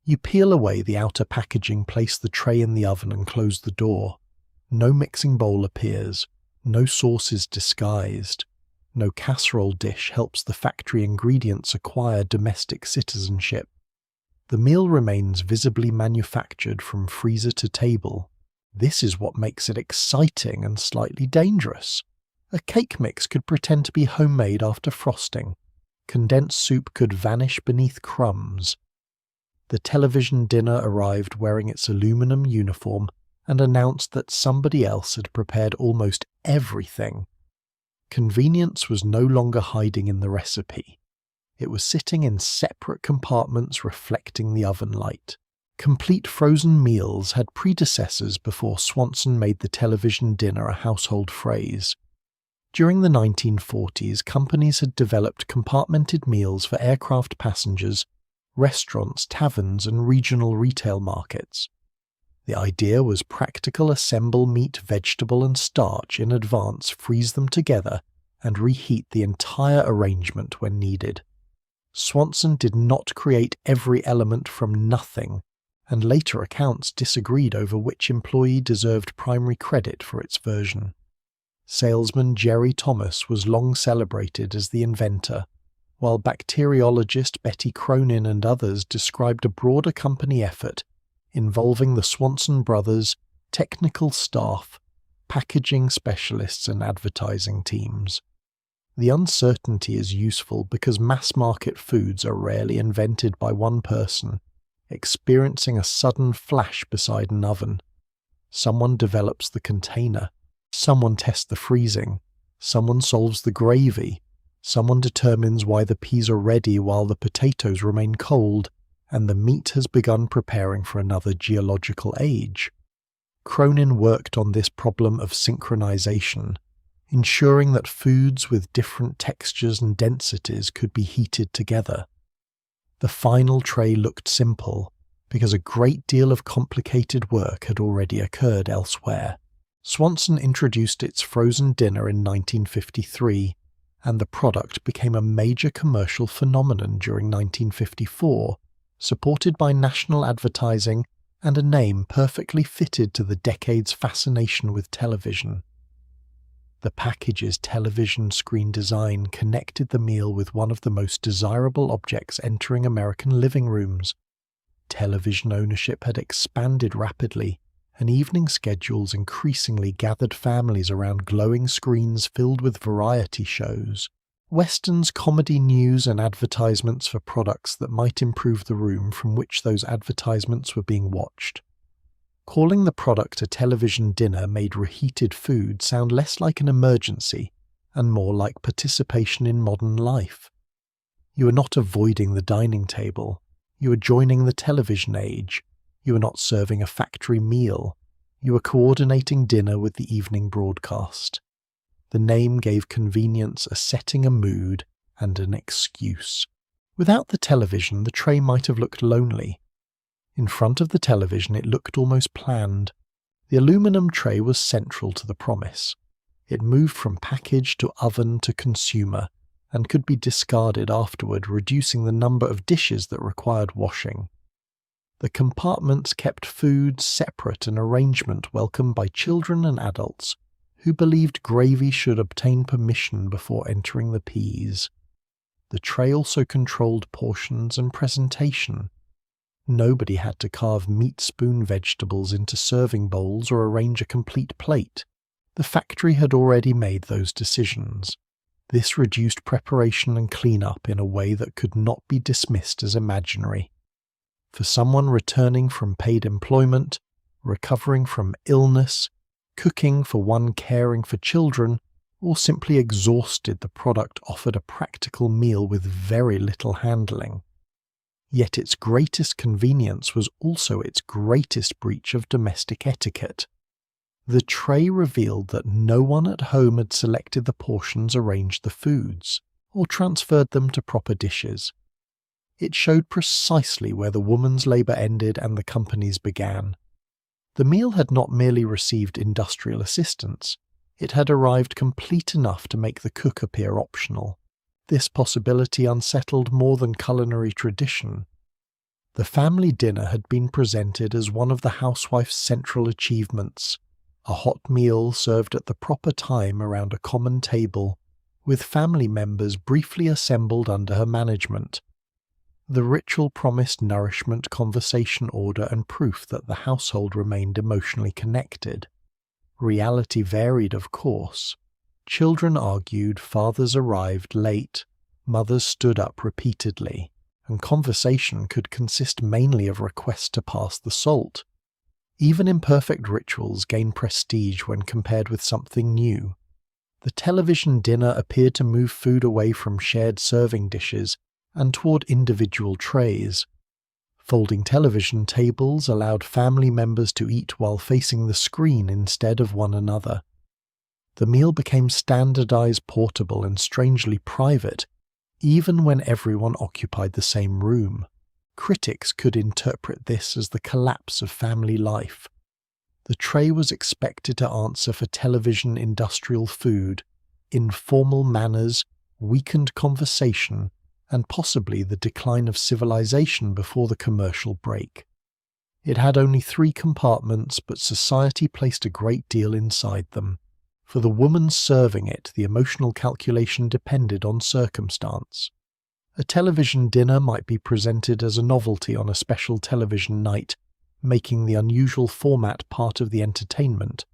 You peel away the outer packaging, place the tray in the oven and close the door. No mixing bowl appears, no sauce is disguised, no casserole dish helps the factory ingredients acquire domestic citizenship. The meal remains visibly manufactured from freezer to table. This is what makes it exciting and slightly dangerous. A cake mix could pretend to be homemade after frosting. Condensed soup could vanish beneath crumbs. The television dinner arrived wearing its aluminum uniform and announced that somebody else had prepared almost everything. Convenience was no longer hiding in the recipe. It was sitting in separate compartments reflecting the oven light. Complete frozen meals had predecessors before Swanson made the television dinner a household phrase. During the 1940s, companies had developed compartmented meals for aircraft passengers, restaurants, taverns, and regional retail markets. The idea was practical: assemble meat, vegetable, and starch in advance, freeze them together, and reheat the entire arrangement when needed. Swanson did not create every element from nothing, and later accounts disagreed over which employee deserved primary credit for its version. Salesman Jerry Thomas was long celebrated as the inventor, while bacteriologist Betty Cronin and others described a broader company effort involving the Swanson brothers, technical staff, packaging specialists, and advertising teams. The uncertainty is useful because mass-market foods are rarely invented by one person, experiencing a sudden flash beside an oven. Someone develops the container, someone tests the freezing, someone solves the gravy, someone determines why the peas are ready while the potatoes remain cold, and the meat has begun preparing for another geological age. Cronin worked on this problem of synchronization, ensuring that foods with different textures and densities could be heated together. The final tray looked simple, because a great deal of complicated work had already occurred elsewhere. Swanson introduced its frozen dinner in 1953, and the product became a major commercial phenomenon during 1954, supported by national advertising and a name perfectly fitted to the decade's fascination with television. The package's television screen design connected the meal with one of the most desirable objects entering American living rooms. Television ownership had expanded rapidly, and evening schedules increasingly gathered families around glowing screens filled with variety shows, westerns, comedy, news, and advertisements for products that might improve the room from which those advertisements were being watched. Calling the product a television dinner made reheated food sound less like an emergency and more like participation in modern life. You are not avoiding the dining table. You are joining the television age. You are not serving a factory meal. You are coordinating dinner with the evening broadcast. The name gave convenience a setting, a mood, and an excuse. Without the television, the tray might have looked lonely. In front of the television, it looked almost planned. The aluminum tray was central to the promise. It moved from package to oven to consumer, and could be discarded afterward, reducing the number of dishes that required washing. The compartments kept food separate, an arrangement welcomed by children and adults, who believed gravy should obtain permission before entering the peas. The tray also controlled portions and presentation. Nobody had to carve meat spoon vegetables into serving bowls or arrange a complete plate. The factory had already made those decisions. This reduced preparation and cleanup in a way that could not be dismissed as imaginary. For someone returning from paid employment, recovering from illness, cooking for one caring for children, or simply exhausted, the product offered a practical meal with very little handling. Yet its greatest convenience was also its greatest breach of domestic etiquette. The tray revealed that no one at home had selected the portions, arranged the foods, or transferred them to proper dishes. It showed precisely where the woman's labour ended and the company's began. The meal had not merely received industrial assistance, it had arrived complete enough to make the cook appear optional. This possibility unsettled more than culinary tradition. The family dinner had been presented as one of the housewife's central achievements, a hot meal served at the proper time around a common table, with family members briefly assembled under her management. The ritual promised nourishment, conversation, order, and proof that the household remained emotionally connected. Reality varied, of course. Children argued, fathers arrived late, mothers stood up repeatedly, and conversation could consist mainly of requests to pass the salt. Even imperfect rituals gain prestige when compared with something new. The television dinner appeared to move food away from shared serving dishes and toward individual trays. Folding television tables allowed family members to eat while facing the screen instead of one another. The meal became standardized, portable, and strangely private, even when everyone occupied the same room. Critics could interpret this as the collapse of family life, The tray was expected to answer for television industrial food, informal manners, weakened conversation, and possibly the decline of civilization before the commercial break. It had only 3 compartments, but society placed a great deal inside them. For the woman serving it, the emotional calculation depended on circumstance. A television dinner might be presented as a novelty on a special television night, making the unusual format part of the entertainment.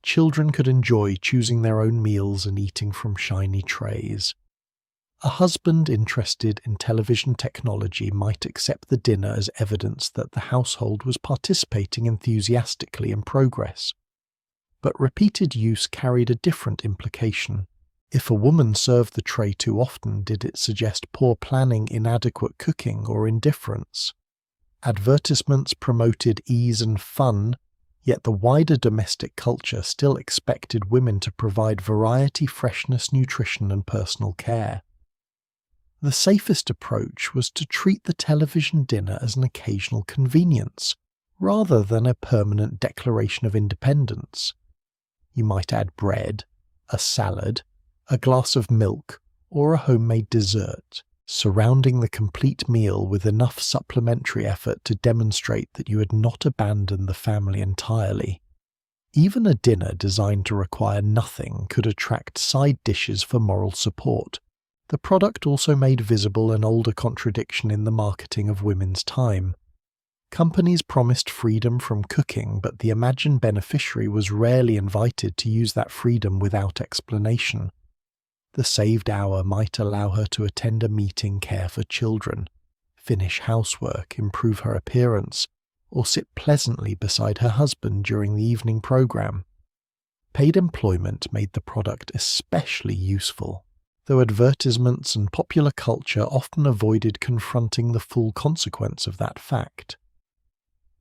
Children could enjoy choosing their own meals and eating from shiny trays. A husband interested in television technology might accept the dinner as evidence that the household was participating enthusiastically in progress. But repeated use carried a different implication. If a woman served the tray too often, did it suggest poor planning, inadequate cooking, or indifference? Advertisements promoted ease and fun, yet the wider domestic culture still expected women to provide variety, freshness, nutrition, and personal care. The safest approach was to treat the television dinner as an occasional convenience, rather than a permanent declaration of independence. You might add bread, a salad, a glass of milk, or a homemade dessert, surrounding the complete meal with enough supplementary effort to demonstrate that you had not abandoned the family entirely. Even a dinner designed to require nothing could attract side dishes for moral support. The product also made visible an older contradiction in the marketing of women's time. Companies promised freedom from cooking, but the imagined beneficiary was rarely invited to use that freedom without explanation. The saved hour might allow her to attend a meeting, care for children, finish housework, improve her appearance, or sit pleasantly beside her husband during the evening program. Paid employment made the product especially useful, though advertisements and popular culture often avoided confronting the full consequence of that fact.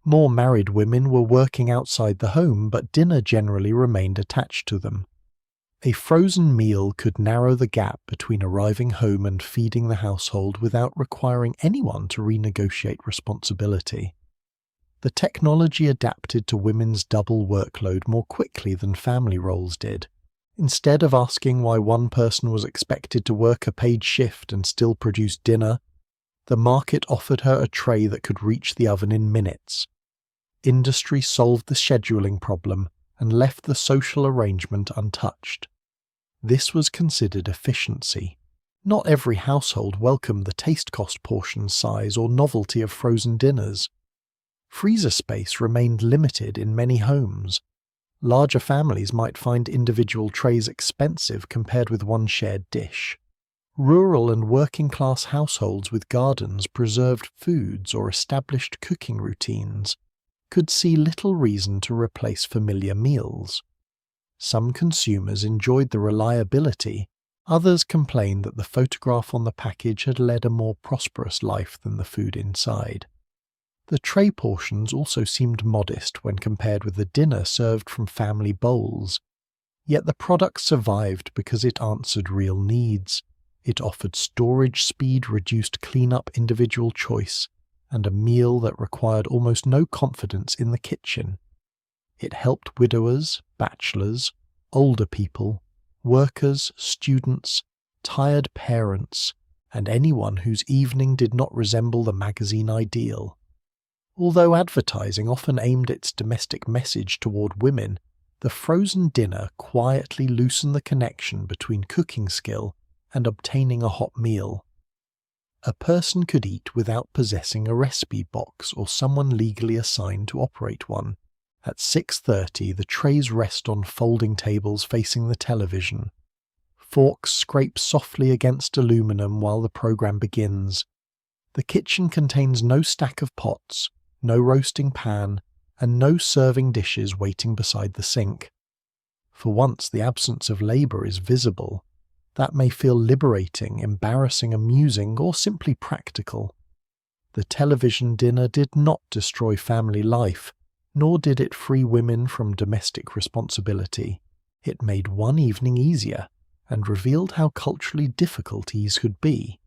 More married women were working outside the home, but dinner generally remained attached to them. A frozen meal could narrow the gap between arriving home and feeding the household without requiring anyone to renegotiate responsibility. The technology adapted to women's double workload more quickly than family roles did. Instead of asking why one person was expected to work a paid shift and still produce dinner, the market offered her a tray that could reach the oven in minutes. Industry solved the scheduling problem and left the social arrangement untouched. This was considered efficiency. Not every household welcomed the taste-cost portion size or novelty of frozen dinners. Freezer space remained limited in many homes. Larger families might find individual trays expensive compared with one shared dish. Rural and working-class households with gardens, preserved foods, or established cooking routines could see little reason to replace familiar meals. Some consumers enjoyed the reliability, others complained that the photograph on the package had led a more prosperous life than the food inside. The tray portions also seemed modest when compared with the dinner served from family bowls, yet the product survived because it answered real needs. It offered storage speed, reduced cleanup, individual choice, and a meal that required almost no confidence in the kitchen. It helped widowers, bachelors, older people, workers, students, tired parents, and anyone whose evening did not resemble the magazine ideal. Although advertising often aimed its domestic message toward women, the frozen dinner quietly loosened the connection between cooking skill and obtaining a hot meal. A person could eat without possessing a recipe box or someone legally assigned to operate one. At 6:30, the trays rest on folding tables facing the television. Forks scrape softly against aluminum while the program begins. The kitchen contains no stack of pots, no roasting pan, and no serving dishes waiting beside the sink. For once, the absence of labor is visible. That may feel liberating, embarrassing, amusing, or simply practical. The television dinner did not destroy family life, nor did it free women from domestic responsibility. It made one evening easier, and revealed how culturally difficult ease could be.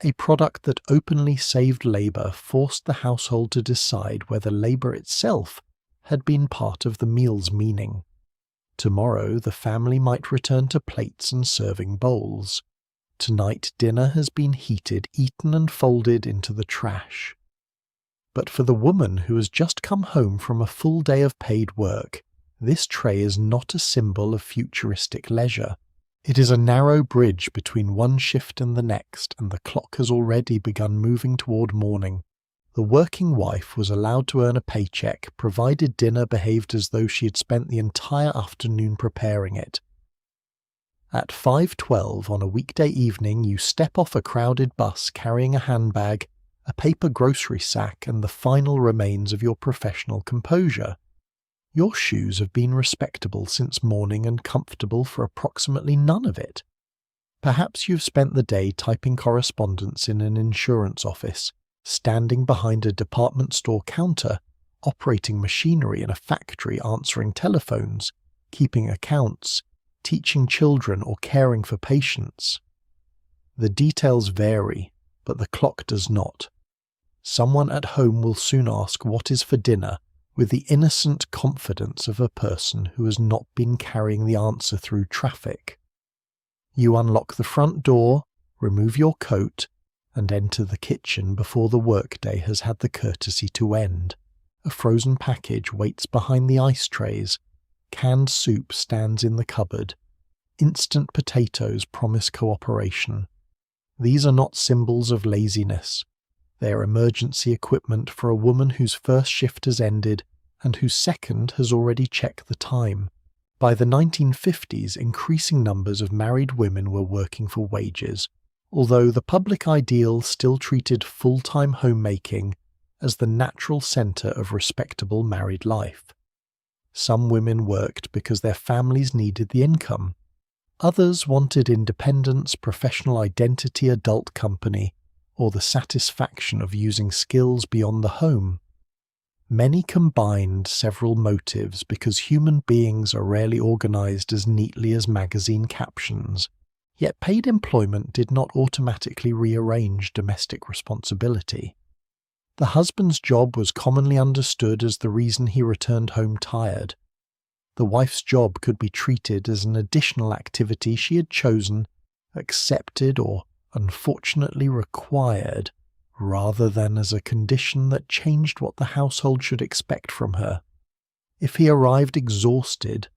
A product that openly saved labor forced the household to decide whether labor itself had been part of the meal's meaning. Tomorrow the family might return to plates and serving bowls. Tonight dinner has been heated, eaten and folded into the trash. But for the woman who has just come home from a full day of paid work, this tray is not a symbol of futuristic leisure. It is a narrow bridge between one shift and the next, and the clock has already begun moving toward morning. The working wife was allowed to earn a paycheck, provided dinner behaved as though she had spent the entire afternoon preparing it. At 5:12 on a weekday evening, you step off a crowded bus carrying a handbag, a paper grocery sack, and the final remains of your professional composure. Your shoes have been respectable since morning and comfortable for approximately none of it. Perhaps you've spent the day typing correspondence in an insurance office, standing behind a department store counter, operating machinery in a factory, answering telephones, keeping accounts, teaching children or caring for patients. The details vary, but the clock does not. Someone at home will soon ask what is for dinner, with the innocent confidence of a person who has not been carrying the answer through traffic. You unlock the front door, remove your coat, and enter the kitchen before the workday has had the courtesy to end. A frozen package waits behind the ice trays. Canned soup stands in the cupboard. Instant potatoes promise cooperation. These are not symbols of laziness. They are emergency equipment for a woman whose first shift has ended and whose second has already checked the time. By the 1950s, increasing numbers of married women were working for wages, although the public ideal still treated full-time homemaking as the natural centre of respectable married life. Some women worked because their families needed the income. Others wanted independence, professional identity, adult company, or the satisfaction of using skills beyond the home. Many combined several motives because human beings are rarely organized as neatly as magazine captions, yet paid employment did not automatically rearrange domestic responsibility. The husband's job was commonly understood as the reason he returned home tired. The wife's job could be treated as an additional activity she had chosen, accepted, or unfortunately required, rather than as a condition that changed what the household should expect from her. If he arrived exhausted,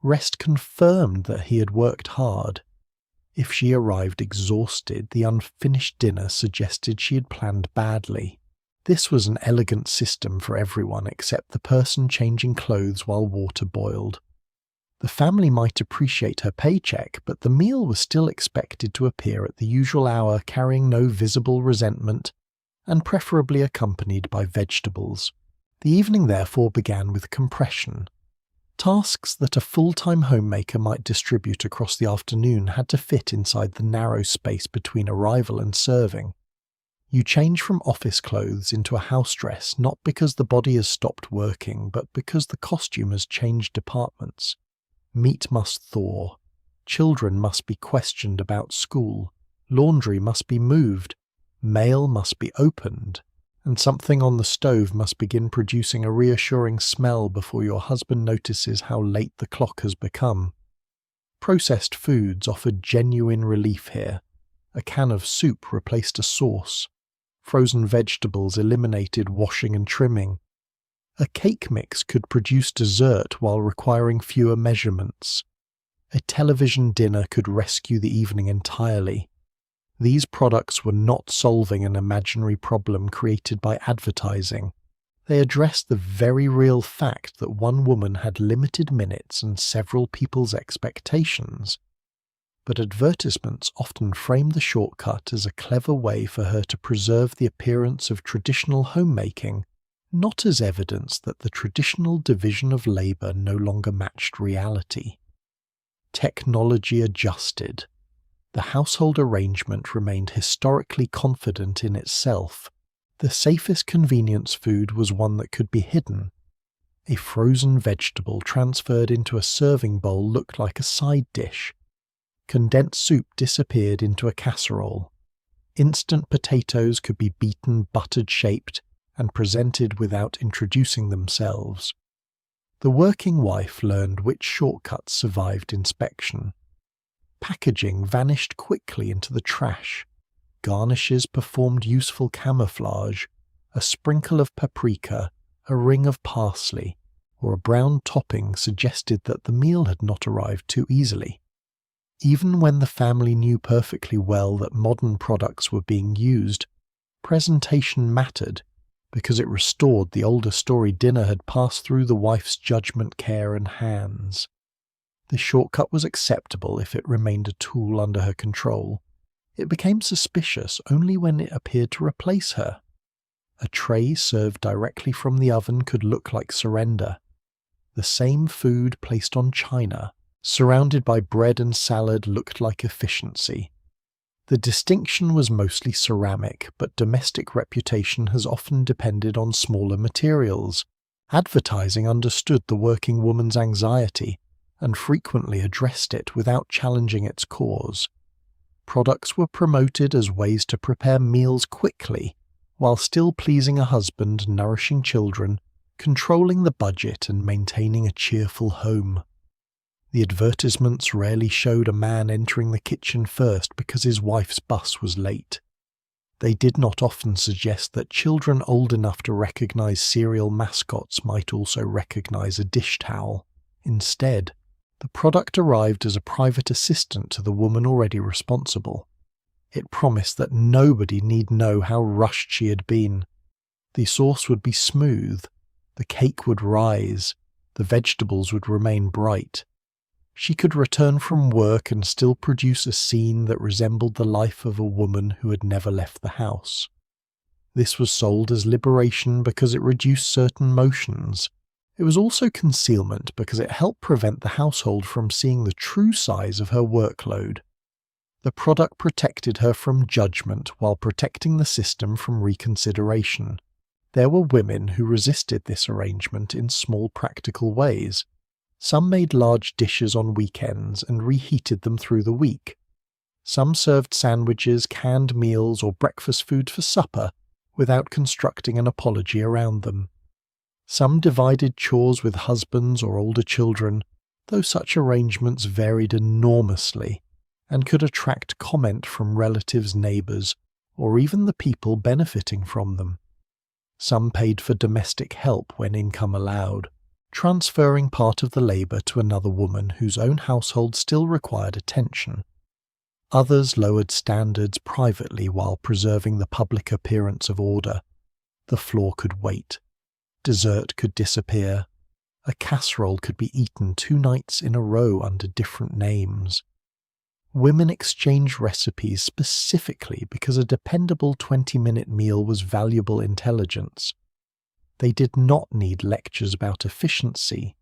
rest confirmed that he had worked hard. If she arrived exhausted, the unfinished dinner suggested she had planned badly. This was an elegant system for everyone except the person changing clothes while water boiled. The family might appreciate her paycheck, but the meal was still expected to appear at the usual hour, carrying no visible resentment, and preferably accompanied by vegetables. The evening therefore began with compression. Tasks that a full-time homemaker might distribute across the afternoon had to fit inside the narrow space between arrival and serving. You change from office clothes into a house dress not because the body has stopped working, but because the costume has changed departments. Meat must thaw. Children must be questioned about school. Laundry must be moved. Mail must be opened. And something on the stove must begin producing a reassuring smell before your husband notices how late the clock has become. Processed foods offered genuine relief here. A can of soup replaced a sauce. Frozen vegetables eliminated washing and trimming. A cake mix could produce dessert while requiring fewer measurements. A television dinner could rescue the evening entirely. These products were not solving an imaginary problem created by advertising. They addressed the very real fact that one woman had limited minutes and several people's expectations. But advertisements often frame the shortcut as a clever way for her to preserve the appearance of traditional homemaking, not as evidence that the traditional division of labour no longer matched reality. Technology adjusted. The household arrangement remained historically confident in itself. The safest convenience food was one that could be hidden. A frozen vegetable transferred into a serving bowl looked like a side dish. Condensed soup disappeared into a casserole. Instant potatoes could be beaten, buttered, shaped, and presented without introducing themselves. The working wife learned which shortcuts survived inspection. Packaging vanished quickly into the trash. Garnishes performed useful camouflage. A sprinkle of paprika, a ring of parsley, or a brown topping suggested that the meal had not arrived too easily. Even when the family knew perfectly well that modern products were being used, presentation mattered because it restored the older story dinner had passed through the wife's judgment, care, and hands. The shortcut was acceptable if it remained a tool under her control. It became suspicious only when it appeared to replace her. A tray served directly from the oven could look like surrender. The same food placed on china, surrounded by bread and salad, looked like efficiency. The distinction was mostly ceramic, but domestic reputation has often depended on smaller materials. Advertising understood the working woman's anxiety and frequently addressed it without challenging its cause. Products were promoted as ways to prepare meals quickly, while still pleasing a husband, nourishing children, controlling the budget and maintaining a cheerful home. The advertisements rarely showed a man entering the kitchen first because his wife's bus was late. They did not often suggest that children old enough to recognize cereal mascots might also recognize a dish towel. Instead, the product arrived as a private assistant to the woman already responsible. It promised that nobody need know how rushed she had been. The sauce would be smooth, the cake would rise, the vegetables would remain bright. She could return from work and still produce a scene that resembled the life of a woman who had never left the house. This was sold as liberation because it reduced certain motions. It was also concealment because it helped prevent the household from seeing the true size of her workload. The product protected her from judgment while protecting the system from reconsideration. There were women who resisted this arrangement in small practical ways. Some made large dishes on weekends and reheated them through the week. Some served sandwiches, canned meals, or breakfast food for supper without constructing an apology around them. Some divided chores with husbands or older children, though such arrangements varied enormously and could attract comment from relatives, neighbours, or even the people benefiting from them. Some paid for domestic help when income allowed, transferring part of the labour to another woman whose own household still required attention. Others lowered standards privately while preserving the public appearance of order. The floor could wait. Dessert could disappear. A casserole could be eaten 2 nights in a row under different names. Women exchanged recipes specifically because a dependable 20-minute meal was valuable intelligence. They did not need lectures about efficiency.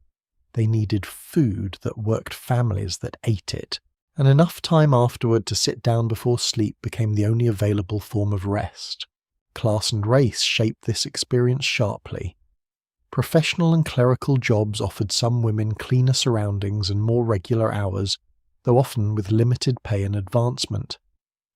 They needed food that worked families that ate it, and enough time afterward to sit down before sleep became the only available form of rest. Class and race shaped this experience sharply. Professional and clerical jobs offered some women cleaner surroundings and more regular hours, though often with limited pay and advancement.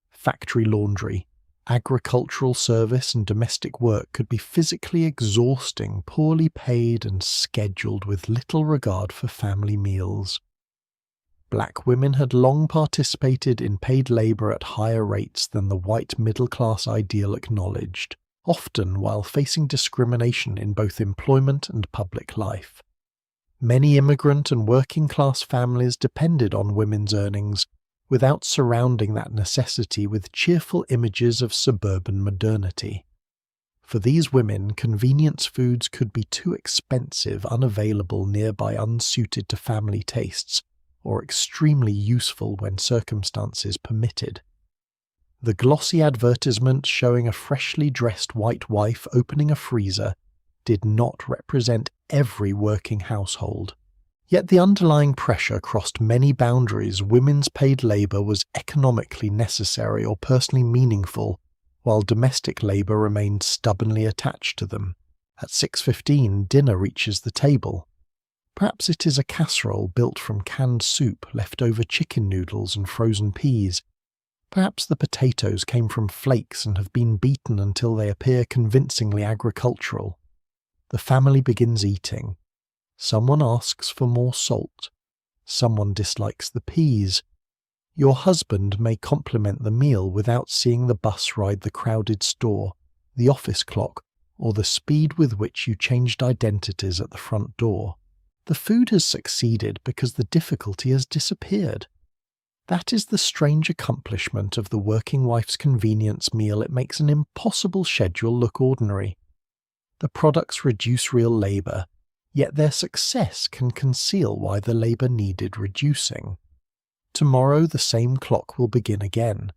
Factory laundry, agricultural service and domestic work could be physically exhausting, poorly paid and scheduled with little regard for family meals. Black women had long participated in paid labour at higher rates than the white middle-class ideal acknowledged, often while facing discrimination in both employment and public life. Many immigrant and working-class families depended on women's earnings, without surrounding that necessity with cheerful images of suburban modernity. For these women, convenience foods could be too expensive, unavailable nearby, unsuited to family tastes, or extremely useful when circumstances permitted. The glossy advertisement showing a freshly dressed white wife opening a freezer did not represent every working household. Yet the underlying pressure crossed many boundaries. Women's paid labour was economically necessary or personally meaningful, while domestic labour remained stubbornly attached to them. At 6:15, dinner reaches the table. Perhaps it is a casserole built from canned soup, leftover chicken noodles and frozen peas. Perhaps the potatoes came from flakes and have been beaten until they appear convincingly agricultural. The family begins eating. Someone asks for more salt. Someone dislikes the peas. Your husband may compliment the meal without seeing the bus ride the crowded store, the office clock, or the speed with which you changed identities at the front door. The food has succeeded because the difficulty has disappeared. That is the strange accomplishment of the working wife's convenience meal. It makes an impossible schedule look ordinary. The products reduce real labour, yet their success can conceal why the labour needed reducing. Tomorrow the same clock will begin again,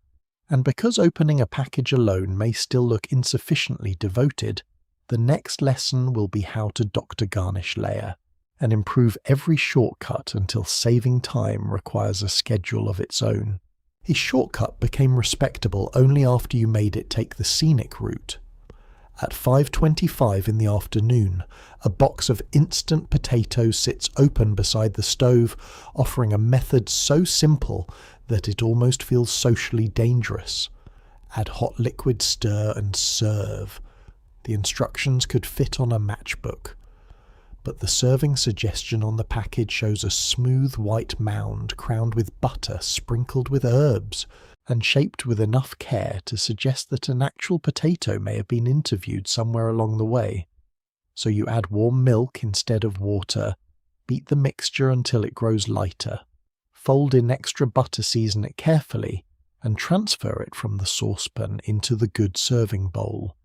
and because opening a package alone may still look insufficiently devoted, the next lesson will be how to doctor garnish layer, and improve every shortcut until saving time requires a schedule of its own. His shortcut became respectable only after you made it take the scenic route. At 5:25 in the afternoon, a box of instant potatoes sits open beside the stove, offering a method so simple that it almost feels socially dangerous. Add hot liquid, stir, and serve. The instructions could fit on a matchbook. But the serving suggestion on the package shows a smooth white mound crowned with butter sprinkled with herbs, and shaped with enough care to suggest that an actual potato may have been interviewed somewhere along the way. So you add warm milk instead of water, beat the mixture until it grows lighter, fold in extra butter, season it carefully, and transfer it from the saucepan into the good serving bowl.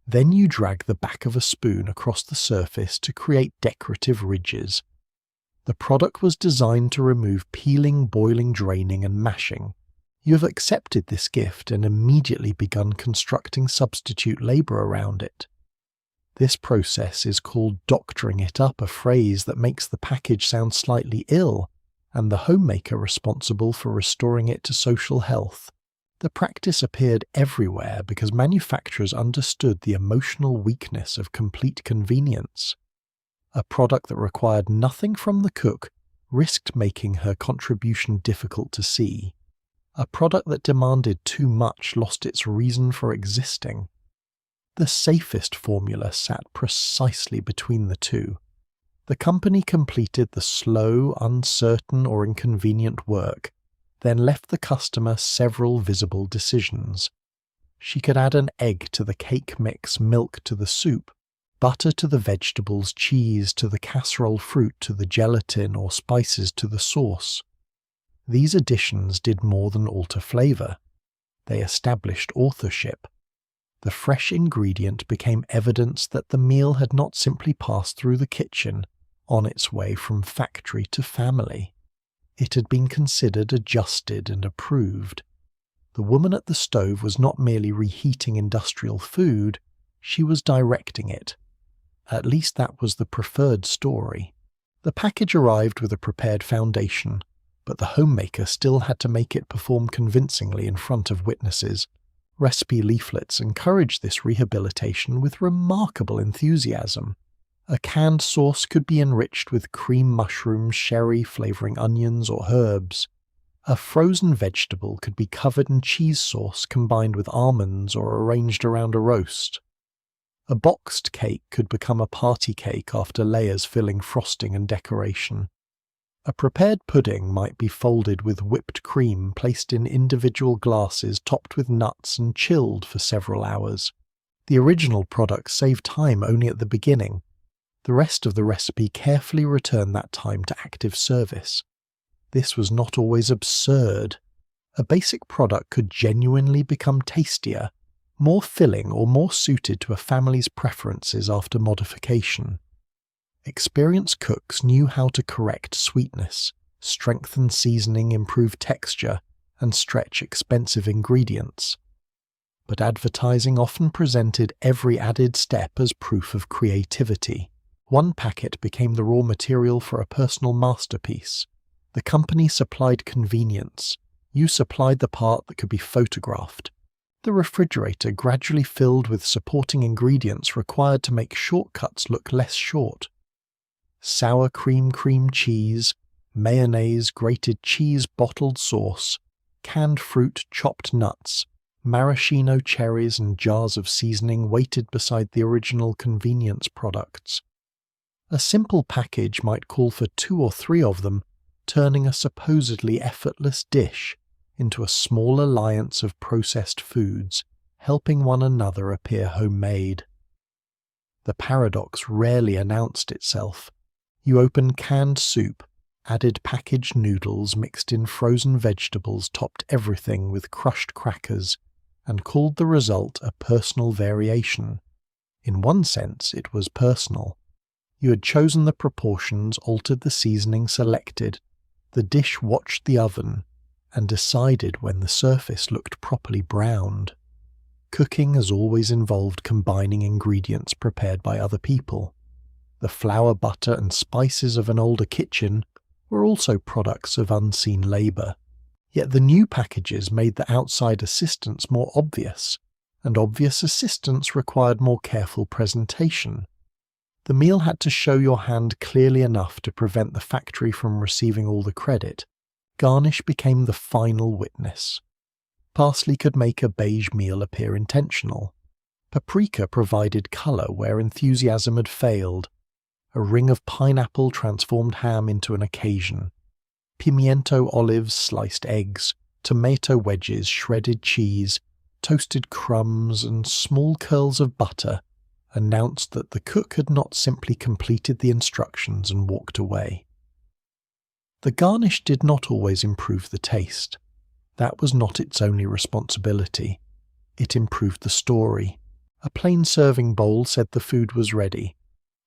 Then you drag the back of a spoon across the surface to create decorative ridges. The product was designed to remove peeling, boiling, draining, and mashing. You have accepted this gift and immediately begun constructing substitute labour around it. This process is called doctoring it up, a phrase that makes the package sound slightly ill, and the homemaker responsible for restoring it to social health. The practice appeared everywhere because manufacturers understood the emotional weakness of complete convenience. A product that required nothing from the cook risked making her contribution difficult to see. A product that demanded too much lost its reason for existing. The safest formula sat precisely between the two. The company completed the slow, uncertain, or inconvenient work, then left the customer several visible decisions. She could add an egg to the cake mix, milk to the soup, butter to the vegetables, cheese to the casserole, fruit to the gelatin, or spices to the sauce. These additions did more than alter flavour. They established authorship. The fresh ingredient became evidence that the meal had not simply passed through the kitchen on its way from factory to family. It had been considered, adjusted, and approved. The woman at the stove was not merely reheating industrial food, she was directing it. At least that was the preferred story. The package arrived with a prepared foundation, but the homemaker still had to make it perform convincingly in front of witnesses. Recipe leaflets encouraged this rehabilitation with remarkable enthusiasm. A canned sauce could be enriched with cream mushrooms, sherry flavouring onions or herbs. A frozen vegetable could be covered in cheese sauce combined with almonds or arranged around a roast. A boxed cake could become a party cake after layers filling frosting and decoration. A prepared pudding might be folded with whipped cream placed in individual glasses topped with nuts and chilled for several hours. The original product saved time only at the beginning. The rest of the recipe carefully returned that time to active service. This was not always absurd. A basic product could genuinely become tastier, more filling, or more suited to a family's preferences after modification. Experienced cooks knew how to correct sweetness, strengthen seasoning, improve texture, and stretch expensive ingredients. But advertising often presented every added step as proof of creativity. One packet became the raw material for a personal masterpiece. The company supplied convenience. You supplied the part that could be photographed. The refrigerator gradually filled with supporting ingredients required to make shortcuts look less short. Sour cream cheese, mayonnaise, grated cheese, bottled sauce, canned fruit, chopped nuts, maraschino cherries and jars of seasoning waited beside the original convenience products. A simple package might call for 2 or 3 of them, turning a supposedly effortless dish into a small alliance of processed foods, helping one another appear homemade. The paradox rarely announced itself. You opened canned soup, added packaged noodles mixed in frozen vegetables, topped everything with crushed crackers, and called the result a personal variation. In one sense, it was personal. You had chosen the proportions, altered the seasoning selected. The dish watched the oven and decided when the surface looked properly browned. Cooking has always involved combining ingredients prepared by other people. The flour, butter, and spices of an older kitchen were also products of unseen labour. Yet the new packages made the outside assistance more obvious, and obvious assistance required more careful presentation. The meal had to show your hand clearly enough to prevent the factory from receiving all the credit. Garnish became the final witness. Parsley could make a beige meal appear intentional. Paprika provided colour where enthusiasm had failed. A ring of pineapple transformed ham into an occasion. Pimiento olives sliced eggs, tomato wedges shredded cheese, toasted crumbs, and small curls of butter announced that the cook had not simply completed the instructions and walked away. The garnish did not always improve the taste. That was not its only responsibility. It improved the story. A plain serving bowl said the food was ready.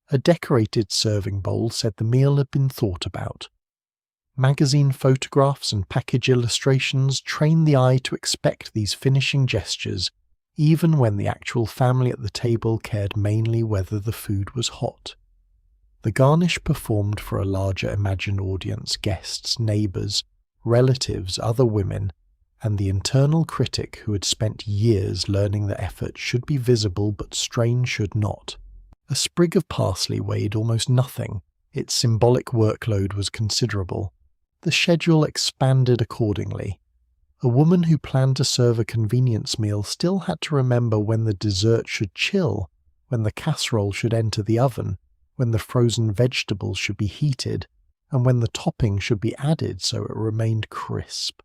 A decorated serving bowl said the meal had been thought about. Magazine photographs and package illustrations trained the eye to expect these finishing gestures, even when the actual family at the table cared mainly whether the food was hot. The garnish performed for a larger imagined audience: guests, neighbours, relatives, other women, and the internal critic who had spent years learning that effort should be visible but strain should not. A sprig of parsley weighed almost nothing. Its symbolic workload was considerable. The schedule expanded accordingly. A woman who planned to serve a convenience meal still had to remember when the dessert should chill, when the casserole should enter the oven, when the frozen vegetables should be heated, and when the topping should be added so it remained crisp.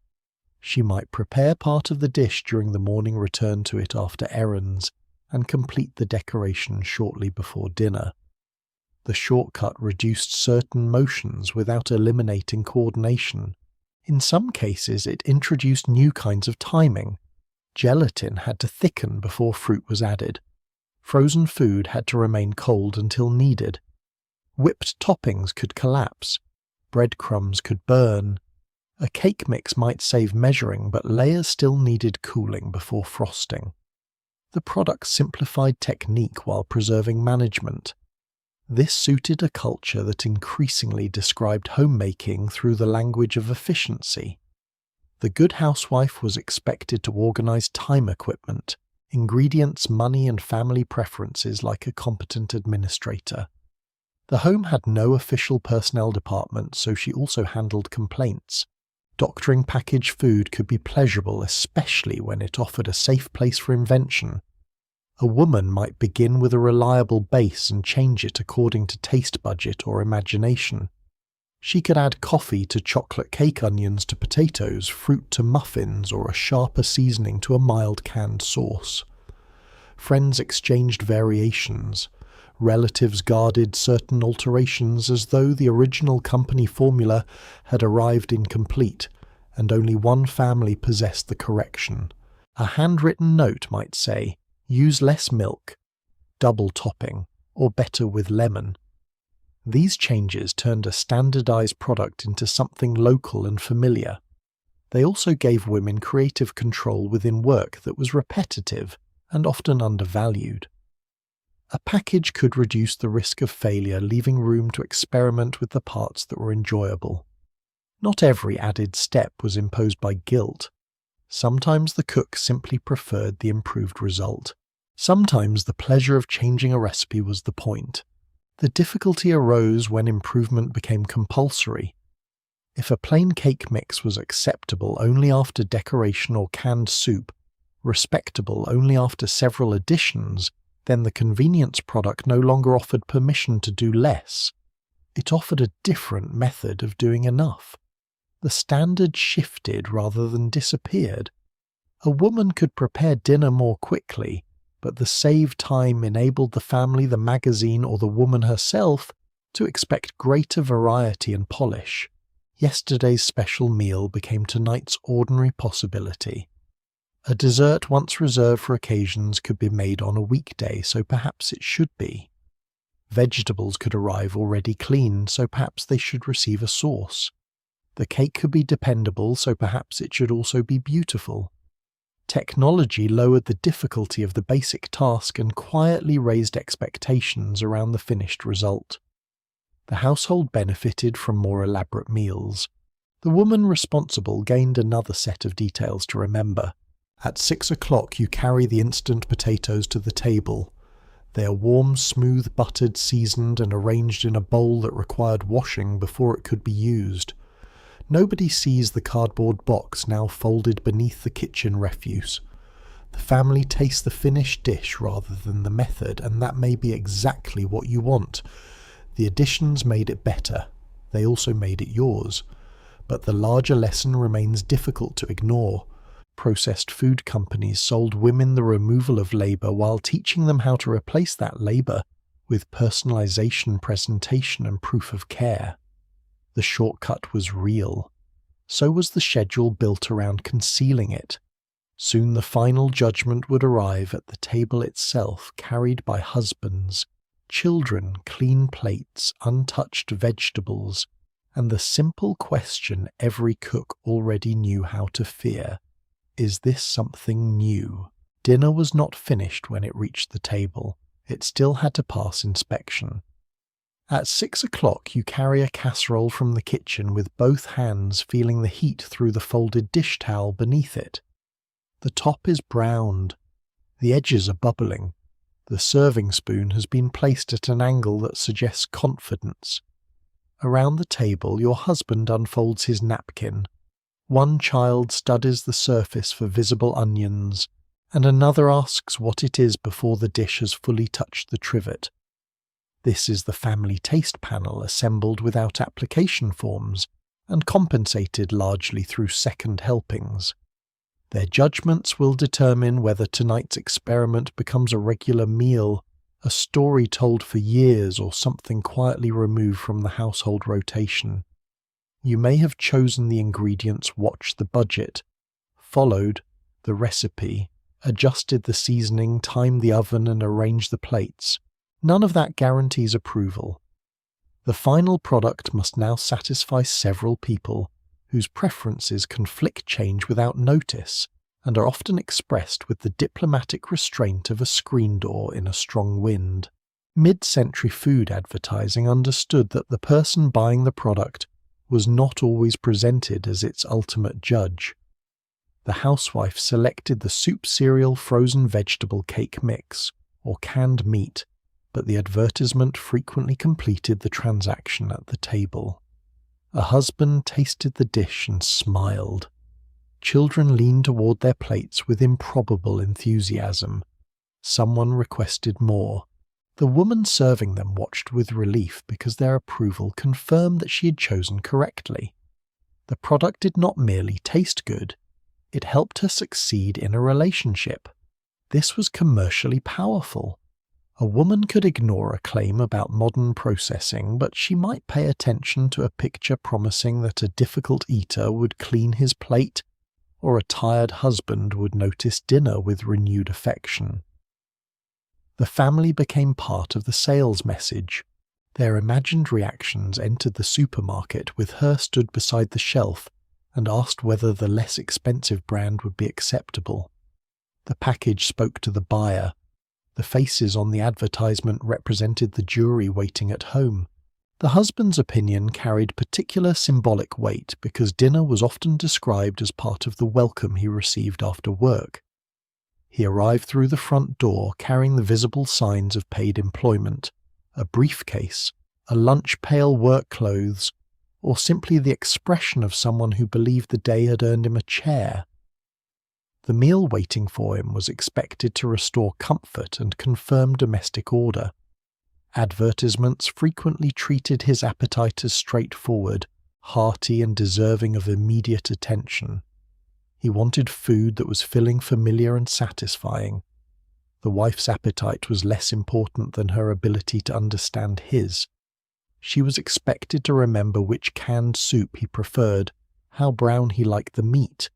She might prepare part of the dish during the morning return to it after errands, and complete the decoration shortly before dinner. The shortcut reduced certain motions without eliminating coordination. In some cases, it introduced new kinds of timing. Gelatin had to thicken before fruit was added. Frozen food had to remain cold until needed. Whipped toppings could collapse. Breadcrumbs could burn. A cake mix might save measuring, but layers still needed cooling before frosting. The product simplified technique while preserving management. This suited a culture that increasingly described homemaking through the language of efficiency. The good housewife was expected to organize time equipment, ingredients, money, and family preferences like a competent administrator. The home had no official personnel department, so she also handled complaints. Doctoring packaged food could be pleasurable, especially when it offered a safe place for invention. A woman might begin with a reliable base and change it according to taste budget or imagination. She could add coffee to chocolate cake, onions to potatoes, fruit to muffins, or a sharper seasoning to a mild canned sauce. Friends exchanged variations. Relatives guarded certain alterations as though the original company formula had arrived incomplete, and only one family possessed the correction. A handwritten note might say, "Use less milk," "double topping," or "better with lemon." These changes turned a standardized product into something local and familiar. They also gave women creative control within work that was repetitive and often undervalued. A package could reduce the risk of failure, leaving room to experiment with the parts that were enjoyable. Not every added step was imposed by guilt. Sometimes the cook simply preferred the improved result. Sometimes the pleasure of changing a recipe was the point. The difficulty arose when improvement became compulsory. If a plain cake mix was acceptable only after decoration or canned soup, respectable only after several additions, then the convenience product no longer offered permission to do less. It offered a different method of doing enough. The standard shifted rather than disappeared. A woman could prepare dinner more quickly, but the saved time enabled the family, the magazine, or the woman herself to expect greater variety and polish. Yesterday's special meal became tonight's ordinary possibility. A dessert once reserved for occasions could be made on a weekday, so perhaps it should be. Vegetables could arrive already cleaned, so perhaps they should receive a sauce. The cake could be dependable, so perhaps it should also be beautiful. Technology lowered the difficulty of the basic task and quietly raised expectations around the finished result. The household benefited from more elaborate meals. The woman responsible gained another set of details to remember. At 6 o'clock you carry the instant potatoes to the table. They are warm, smooth, buttered, seasoned, and arranged in a bowl that required washing before it could be used. Nobody sees the cardboard box now folded beneath the kitchen refuse. The family tastes the finished dish rather than the method, and that may be exactly what you want. The additions made it better. They also made it yours. But the larger lesson remains difficult to ignore. Processed food companies sold women the removal of labour while teaching them how to replace that labour with personalisation, presentation, and proof of care. The shortcut was real. So was the schedule built around concealing it. Soon the final judgment would arrive at the table itself, carried by husbands, children, clean plates, untouched vegetables, and the simple question every cook already knew how to fear: is this something new? Dinner was not finished when it reached the table. It still had to pass inspection. At 6 o'clock you carry a casserole from the kitchen with both hands feeling the heat through the folded dish towel beneath it. The top is browned. The edges are bubbling. The serving spoon has been placed at an angle that suggests confidence. Around the table your husband unfolds his napkin. One child studies the surface for visible onions, and another asks what it is before the dish has fully touched the trivet. This is the family taste panel assembled without application forms and compensated largely through second helpings. Their judgments will determine whether tonight's experiment becomes a regular meal, a story told for years, or something quietly removed from the household rotation. You may have chosen the ingredients, watched the budget, followed the recipe, adjusted the seasoning, timed the oven, and arranged the plates. None of that guarantees approval. The final product must now satisfy several people whose preferences conflict, change without notice, and are often expressed with the diplomatic restraint of a screen door in a strong wind. Mid-century food advertising understood that the person buying the product was not always presented as its ultimate judge. The housewife selected the soup, cereal, frozen vegetable cake mix, or canned meat, but the advertisement frequently completed the transaction at the table. A husband tasted the dish and smiled. Children leaned toward their plates with improbable enthusiasm. Someone requested more. The woman serving them watched with relief because their approval confirmed that she had chosen correctly. The product did not merely taste good, it helped her succeed in a relationship. This was commercially powerful. A woman could ignore a claim about modern processing, but she might pay attention to a picture promising that a difficult eater would clean his plate, or a tired husband would notice dinner with renewed affection. The family became part of the sales message. Their imagined reactions entered the supermarket with her stood beside the shelf and asked whether the less expensive brand would be acceptable. The package spoke to the buyer. The faces on the advertisement represented the jury waiting at home. The husband's opinion carried particular symbolic weight because dinner was often described as part of the welcome he received after work. He arrived through the front door carrying the visible signs of paid employment, a briefcase, a lunch pail, work clothes, or simply the expression of someone who believed the day had earned him a chair. The meal waiting for him was expected to restore comfort and confirm domestic order. Advertisements frequently treated his appetite as straightforward, hearty and deserving of immediate attention. He wanted food that was filling, familiar and satisfying. The wife's appetite was less important than her ability to understand his. She was expected to remember which canned soup he preferred, how brown he liked the meat,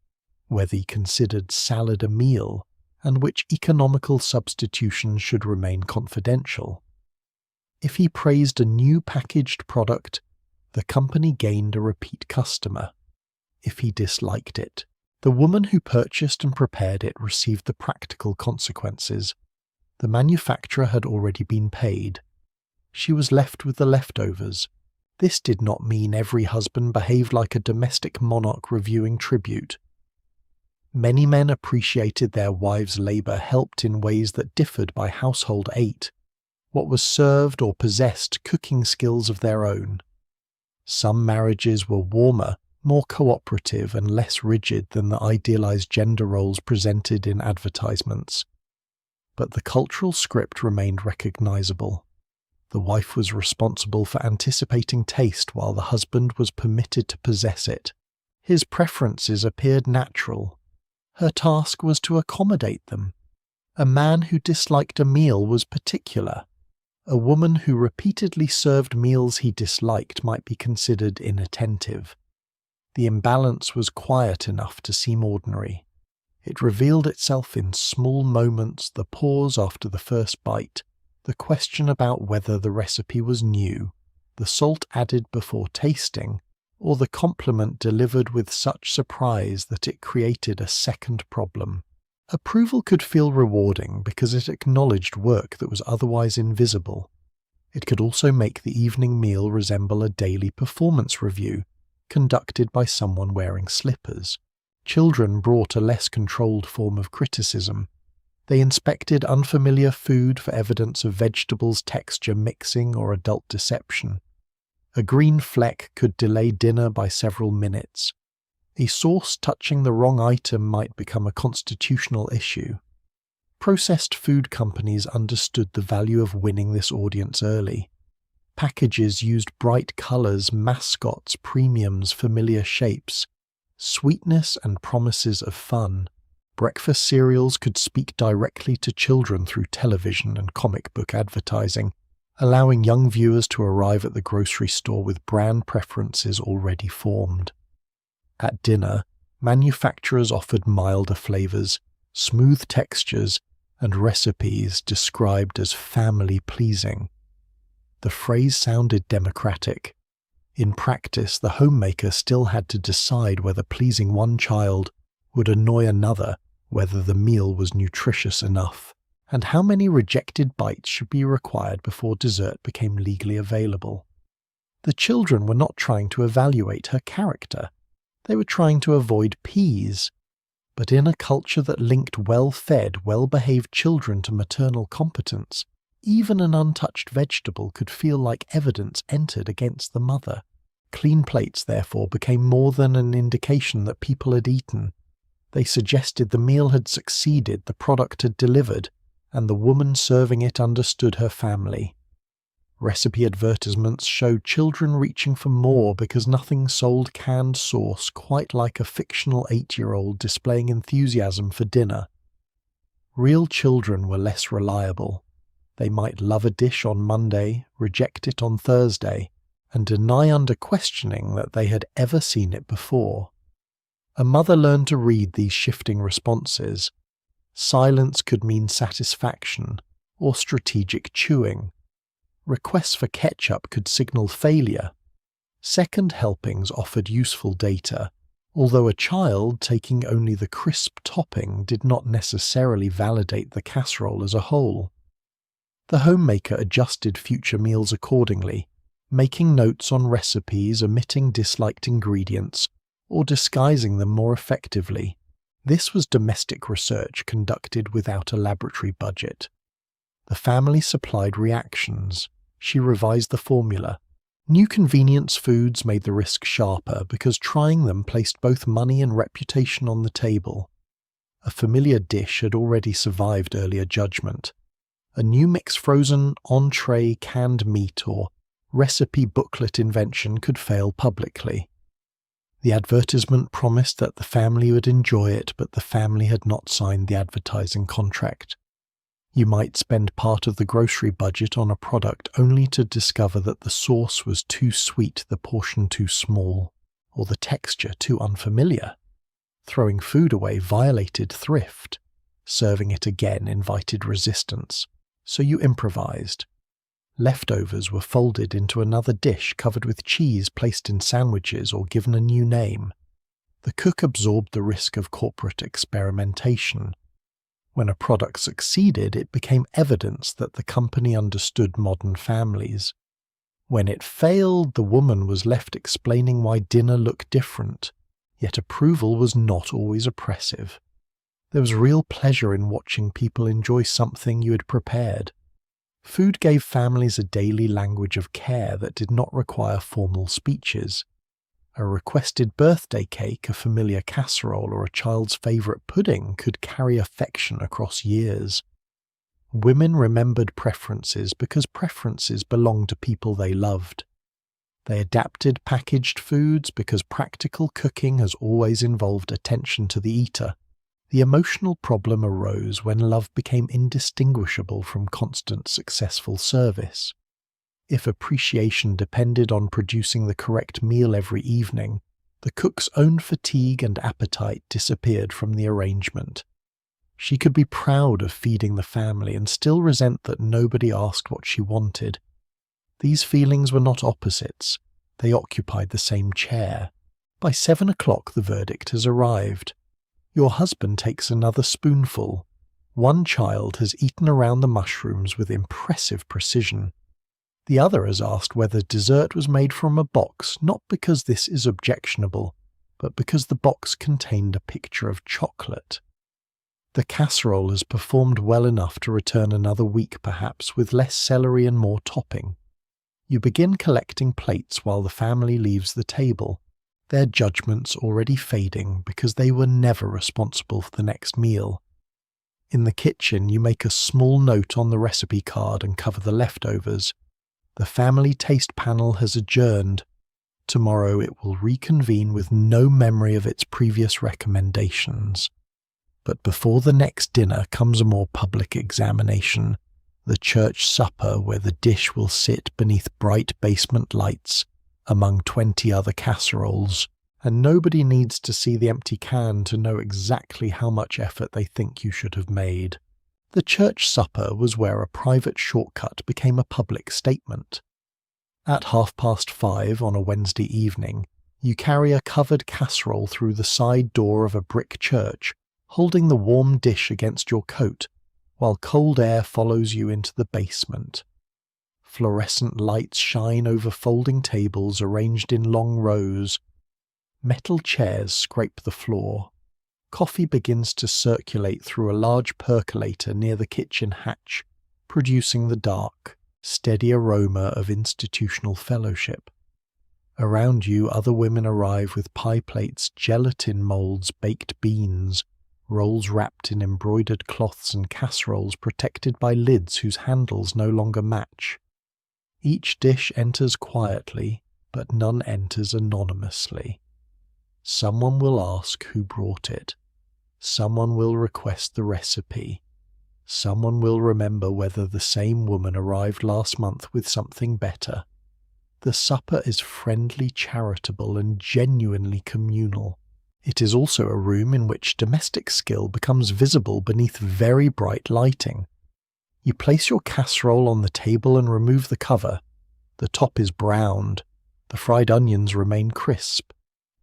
whether he considered salad a meal, and which economical substitution should remain confidential. If he praised a new packaged product, the company gained a repeat customer. If he disliked it, the woman who purchased and prepared it received the practical consequences. The manufacturer had already been paid. She was left with the leftovers. This did not mean every husband behaved like a domestic monarch reviewing tribute. Many men appreciated their wives' labour helped in ways that differed by household ate, what was served or possessed cooking skills of their own. Some marriages were warmer, more cooperative and less rigid than the idealized gender roles presented in advertisements. But the cultural script remained recognizable. The wife was responsible for anticipating taste while the husband was permitted to possess it. His preferences appeared natural. Her task was to accommodate them. A man who disliked a meal was particular. A woman who repeatedly served meals he disliked might be considered inattentive. The imbalance was quiet enough to seem ordinary. It revealed itself in small moments, the pause after the first bite, the question about whether the recipe was new, the salt added before tasting, or the compliment delivered with such surprise that it created a second problem. Approval could feel rewarding because it acknowledged work that was otherwise invisible. It could also make the evening meal resemble a daily performance review, conducted by someone wearing slippers. Children brought a less controlled form of criticism. They inspected unfamiliar food for evidence of vegetables' texture mixing or adult deception. A green fleck could delay dinner by several minutes. A sauce touching the wrong item might become a constitutional issue. Processed food companies understood the value of winning this audience early. Packages used bright colors, mascots, premiums, familiar shapes, sweetness and promises of fun. Breakfast cereals could speak directly to children through television and comic book advertising, allowing young viewers to arrive at the grocery store with brand preferences already formed. At dinner, manufacturers offered milder flavors, smooth textures, and recipes described as family-pleasing. The phrase sounded democratic. In practice, the homemaker still had to decide whether pleasing one child would annoy another, whether the meal was nutritious enough, and how many rejected bites should be required before dessert became legally available. The children were not trying to evaluate her character. They were trying to avoid peas. But in a culture that linked well-fed, well-behaved children to maternal competence, even an untouched vegetable could feel like evidence entered against the mother. Clean plates, therefore, became more than an indication that people had eaten. They suggested the meal had succeeded, the product had delivered, and the woman serving it understood her family. Recipe advertisements showed children reaching for more because nothing sold canned sauce quite like a fictional 8-year-old displaying enthusiasm for dinner. Real children were less reliable. They might love a dish on Monday, reject it on Thursday, and deny under questioning that they had ever seen it before. A mother learned to read these shifting responses. Silence could mean satisfaction or strategic chewing. Requests for ketchup could signal failure. Second helpings offered useful data, although a child taking only the crisp topping did not necessarily validate the casserole as a whole. The homemaker adjusted future meals accordingly, making notes on recipes, omitting disliked ingredients, or disguising them more effectively. This was domestic research conducted without a laboratory budget. The family supplied reactions. She revised the formula. New convenience foods made the risk sharper because trying them placed both money and reputation on the table. A familiar dish had already survived earlier judgment. A new mix-frozen, entree, canned meat, or recipe booklet invention could fail publicly. The advertisement promised that the family would enjoy it, but the family had not signed the advertising contract. You might spend part of the grocery budget on a product only to discover that the sauce was too sweet, the portion too small, or the texture too unfamiliar. Throwing food away violated thrift. Serving it again invited resistance. So you improvised. Leftovers were folded into another dish covered with cheese, placed in sandwiches, or given a new name. The cook absorbed the risk of corporate experimentation. When a product succeeded, it became evidence that the company understood modern families. When it failed, the woman was left explaining why dinner looked different, yet approval was not always oppressive. There was real pleasure in watching people enjoy something you had prepared. Food gave families a daily language of care that did not require formal speeches. A requested birthday cake, a familiar casserole, or a child's favourite pudding could carry affection across years. Women remembered preferences because preferences belonged to people they loved. They adapted packaged foods because practical cooking has always involved attention to the eater. The emotional problem arose when love became indistinguishable from constant successful service. If appreciation depended on producing the correct meal every evening, the cook's own fatigue and appetite disappeared from the arrangement. She could be proud of feeding the family and still resent that nobody asked what she wanted. These feelings were not opposites. They occupied the same chair. By 7 o'clock the verdict has arrived. Your husband takes another spoonful. One child has eaten around the mushrooms with impressive precision. The other has asked whether dessert was made from a box, not because this is objectionable, but because the box contained a picture of chocolate. The casserole has performed well enough to return another week perhaps, with less celery and more topping. You begin collecting plates while the family leaves the table, their judgments already fading because they were never responsible for the next meal. In the kitchen, you make a small note on the recipe card and cover the leftovers. The family taste panel has adjourned. Tomorrow it will reconvene with no memory of its previous recommendations. But before the next dinner comes a more public examination, the church supper where the dish will sit beneath bright basement lights, among 20 other casseroles, and nobody needs to see the empty can to know exactly how much effort they think you should have made. The church supper was where a private shortcut became a public statement. At 5:30 on a Wednesday evening, you carry a covered casserole through the side door of a brick church, holding the warm dish against your coat, while cold air follows you into the basement. Fluorescent lights shine over folding tables arranged in long rows. Metal chairs scrape the floor. Coffee begins to circulate through a large percolator near the kitchen hatch, producing the dark, steady aroma of institutional fellowship. Around you, other women arrive with pie plates, gelatin molds, baked beans, rolls wrapped in embroidered cloths, and casseroles protected by lids whose handles no longer match. Each dish enters quietly, but none enters anonymously. Someone will ask who brought it. Someone will request the recipe. Someone will remember whether the same woman arrived last month with something better. The supper is friendly, charitable, and genuinely communal. It is also a room in which domestic skill becomes visible beneath very bright lighting. You place your casserole on the table and remove the cover. The top is browned. The fried onions remain crisp.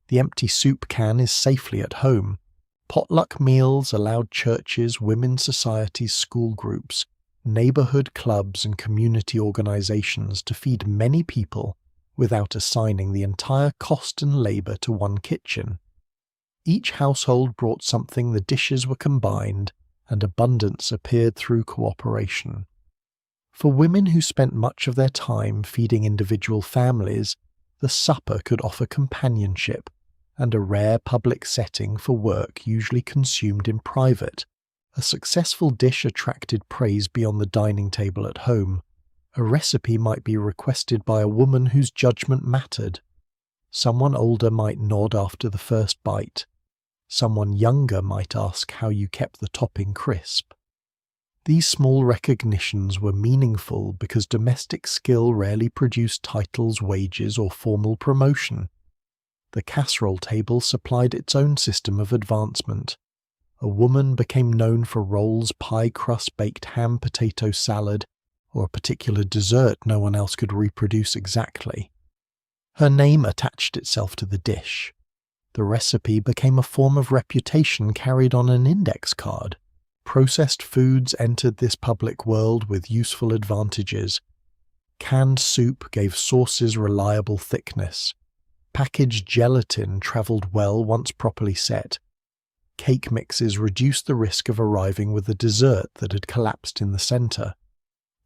The empty soup can is safely at home. Potluck meals allowed churches, women's societies, school groups, neighborhood clubs, and community organizations to feed many people without assigning the entire cost and labor to one kitchen. Each household brought something, the dishes were combined, and abundance appeared through cooperation. For women who spent much of their time feeding individual families, the supper could offer companionship, and a rare public setting for work usually consumed in private. A successful dish attracted praise beyond the dining table at home. A recipe might be requested by a woman whose judgment mattered. Someone older might nod after the first bite. Someone younger might ask how you kept the topping crisp. These small recognitions were meaningful because domestic skill rarely produced titles, wages, or formal promotion. The casserole table supplied its own system of advancement. A woman became known for rolls, pie crust, baked ham, potato salad, or a particular dessert no one else could reproduce exactly. Her name attached itself to the dish. The recipe became a form of reputation carried on an index card. Processed foods entered this public world with useful advantages. Canned soup gave sauces reliable thickness. Packaged gelatin travelled well once properly set. Cake mixes reduced the risk of arriving with a dessert that had collapsed in the centre.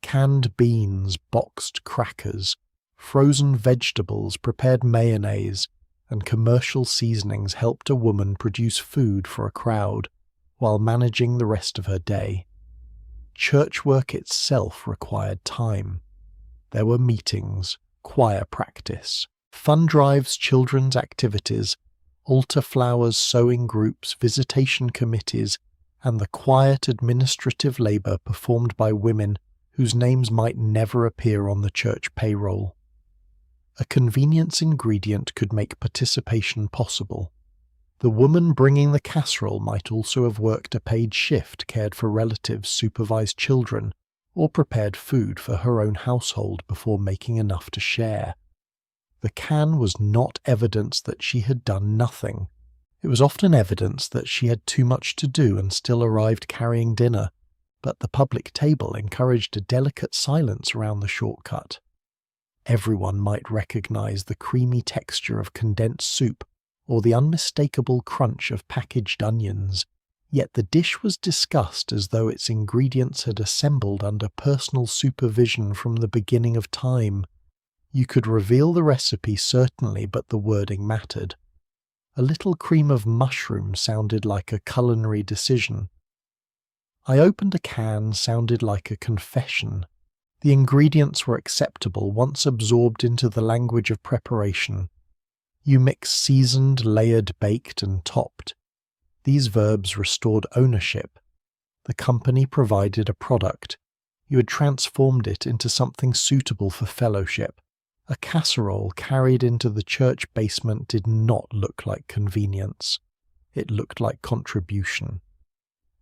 Canned beans, boxed crackers, frozen vegetables, prepared mayonnaise, and commercial seasonings helped a woman produce food for a crowd while managing the rest of her day. Church work itself required time. There were meetings, choir practice, fund drives, children's activities, altar flowers, sewing groups, visitation committees, and the quiet administrative labour performed by women whose names might never appear on the church payroll. A convenience ingredient could make participation possible. The woman bringing the casserole might also have worked a paid shift, cared for relatives, supervised children, or prepared food for her own household before making enough to share. The can was not evidence that she had done nothing. It was often evidence that she had too much to do and still arrived carrying dinner, but the public table encouraged a delicate silence around the shortcut. Everyone might recognize the creamy texture of condensed soup or the unmistakable crunch of packaged onions, yet the dish was discussed as though its ingredients had assembled under personal supervision from the beginning of time. You could reveal the recipe certainly, but the wording mattered. A little cream of mushroom sounded like a culinary decision. I opened a can sounded like a confession. The ingredients were acceptable once absorbed into the language of preparation. You mix seasoned, layered, baked, and topped. These verbs restored ownership. The company provided a product. You had transformed it into something suitable for fellowship. A casserole carried into the church basement did not look like convenience. It looked like contribution.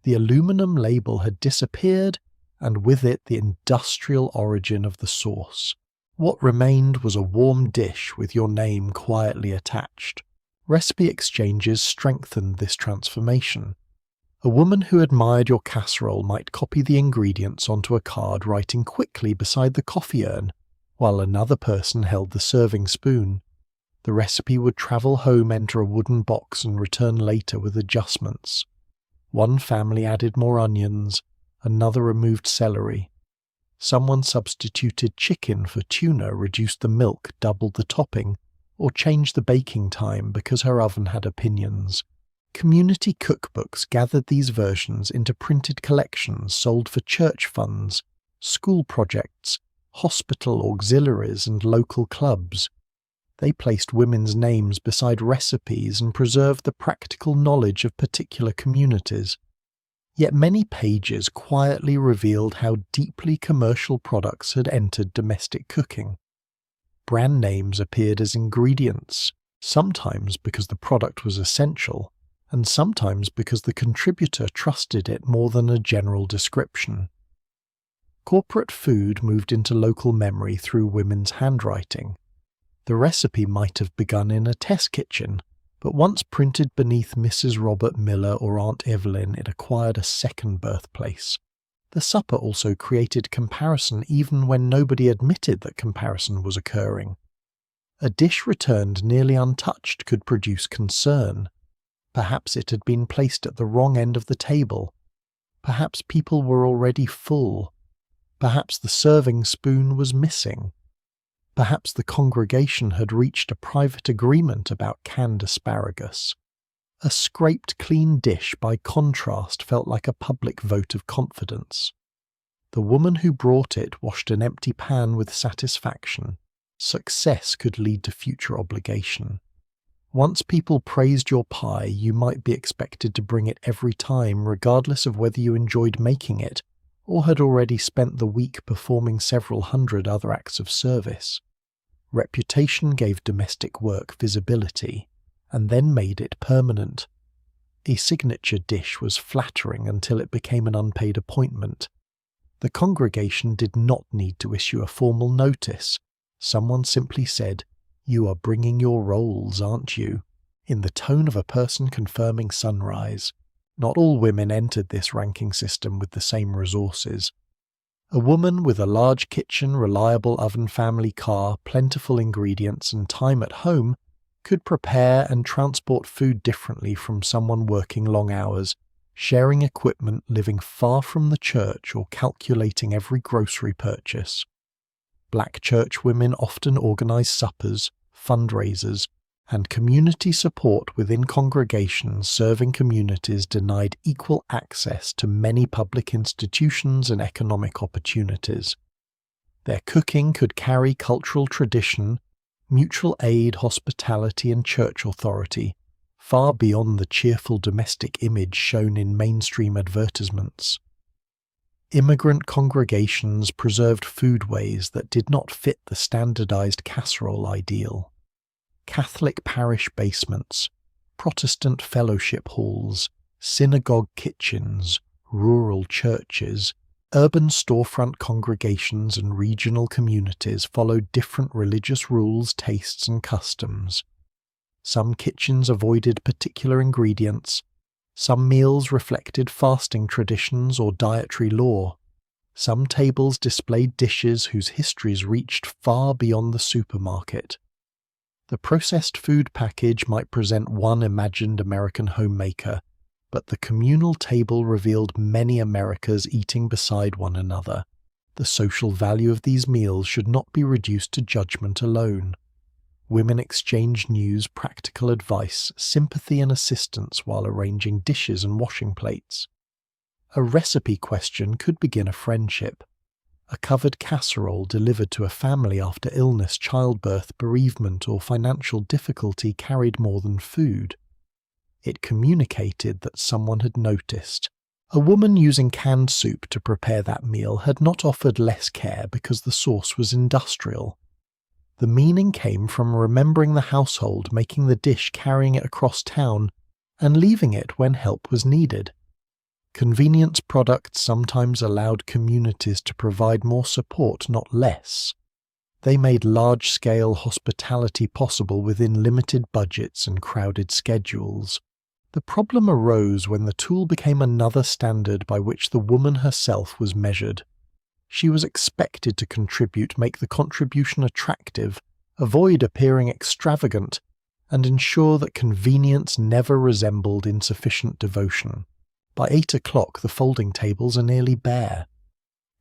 The aluminum label had disappeared, and with it the industrial origin of the sauce. What remained was a warm dish with your name quietly attached. Recipe exchanges strengthened this transformation. A woman who admired your casserole might copy the ingredients onto a card, writing quickly beside the coffee urn, while another person held the serving spoon. The recipe would travel home, enter a wooden box, and return later with adjustments. One family added more onions, another removed celery. Someone substituted chicken for tuna, reduced the milk, doubled the topping, or changed the baking time because her oven had opinions. Community cookbooks gathered these versions into printed collections sold for church funds, school projects, hospital auxiliaries, and local clubs. They placed women's names beside recipes and preserved the practical knowledge of particular communities. Yet many pages quietly revealed how deeply commercial products had entered domestic cooking. Brand names appeared as ingredients, sometimes because the product was essential, and sometimes because the contributor trusted it more than a general description. Corporate food moved into local memory through women's handwriting. The recipe might have begun in a test kitchen, but once printed beneath Mrs. Robert Miller or Aunt Evelyn, it acquired a second birthplace. The supper also created comparison even when nobody admitted that comparison was occurring. A dish returned nearly untouched could produce concern. Perhaps it had been placed at the wrong end of the table. Perhaps people were already full. Perhaps the serving spoon was missing. Perhaps the congregation had reached a private agreement about canned asparagus. A scraped clean dish, by contrast, felt like a public vote of confidence. The woman who brought it washed an empty pan with satisfaction. Success could lead to future obligation. Once people praised your pie, you might be expected to bring it every time, regardless of whether you enjoyed making it or had already spent the week performing several hundred other acts of service. Reputation gave domestic work visibility, and then made it permanent. A signature dish was flattering until it became an unpaid appointment. The congregation did not need to issue a formal notice. Someone simply said, "You are bringing your rolls, aren't you?" in the tone of a person confirming sunrise. Not all women entered this ranking system with the same resources. A woman with a large kitchen, reliable oven, family car, plentiful ingredients, and time at home could prepare and transport food differently from someone working long hours, sharing equipment, living far from the church, or calculating every grocery purchase. Black church women often organized suppers, fundraisers, and community support within congregations serving communities denied equal access to many public institutions and economic opportunities. Their cooking could carry cultural tradition, mutual aid, hospitality, and church authority, far beyond the cheerful domestic image shown in mainstream advertisements. Immigrant congregations preserved foodways that did not fit the standardized casserole ideal. Catholic parish basements, Protestant fellowship halls, synagogue kitchens, rural churches, urban storefront congregations and regional communities followed different religious rules, tastes, and customs. Some kitchens avoided particular ingredients. Some meals reflected fasting traditions or dietary law. Some tables displayed dishes whose histories reached far beyond the supermarket. The processed food package might present one imagined American homemaker, but the communal table revealed many Americas eating beside one another. The social value of these meals should not be reduced to judgment alone. Women exchanged news, practical advice, sympathy, and assistance while arranging dishes and washing plates. A recipe question could begin a friendship. A covered casserole delivered to a family after illness, childbirth, bereavement, or financial difficulty carried more than food. It communicated that someone had noticed. A woman using canned soup to prepare that meal had not offered less care because the source was industrial. The meaning came from remembering the household making the dish, carrying it across town, and leaving it when help was needed. Convenience products sometimes allowed communities to provide more support, not less. They made large-scale hospitality possible within limited budgets and crowded schedules. The problem arose when the tool became another standard by which the woman herself was measured. She was expected to contribute, make the contribution attractive, avoid appearing extravagant, and ensure that convenience never resembled insufficient devotion. By 8 o'clock, the folding tables are nearly bare.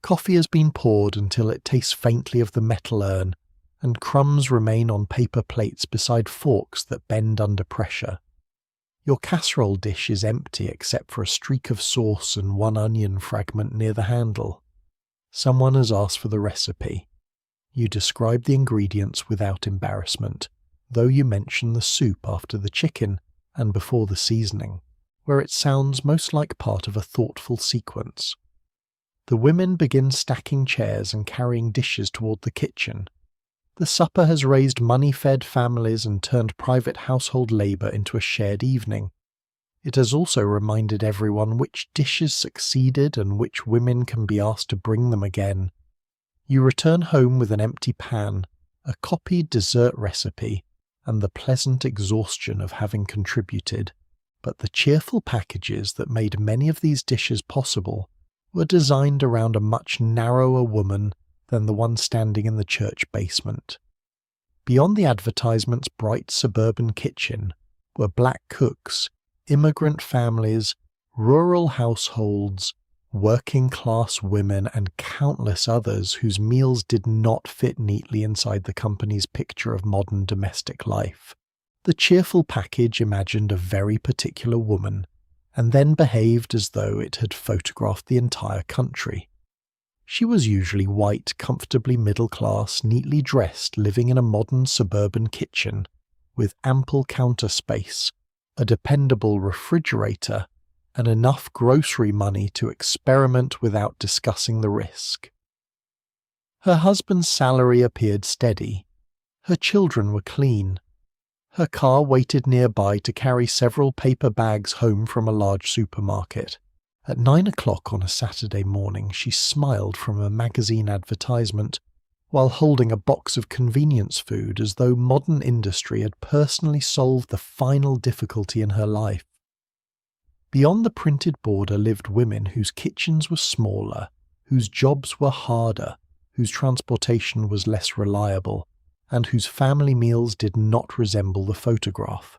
Coffee has been poured until it tastes faintly of the metal urn, and crumbs remain on paper plates beside forks that bend under pressure. Your casserole dish is empty except for a streak of sauce and one onion fragment near the handle. Someone has asked for the recipe. You describe the ingredients without embarrassment, though you mention the soup after the chicken and before the seasoning, where it sounds most like part of a thoughtful sequence. The women begin stacking chairs and carrying dishes toward the kitchen. The supper has raised money-fed families and turned private household labor into a shared evening. It has also reminded everyone which dishes succeeded and which women can be asked to bring them again. You return home with an empty pan, a copied dessert recipe, and the pleasant exhaustion of having contributed. But the cheerful packages that made many of these dishes possible were designed around a much narrower woman than the one standing in the church basement. Beyond the advertisement's bright suburban kitchen were black cooks, immigrant families, rural households, working-class women and countless others whose meals did not fit neatly inside the company's picture of modern domestic life. The cheerful package imagined a very particular woman, and then behaved as though it had photographed the entire country. She was usually white, comfortably middle-class, neatly dressed, living in a modern suburban kitchen, with ample counter space, a dependable refrigerator, and enough grocery money to experiment without discussing the risk. Her husband's salary appeared steady. Her children were clean. Her car waited nearby to carry several paper bags home from a large supermarket. At 9 o'clock on a Saturday morning, she smiled from a magazine advertisement while holding a box of convenience food as though modern industry had personally solved the final difficulty in her life. Beyond the printed border lived women whose kitchens were smaller, whose jobs were harder, whose transportation was less reliable, and whose family meals did not resemble the photograph.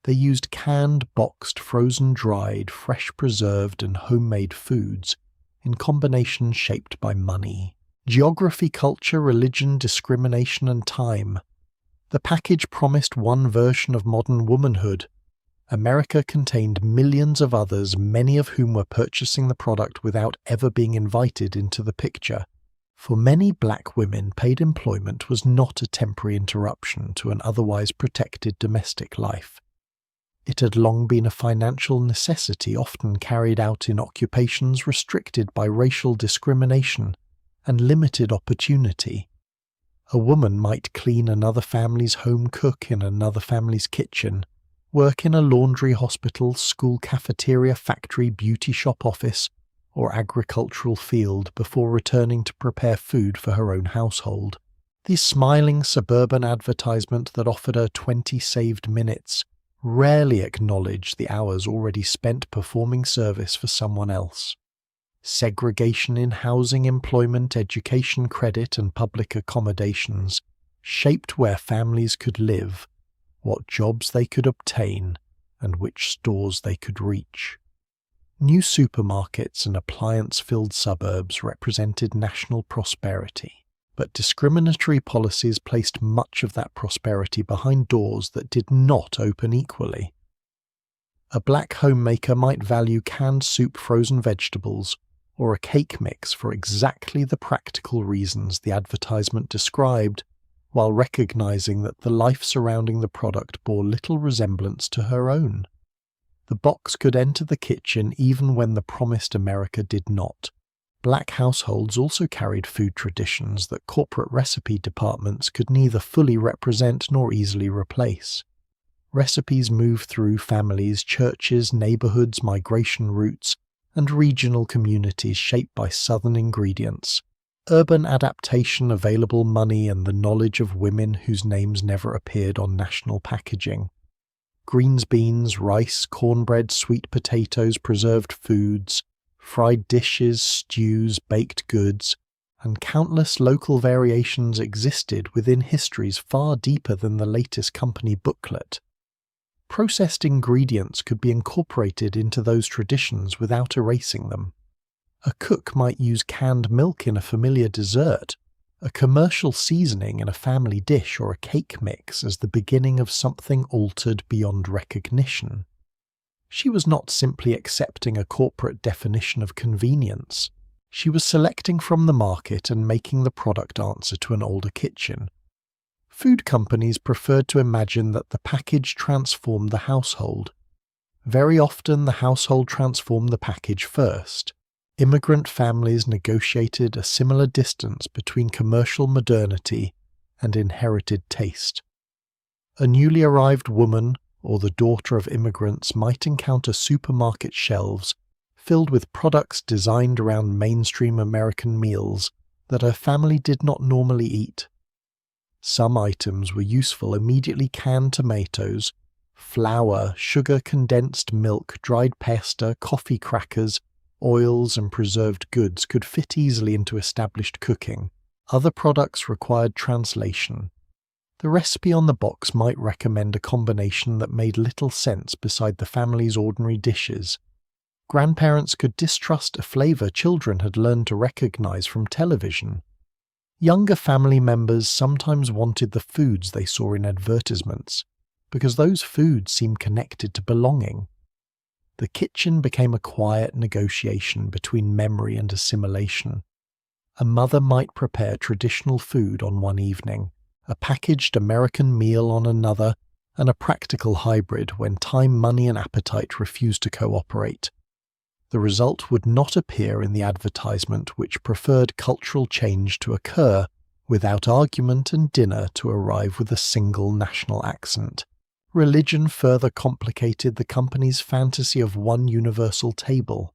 They used canned, boxed, frozen, dried, fresh preserved, and homemade foods in combinations shaped by money, geography, culture, religion, discrimination, and time. The package promised one version of modern womanhood. America contained millions of others, many of whom were purchasing the product without ever being invited into the picture. For many black women, paid employment was not a temporary interruption to an otherwise protected domestic life. It had long been a financial necessity, often carried out in occupations restricted by racial discrimination and limited opportunity. A woman might clean another family's home, cook in another family's kitchen, work in a laundry, hospital, school cafeteria, factory, beauty shop, office, or agricultural field before returning to prepare food for her own household. The smiling suburban advertisement that offered her 20 saved minutes rarely acknowledged the hours already spent performing service for someone else. Segregation in housing, employment, education, credit, and public accommodations shaped where families could live, what jobs they could obtain, and which stores they could reach. New supermarkets and appliance-filled suburbs represented national prosperity, but discriminatory policies placed much of that prosperity behind doors that did not open equally. A black homemaker might value canned soup, frozen vegetables, or a cake mix for exactly the practical reasons the advertisement described, while recognizing that the life surrounding the product bore little resemblance to her own. The box could enter the kitchen even when the promised America did not. Black households also carried food traditions that corporate recipe departments could neither fully represent nor easily replace. Recipes moved through families, churches, neighborhoods, migration routes, and regional communities shaped by Southern ingredients. Urban adaptation, available money, and the knowledge of women whose names never appeared on national packaging. Greens, beans, rice, cornbread, sweet potatoes, preserved foods, fried dishes, stews, baked goods, and countless local variations existed within histories far deeper than the latest company booklet. Processed ingredients could be incorporated into those traditions without erasing them. A cook might use canned milk in a familiar dessert, a commercial seasoning in a family dish, or a cake mix as the beginning of something altered beyond recognition. She was not simply accepting a corporate definition of convenience. She was selecting from the market and making the product answer to an older kitchen. Food companies preferred to imagine that the package transformed the household. Very often, the household transformed the package first. Immigrant families negotiated a similar distance between commercial modernity and inherited taste. A newly arrived woman or the daughter of immigrants might encounter supermarket shelves filled with products designed around mainstream American meals that her family did not normally eat. Some items were useful: immediately canned tomatoes, flour, sugar, condensed milk, dried pasta, coffee crackers, oils, and preserved goods could fit easily into established cooking. Other products required translation. The recipe on the box might recommend a combination that made little sense beside the family's ordinary dishes. Grandparents could distrust a flavor children had learned to recognize from television. Younger family members sometimes wanted the foods they saw in advertisements, because those foods seemed connected to belonging. The kitchen became a quiet negotiation between memory and assimilation. A mother might prepare traditional food on one evening, a packaged American meal on another, and a practical hybrid when time, money, and appetite refused to cooperate. The result would not appear in the advertisement, which preferred cultural change to occur without argument and dinner to arrive with a single national accent. Religion further complicated the company's fantasy of one universal table.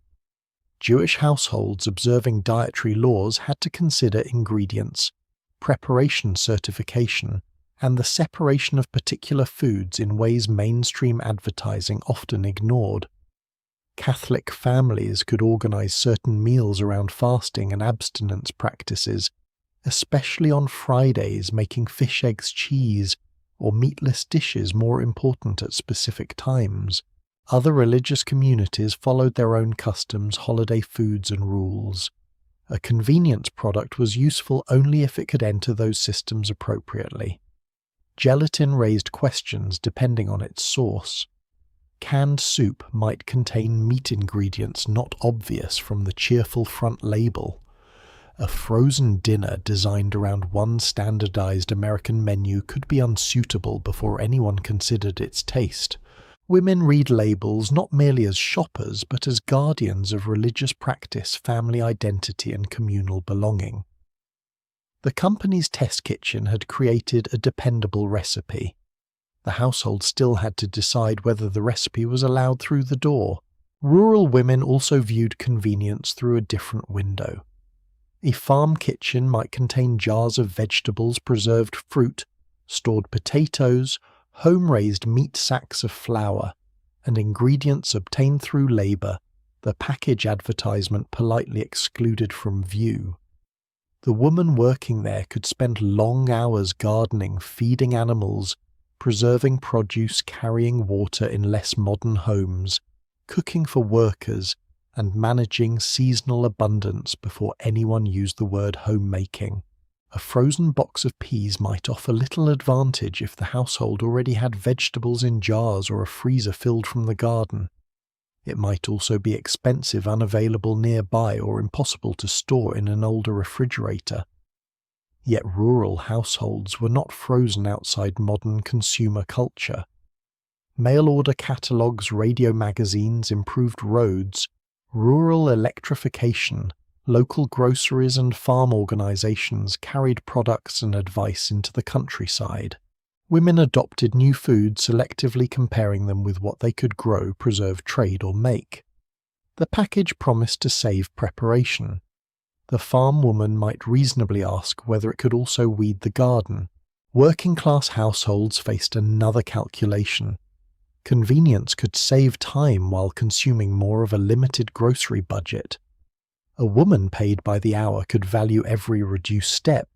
Jewish households observing dietary laws had to consider ingredients, preparation certification, and the separation of particular foods in ways mainstream advertising often ignored. Catholic families could organize certain meals around fasting and abstinence practices, especially on Fridays, making fish, eggs, cheese, or meatless dishes more important at specific times. Other religious communities followed their own customs, holiday foods, and rules. A convenience product was useful only if it could enter those systems appropriately. Gelatin raised questions depending on its source. Canned soup might contain meat ingredients not obvious from the cheerful front label. A frozen dinner designed around one standardized American menu could be unsuitable before anyone considered its taste. Women read labels not merely as shoppers, but as guardians of religious practice, family identity, and communal belonging. The company's test kitchen had created a dependable recipe. The household still had to decide whether the recipe was allowed through the door. Rural women also viewed convenience through a different window. A farm kitchen might contain jars of vegetables, preserved fruit, stored potatoes, home-raised meat sacks of flour, and ingredients obtained through labor, the package advertisement politely excluded from view. The woman working there could spend long hours gardening, feeding animals, preserving produce, carrying water in less modern homes, cooking for workers, and managing seasonal abundance before anyone used the word homemaking. A frozen box of peas might offer little advantage if the household already had vegetables in jars or a freezer filled from the garden. It might also be expensive, unavailable nearby, or impossible to store in an older refrigerator. Yet rural households were not frozen outside modern consumer culture. Mail-order catalogues, radio magazines, improved roads, rural electrification, local groceries and farm organizations carried products and advice into the countryside. Women adopted new foods, selectively comparing them with what they could grow, preserve, trade, or make. The package promised to save preparation. The farm woman might reasonably ask whether it could also weed the garden. Working-class households faced another calculation. Convenience could save time while consuming more of a limited grocery budget. A woman paid by the hour could value every reduced step,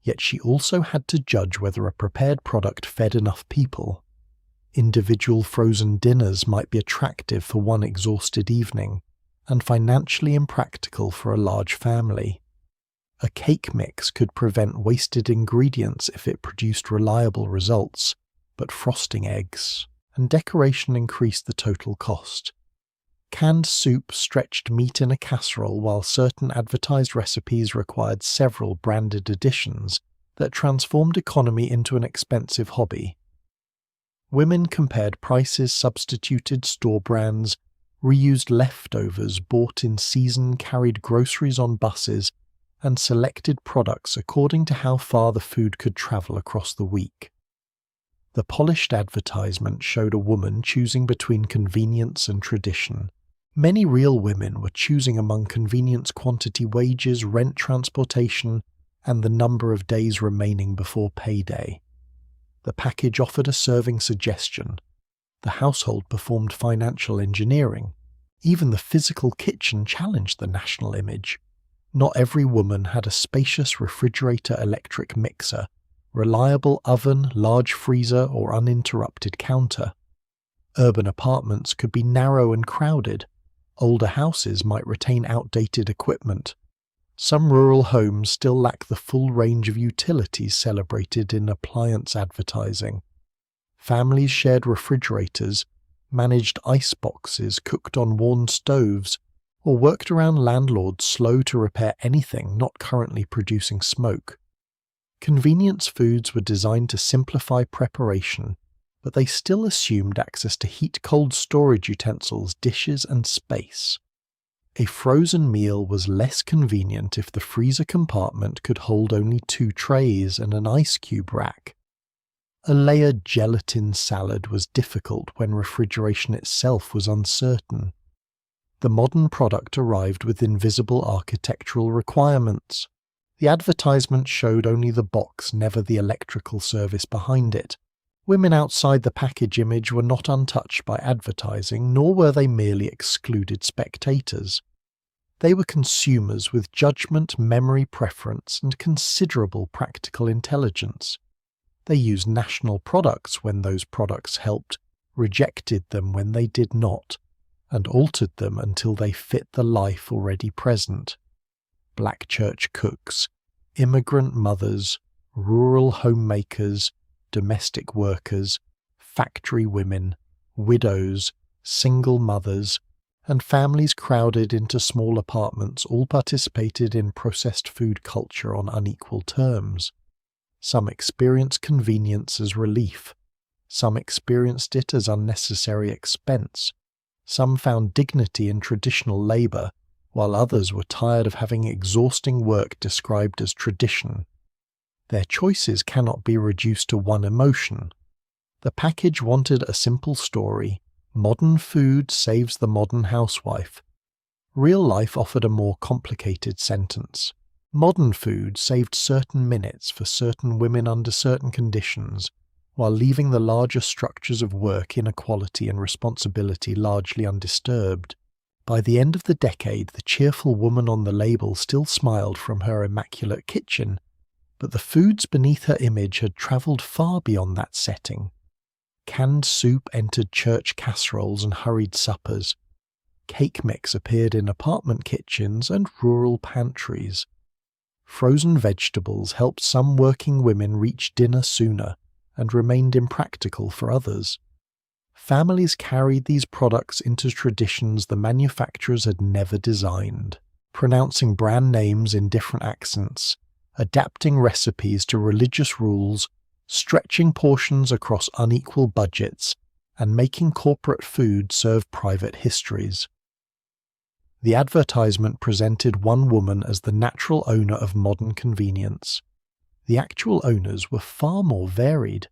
yet she also had to judge whether a prepared product fed enough people. Individual frozen dinners might be attractive for one exhausted evening, and financially impractical for a large family. A cake mix could prevent wasted ingredients if it produced reliable results, but frosting eggs and decoration increased the total cost. Canned soup stretched meat in a casserole, while certain advertised recipes required several branded additions that transformed economy into an expensive hobby. Women compared prices, substituted store brands, reused leftovers bought in season, carried groceries on buses, and selected products according to how far the food could travel across the week. The polished advertisement showed a woman choosing between convenience and tradition. Many real women were choosing among convenience, quantity, wages, rent, transportation, and the number of days remaining before payday. The package offered a serving suggestion. The household performed financial engineering. Even the physical kitchen challenged the national image. Not every woman had a spacious refrigerator electric mixer, reliable oven, large freezer, or uninterrupted counter. Urban apartments could be narrow and crowded, Older houses might retain outdated equipment. Some rural homes still lack the full range of utilities celebrated in appliance advertising. Families shared refrigerators, managed ice boxes, cooked on worn stoves, or worked around landlords slow to repair anything not currently producing smoke. Convenience foods were designed to simplify preparation, but they still assumed access to heat-cold storage utensils, dishes, and space. A frozen meal was less convenient if the freezer compartment could hold only 2 trays and an ice cube rack. A layered gelatin salad was difficult when refrigeration itself was uncertain. The modern product arrived with invisible architectural requirements. The advertisement showed only the box, never the electrical service behind it. Women outside the package image were not untouched by advertising, nor were they merely excluded spectators. They were consumers with judgment, memory, preference, and considerable practical intelligence. They used national products when those products helped, rejected them when they did not, and altered them until they fit the life already present. Black church cooks, immigrant mothers, rural homemakers, domestic workers, factory women, widows, single mothers, and families crowded into small apartments all participated in processed food culture on unequal terms. Some experienced convenience as relief. Some experienced it as unnecessary expense. Some found dignity in traditional labor, while others were tired of having exhausting work described as tradition. Their choices cannot be reduced to one emotion. The package wanted a simple story: modern food saves the modern housewife. Real life offered a more complicated sentence. Modern food saved certain minutes for certain women under certain conditions, while leaving the larger structures of work, inequality, and responsibility largely undisturbed. By the end of the decade, the cheerful woman on the label still smiled from her immaculate kitchen, but the foods beneath her image had travelled far beyond that setting. Canned soup entered church casseroles and hurried suppers. Cake mix appeared in apartment kitchens and rural pantries. Frozen vegetables helped some working women reach dinner sooner and remained impractical for others. Families carried these products into traditions the manufacturers had never designed, pronouncing brand names in different accents, adapting recipes to religious rules, stretching portions across unequal budgets, and making corporate food serve private histories. The advertisement presented one woman as the natural owner of modern convenience. The actual owners were far more varied,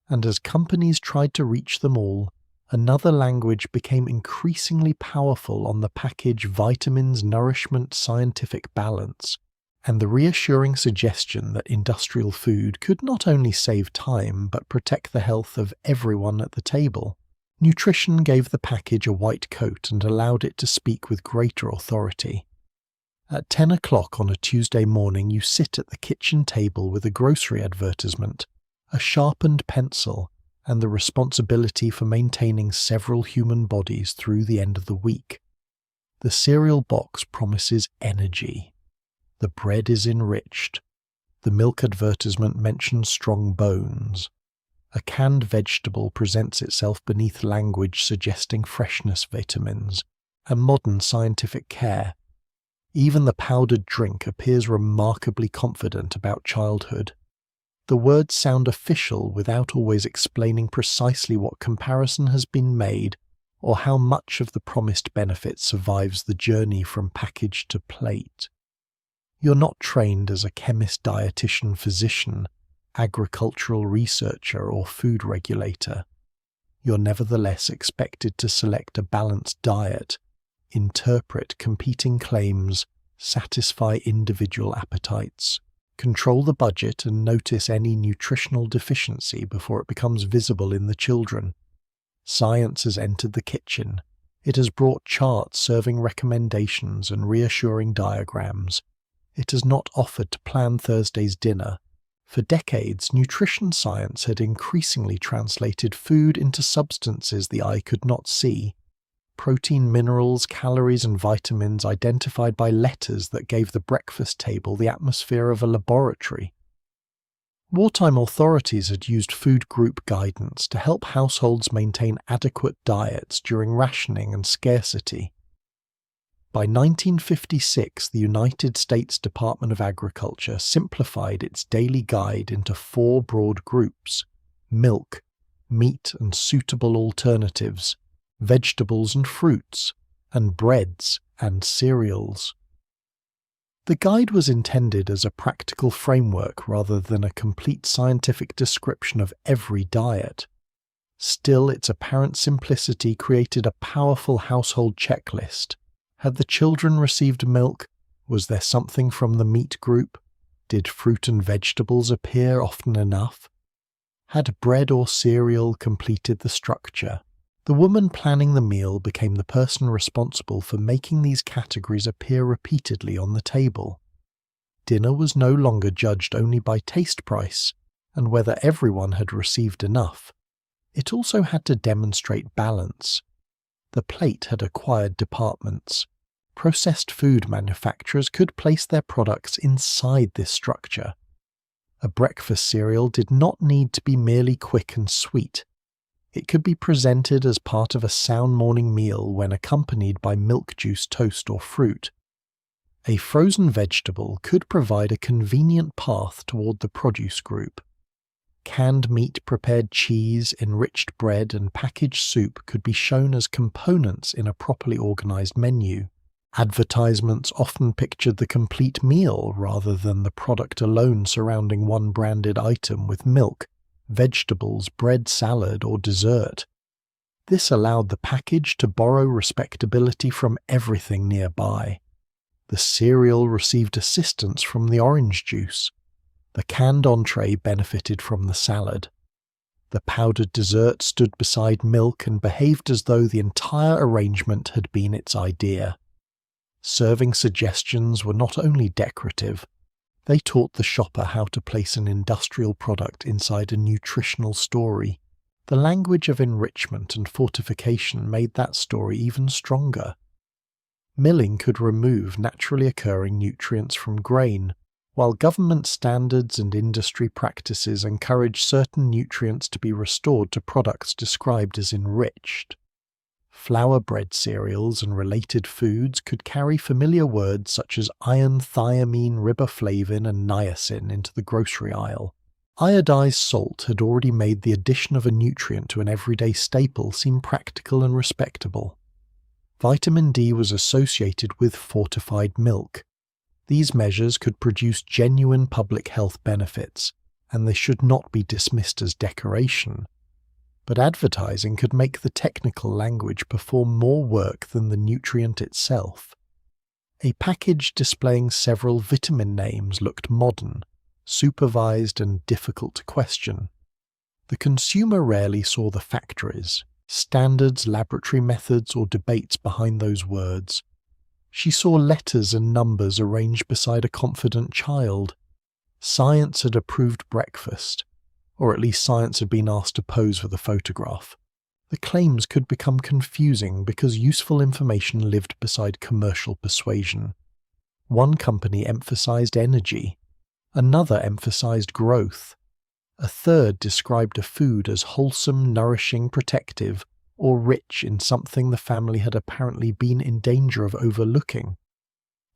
and as companies tried to reach them all, another language became increasingly powerful on the package: vitamins, nourishment, scientific balance, and the reassuring suggestion that industrial food could not only save time but protect the health of everyone at the table. Nutrition gave the package a white coat and allowed it to speak with greater authority. At 10 o'clock on a Tuesday morning, you sit at the kitchen table with a grocery advertisement, a sharpened pencil, and the responsibility for maintaining several human bodies through the end of the week. The cereal box promises energy. The bread is enriched. The milk advertisement mentions strong bones. A canned vegetable presents itself beneath language suggesting freshness, vitamins, and modern scientific care. Even the powdered drink appears remarkably confident about childhood. The words sound official without always explaining precisely what comparison has been made or how much of the promised benefit survives the journey from package to plate. You're not trained as a chemist, dietitian, physician, agricultural researcher, or food regulator. You're nevertheless expected to select a balanced diet, interpret competing claims, satisfy individual appetites, control the budget, and notice any nutritional deficiency before it becomes visible in the children. Science has entered the kitchen. It has brought charts serving recommendations and reassuring diagrams. It has not offered to plan Thursday's dinner. For decades, nutrition science had increasingly translated food into substances the eye could not see, protein, minerals, calories, and vitamins identified by letters that gave the breakfast table the atmosphere of a laboratory. Wartime authorities had used food group guidance to help households maintain adequate diets during rationing and scarcity. By 1956, the United States Department of Agriculture simplified its daily guide into 4 broad groups: milk, meat and suitable alternatives, vegetables and fruits, and breads and cereals. The guide was intended as a practical framework rather than a complete scientific description of every diet. Still, its apparent simplicity created a powerful household checklist. Had the children received milk? Was there something from the meat group? Did fruit and vegetables appear often enough? Had bread or cereal completed the structure? The woman planning the meal became the person responsible for making these categories appear repeatedly on the table. Dinner was no longer judged only by taste price and whether everyone had received enough. It also had to demonstrate balance. The plate had acquired departments. Processed food manufacturers could place their products inside this structure. A breakfast cereal did not need to be merely quick and sweet. It could be presented as part of a sound morning meal when accompanied by milk juice, toast, or fruit. A frozen vegetable could provide a convenient path toward the produce group. Canned meat, prepared cheese, enriched bread, and packaged soup could be shown as components in a properly organized menu. Advertisements often pictured the complete meal rather than the product alone surrounding one branded item with milk, vegetables, bread, salad, or dessert. This allowed the package to borrow respectability from everything nearby. The cereal received assistance from the orange juice. The canned entree benefited from the salad. The powdered dessert stood beside milk and behaved as though the entire arrangement had been its idea. Serving suggestions were not only decorative, they taught the shopper how to place an industrial product inside a nutritional story. The language of enrichment and fortification made that story even stronger. Milling could remove naturally occurring nutrients from grain, while government standards and industry practices encouraged certain nutrients to be restored to products described as enriched. Flour bread cereals and related foods could carry familiar words such as iron, thiamine, riboflavin, and niacin into the grocery aisle. Iodized salt had already made the addition of a nutrient to an everyday staple seem practical and respectable. Vitamin D was associated with fortified milk. These measures could produce genuine public health benefits, and they should not be dismissed as decoration. But advertising could make the technical language perform more work than the nutrient itself. A package displaying several vitamin names looked modern, supervised, and difficult to question. The consumer rarely saw the factories, standards, laboratory methods, or debates behind those words. She saw letters and numbers arranged beside a confident child. Science had approved breakfast, or at least science had been asked to pose for the photograph. The claims could become confusing because useful information lived beside commercial persuasion. One company emphasized energy, another emphasized growth, a third described a food as wholesome, nourishing, protective, or rich in something the family had apparently been in danger of overlooking.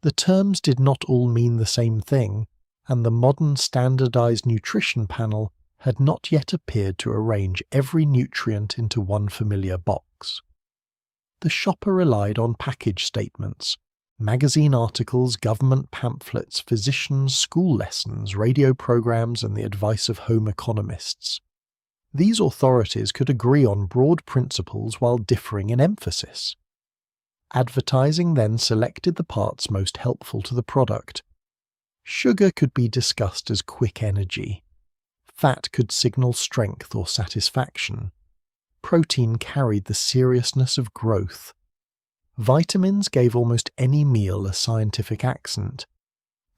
The terms did not all mean the same thing, and the modern standardized nutrition panel had not yet appeared to arrange every nutrient into one familiar box. The shopper relied on package statements, magazine articles, government pamphlets, physicians, school lessons, radio programs, and the advice of home economists. These authorities could agree on broad principles while differing in emphasis. Advertising then selected the parts most helpful to the product. Sugar could be discussed as quick energy. Fat could signal strength or satisfaction. Protein carried the seriousness of growth. Vitamins gave almost any meal a scientific accent.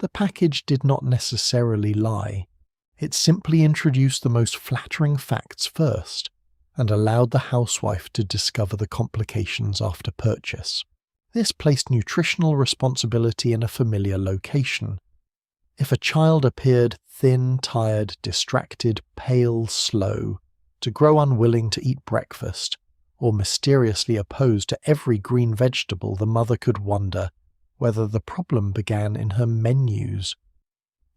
The package did not necessarily lie. It simply introduced the most flattering facts first, and allowed the housewife to discover the complications after purchase. This placed nutritional responsibility in a familiar location. If a child appeared thin, tired, distracted, pale, slow, to grow unwilling to eat breakfast, or mysteriously opposed to every green vegetable, the mother could wonder whether the problem began in her menus.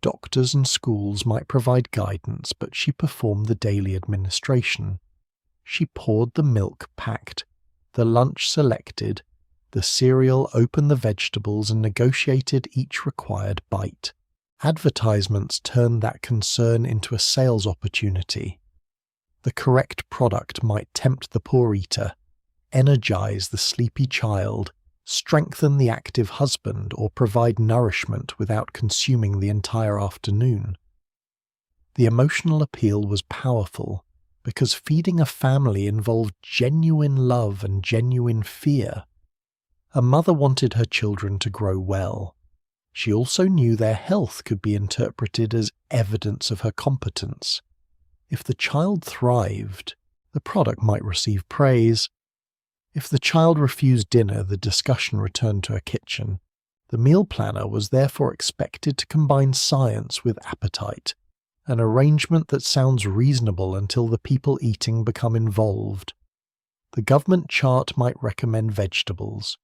Doctors and schools might provide guidance, but she performed the daily administration. She poured the milk packed, the lunch selected, the cereal opened the vegetables and negotiated each required bite. Advertisements turned that concern into a sales opportunity. The correct product might tempt the poor eater, energize the sleepy child, strengthen the active husband, or provide nourishment without consuming the entire afternoon. The emotional appeal was powerful because feeding a family involved genuine love and genuine fear. A mother wanted her children to grow well. She also knew their health could be interpreted as evidence of her competence. If the child thrived, the product might receive praise. If the child refused dinner, the discussion returned to a kitchen. The meal planner was therefore expected to combine science with appetite, an arrangement that sounds reasonable until the people eating become involved. The government chart might recommend vegetables.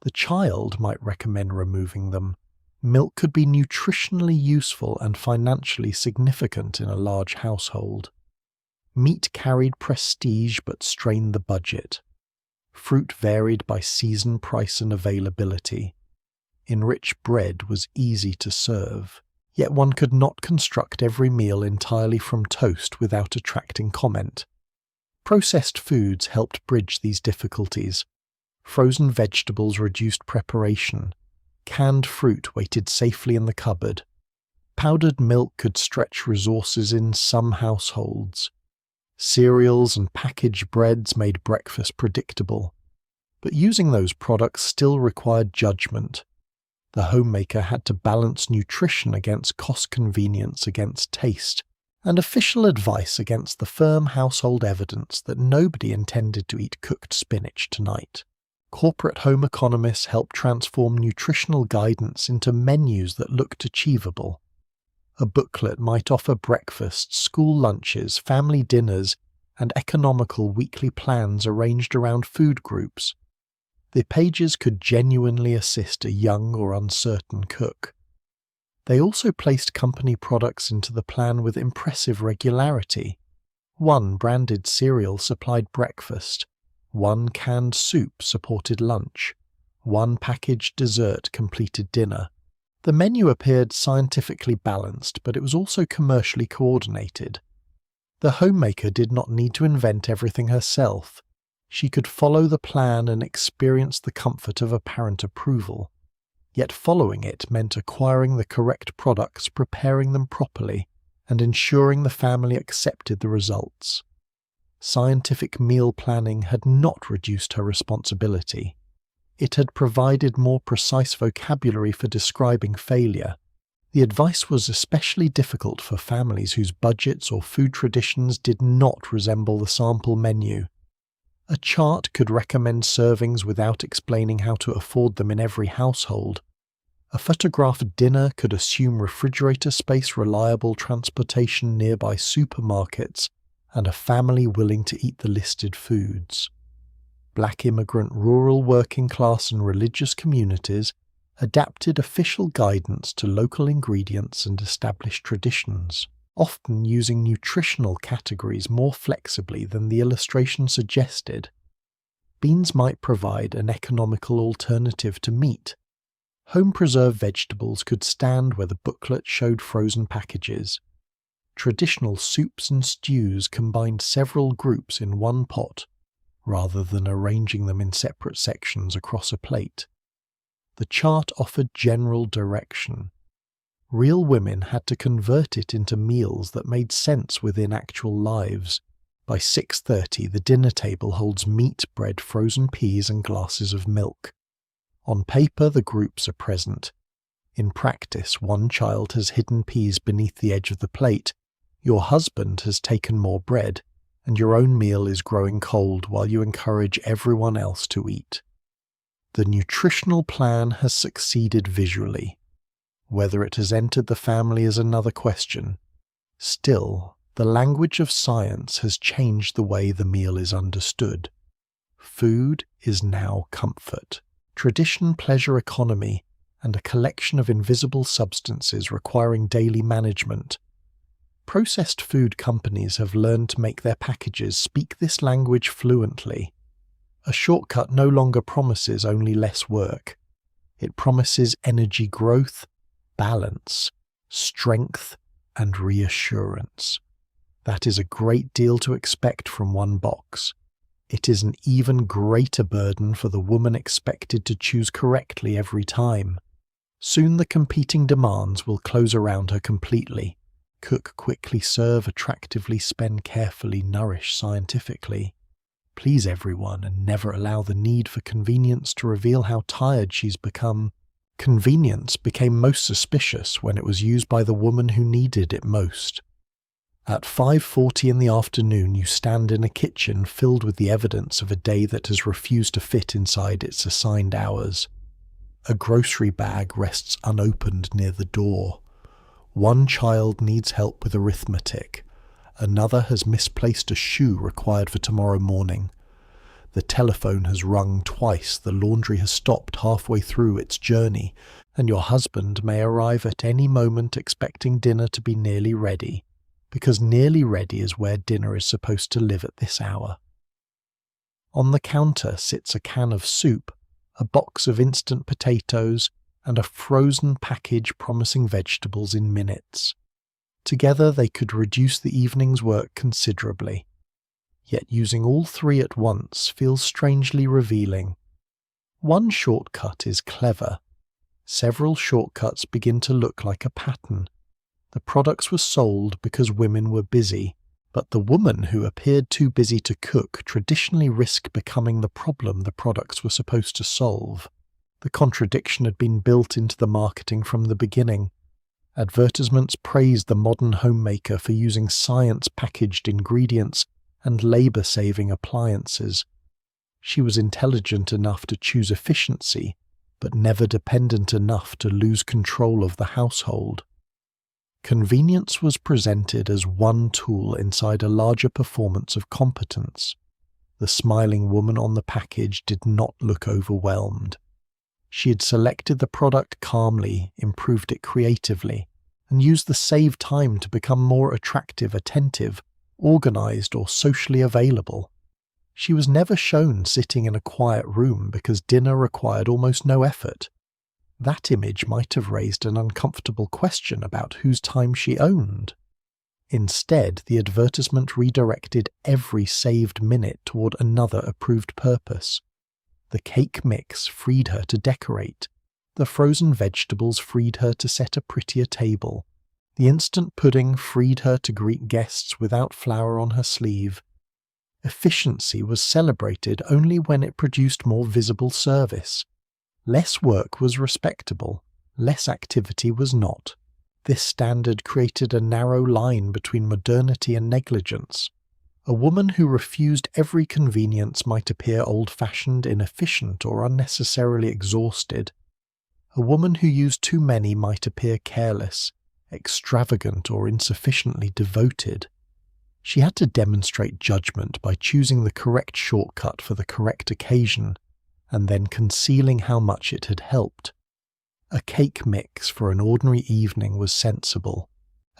The child might recommend removing them. Milk could be nutritionally useful and financially significant in a large household. Meat carried prestige but strained the budget. Fruit varied by season, price, and availability. Enriched bread was easy to serve, yet one could not construct every meal entirely from toast without attracting comment. Processed foods helped bridge these difficulties. Frozen vegetables reduced preparation. Canned fruit waited safely in the cupboard. Powdered milk could stretch resources in some households. Cereals and packaged breads made breakfast predictable. But using those products still required judgment. The homemaker had to balance nutrition against cost convenience against taste, and official advice against the firm household evidence that nobody intended to eat cooked spinach tonight. Corporate home economists helped transform nutritional guidance into menus that looked achievable. A booklet might offer breakfasts, school lunches, family dinners, and economical weekly plans arranged around food groups. The pages could genuinely assist a young or uncertain cook. They also placed company products into the plan with impressive regularity. One branded cereal supplied breakfast. One canned soup supported lunch. One packaged dessert completed dinner. The menu appeared scientifically balanced, but it was also commercially coordinated. The homemaker did not need to invent everything herself. She could follow the plan and experience the comfort of apparent approval. Yet following it meant acquiring the correct products, preparing them properly, and ensuring the family accepted the results. Scientific meal planning had not reduced her responsibility. It had provided more precise vocabulary for describing failure. The advice was especially difficult for families whose budgets or food traditions did not resemble the sample menu. A chart could recommend servings without explaining how to afford them in every household. A photographed dinner could assume refrigerator space, reliable transportation nearby supermarkets, and a family willing to eat the listed foods. Black immigrant, rural, working class and religious communities adapted official guidance to local ingredients and established traditions, often using nutritional categories more flexibly than the illustration suggested. Beans might provide an economical alternative to meat. Home-preserved vegetables could stand where the booklet showed frozen packages. Traditional soups and stews combined several groups in one pot, rather than arranging them in separate sections across a plate. The chart offered general direction. Real women had to convert it into meals that made sense within actual lives. By 6:30, the dinner table holds meat, bread, frozen peas, and glasses of milk. On paper, the groups are present. In practice, one child has hidden peas beneath the edge of the plate. Your husband has taken more bread, and your own meal is growing cold while you encourage everyone else to eat. The nutritional plan has succeeded visually. Whether it has entered the family is another question. Still, the language of science has changed the way the meal is understood. Food is now comfort, tradition, pleasure, economy, and a collection of invisible substances requiring daily management. Processed food companies have learned to make their packages speak this language fluently. A shortcut no longer promises only less work. It promises energy growth, balance, strength, and reassurance. That is a great deal to expect from one box. It is an even greater burden for the woman expected to choose correctly every time. Soon the competing demands will close around her completely. Cook quickly, serve attractively, spend carefully, nourish scientifically. Please everyone and never allow the need for convenience to reveal how tired she's become. Convenience became most suspicious when it was used by the woman who needed it most. At 5:40 in the afternoon, you stand in a kitchen filled with the evidence of a day that has refused to fit inside its assigned hours. A grocery bag rests unopened near the door. One child needs help with arithmetic. Another has misplaced a shoe required for tomorrow morning. The telephone has rung twice, the laundry has stopped halfway through its journey, and your husband may arrive at any moment expecting dinner to be nearly ready, because nearly ready is where dinner is supposed to live at this hour. On the counter sits a can of soup, a box of instant potatoes, and a frozen package promising vegetables in minutes. Together they could reduce the evening's work considerably. Yet using all three at once feels strangely revealing. One shortcut is clever. Several shortcuts begin to look like a pattern. The products were sold because women were busy, but the woman who appeared too busy to cook traditionally risked becoming the problem the products were supposed to solve. The contradiction had been built into the marketing from the beginning. Advertisements praised the modern homemaker for using science-packaged ingredients and labour-saving appliances. She was intelligent enough to choose efficiency, but never dependent enough to lose control of the household. Convenience was presented as one tool inside a larger performance of competence. The smiling woman on the package did not look overwhelmed. She had selected the product calmly, improved it creatively, and used the saved time to become more attractive, attentive, organized, or socially available. She was never shown sitting in a quiet room because dinner required almost no effort. That image might have raised an uncomfortable question about whose time she owned. Instead, the advertisement redirected every saved minute toward another approved purpose. The cake mix freed her to decorate. The frozen vegetables freed her to set a prettier table. The instant pudding freed her to greet guests without flour on her sleeve. Efficiency was celebrated only when it produced more visible service. Less work was respectable, less activity was not. This standard created a narrow line between modernity and negligence. A woman who refused every convenience might appear old-fashioned, inefficient, or unnecessarily exhausted. A woman who used too many might appear careless, extravagant, or insufficiently devoted. She had to demonstrate judgment by choosing the correct shortcut for the correct occasion, and then concealing how much it had helped. A cake mix for an ordinary evening was sensible.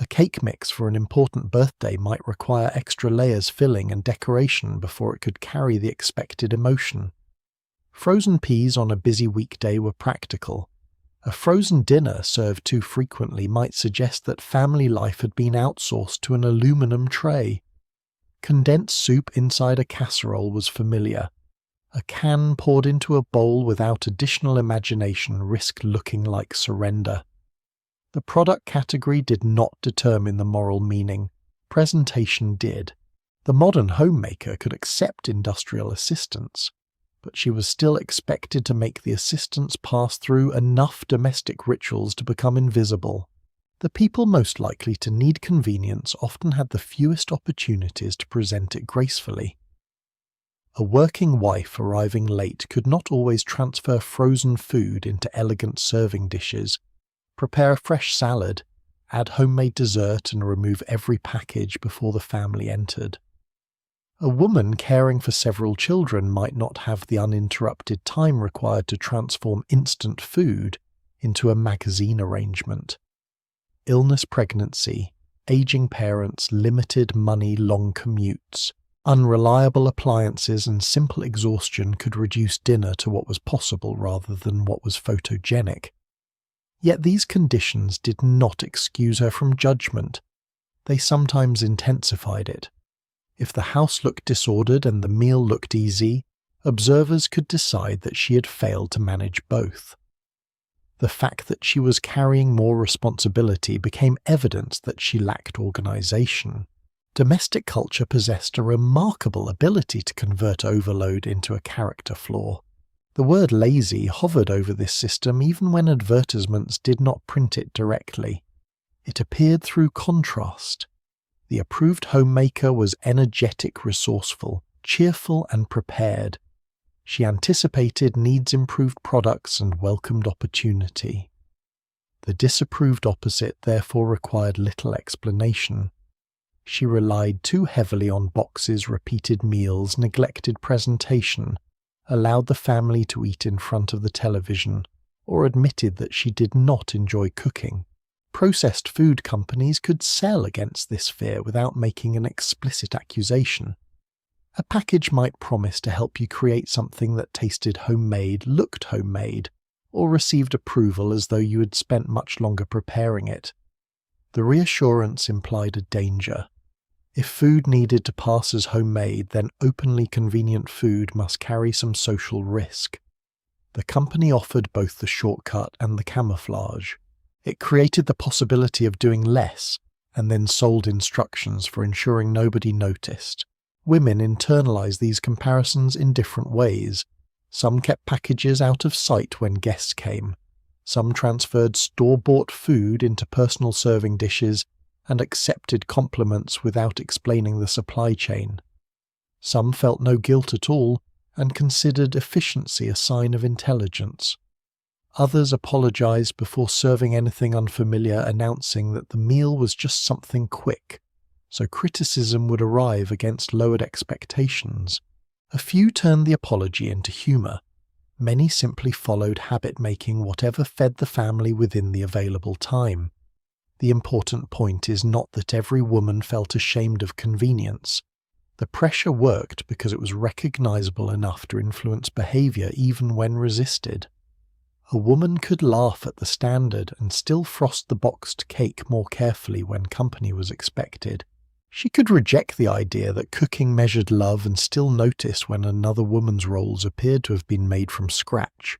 A cake mix for an important birthday might require extra layers, filling, and decoration before it could carry the expected emotion. Frozen peas on a busy weekday were practical. A frozen dinner served too frequently might suggest that family life had been outsourced to an aluminum tray. Condensed soup inside a casserole was familiar. A can poured into a bowl without additional imagination risked looking like surrender. The product category did not determine the moral meaning. Presentation did. The modern homemaker could accept industrial assistance, but she was still expected to make the assistance pass through enough domestic rituals to become invisible. The people most likely to need convenience often had the fewest opportunities to present it gracefully. A working wife arriving late could not always transfer frozen food into elegant serving dishes, prepare a fresh salad, add homemade dessert, and remove every package before the family entered. A woman caring for several children might not have the uninterrupted time required to transform instant food into a magazine arrangement. Illness, pregnancy, aging parents, limited money, long commutes, unreliable appliances, and simple exhaustion could reduce dinner to what was possible rather than what was photogenic. Yet these conditions did not excuse her from judgment. They sometimes intensified it. If the house looked disordered and the meal looked easy, observers could decide that she had failed to manage both. The fact that she was carrying more responsibility became evidence that she lacked organization. Domestic culture possessed a remarkable ability to convert overload into a character flaw. The word lazy hovered over this system even when advertisements did not print it directly. It appeared through contrast. The approved homemaker was energetic, resourceful, cheerful, and prepared. She anticipated needs-improved products and welcomed opportunity. The disapproved opposite therefore required little explanation. She relied too heavily on boxes, repeated meals, neglected presentation, allowed the family to eat in front of the television, or admitted that she did not enjoy cooking. Processed food companies could sell against this fear without making an explicit accusation. A package might promise to help you create something that tasted homemade, looked homemade, or received approval as though you had spent much longer preparing it. The reassurance implied a danger. If food needed to pass as homemade, then openly convenient food must carry some social risk. The company offered both the shortcut and the camouflage. It created the possibility of doing less, and then sold instructions for ensuring nobody noticed. Women internalized these comparisons in different ways. Some kept packages out of sight when guests came. Some transferred store-bought food into personal serving dishes and accepted compliments without explaining the supply chain. Some felt no guilt at all and considered efficiency a sign of intelligence. Others apologized before serving anything unfamiliar, announcing that the meal was just something quick, so criticism would arrive against lowered expectations. A few turned the apology into humor. Many simply followed habit, making whatever fed the family within the available time. The important point is not that every woman felt ashamed of convenience. The pressure worked because it was recognizable enough to influence behavior even when resisted. A woman could laugh at the standard and still frost the boxed cake more carefully when company was expected. She could reject the idea that cooking measured love and still notice when another woman's rolls appeared to have been made from scratch.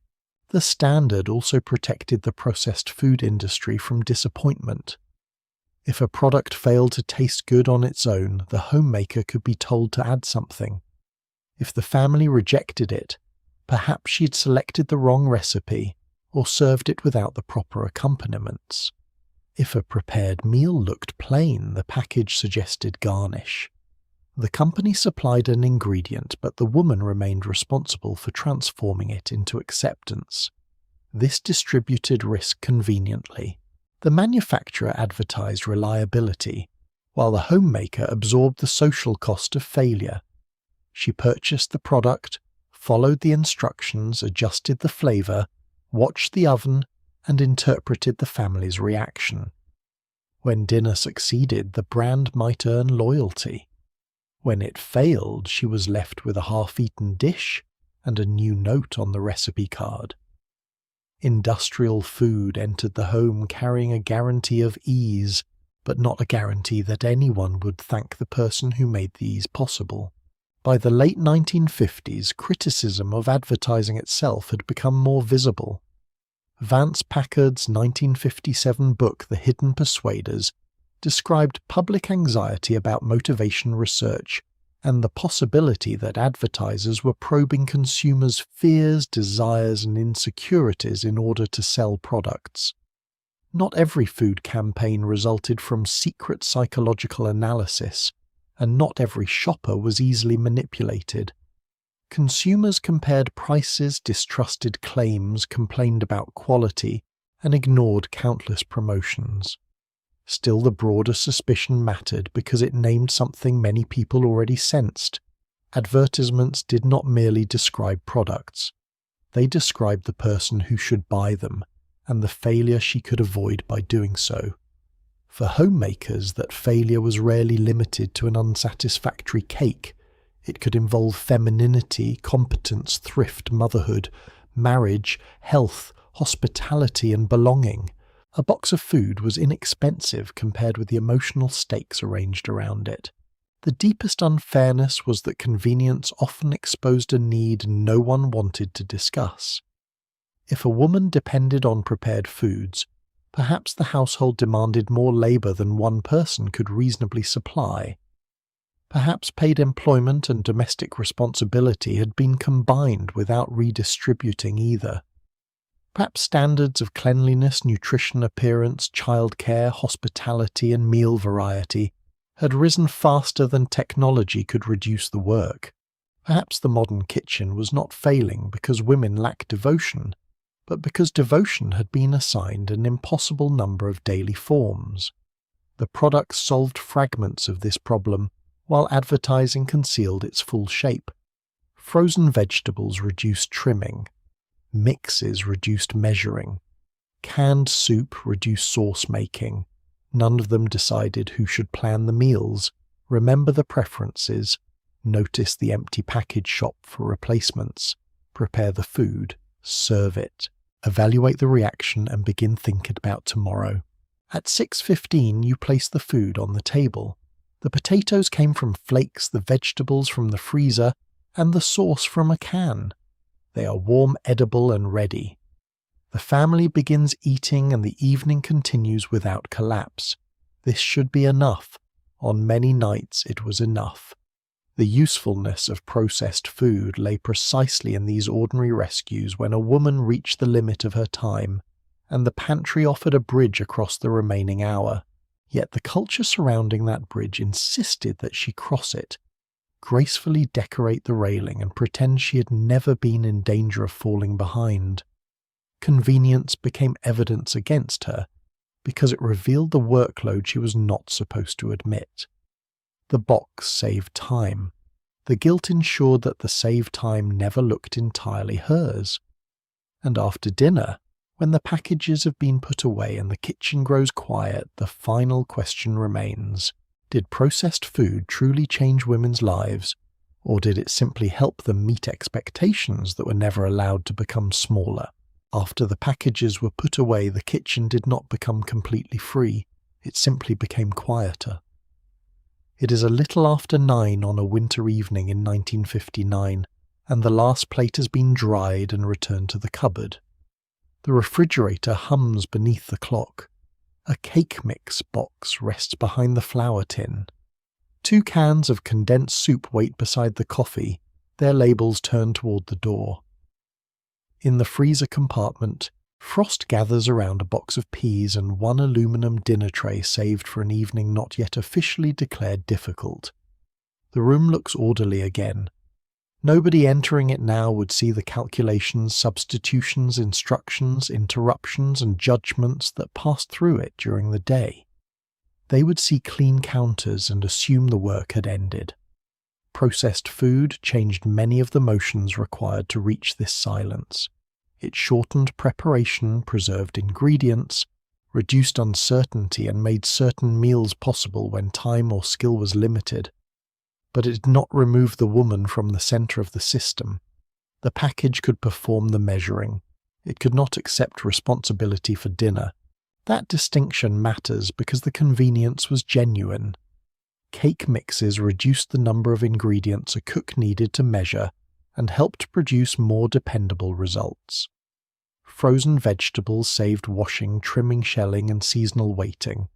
The standard also protected the processed food industry from disappointment. If a product failed to taste good on its own, the homemaker could be told to add something. If the family rejected it, perhaps she'd selected the wrong recipe or served it without the proper accompaniments. If a prepared meal looked plain, the package suggested garnish. The company supplied an ingredient, but the woman remained responsible for transforming it into acceptance. This distributed risk conveniently. The manufacturer advertised reliability, while the homemaker absorbed the social cost of failure. She purchased the product, followed the instructions, adjusted the flavor, watched the oven, and interpreted the family's reaction. When dinner succeeded, the brand might earn loyalty. When it failed, she was left with a half-eaten dish and a new note on the recipe card. Industrial food entered the home carrying a guarantee of ease, but not a guarantee that anyone would thank the person who made the ease possible. By the late 1950s, criticism of advertising itself had become more visible. Vance Packard's 1957 book, The Hidden Persuaders, described public anxiety about motivation research and the possibility that advertisers were probing consumers' fears, desires, and insecurities in order to sell products. Not every food campaign resulted from secret psychological analysis, and not every shopper was easily manipulated. Consumers compared prices, distrusted claims, complained about quality, and ignored countless promotions. Still, the broader suspicion mattered because it named something many people already sensed. Advertisements did not merely describe products. They described the person who should buy them, and the failure she could avoid by doing so. For homemakers, that failure was rarely limited to an unsatisfactory cake. It could involve femininity, competence, thrift, motherhood, marriage, health, hospitality, and belonging. A box of food was inexpensive compared with the emotional stakes arranged around it. The deepest unfairness was that convenience often exposed a need no one wanted to discuss. If a woman depended on prepared foods, perhaps the household demanded more labor than one person could reasonably supply. Perhaps paid employment and domestic responsibility had been combined without redistributing either. Perhaps standards of cleanliness, nutrition, appearance, childcare, hospitality, and meal variety had risen faster than technology could reduce the work. Perhaps the modern kitchen was not failing because women lacked devotion, but because devotion had been assigned an impossible number of daily forms. The products solved fragments of this problem, while advertising concealed its full shape. Frozen vegetables reduced trimming. Mixes reduced measuring. Canned soup reduced sauce making. None of them decided who should plan the meals, remember the preferences, notice the empty package shop for replacements, prepare the food, serve it, evaluate the reaction, and begin thinking about tomorrow. At 6:15 you place the food on the table. The potatoes came from flakes, the vegetables from the freezer, and the sauce from a can. They are warm, edible, and ready. The family begins eating and the evening continues without collapse. This should be enough. On many nights it was enough. The usefulness of processed food lay precisely in these ordinary rescues when a woman reached the limit of her time, and the pantry offered a bridge across the remaining hour. Yet the culture surrounding that bridge insisted that she cross it, gracefully decorate the railing, and pretend she had never been in danger of falling behind. Convenience became evidence against her, because it revealed the workload she was not supposed to admit. The box saved time. The guilt ensured that the saved time never looked entirely hers. And after dinner, when the packages have been put away and the kitchen grows quiet, the final question remains. Did processed food truly change women's lives, or did it simply help them meet expectations that were never allowed to become smaller? After the packages were put away, the kitchen did not become completely free. It simply became quieter. It is a little after 9 on a winter evening in 1959, and the last plate has been dried and returned to the cupboard. The refrigerator hums beneath the clock. A cake mix box rests behind the flour tin. 2 cans of condensed soup wait beside the coffee, their labels turned toward the door. In the freezer compartment, frost gathers around a box of peas and 1 aluminum dinner tray saved for an evening not yet officially declared difficult. The room looks orderly again. Nobody entering it now would see the calculations, substitutions, instructions, interruptions, and judgments that passed through it during the day. They would see clean counters and assume the work had ended. Processed food changed many of the motions required to reach this silence. It shortened preparation, preserved ingredients, reduced uncertainty, and made certain meals possible when time or skill was limited. But it did not remove the woman from the center of the system. The package could perform the measuring. It could not accept responsibility for dinner. That distinction matters because the convenience was genuine. Cake mixes reduced the number of ingredients a cook needed to measure and helped produce more dependable results. Frozen vegetables saved washing, trimming, shelling, and seasonal waiting.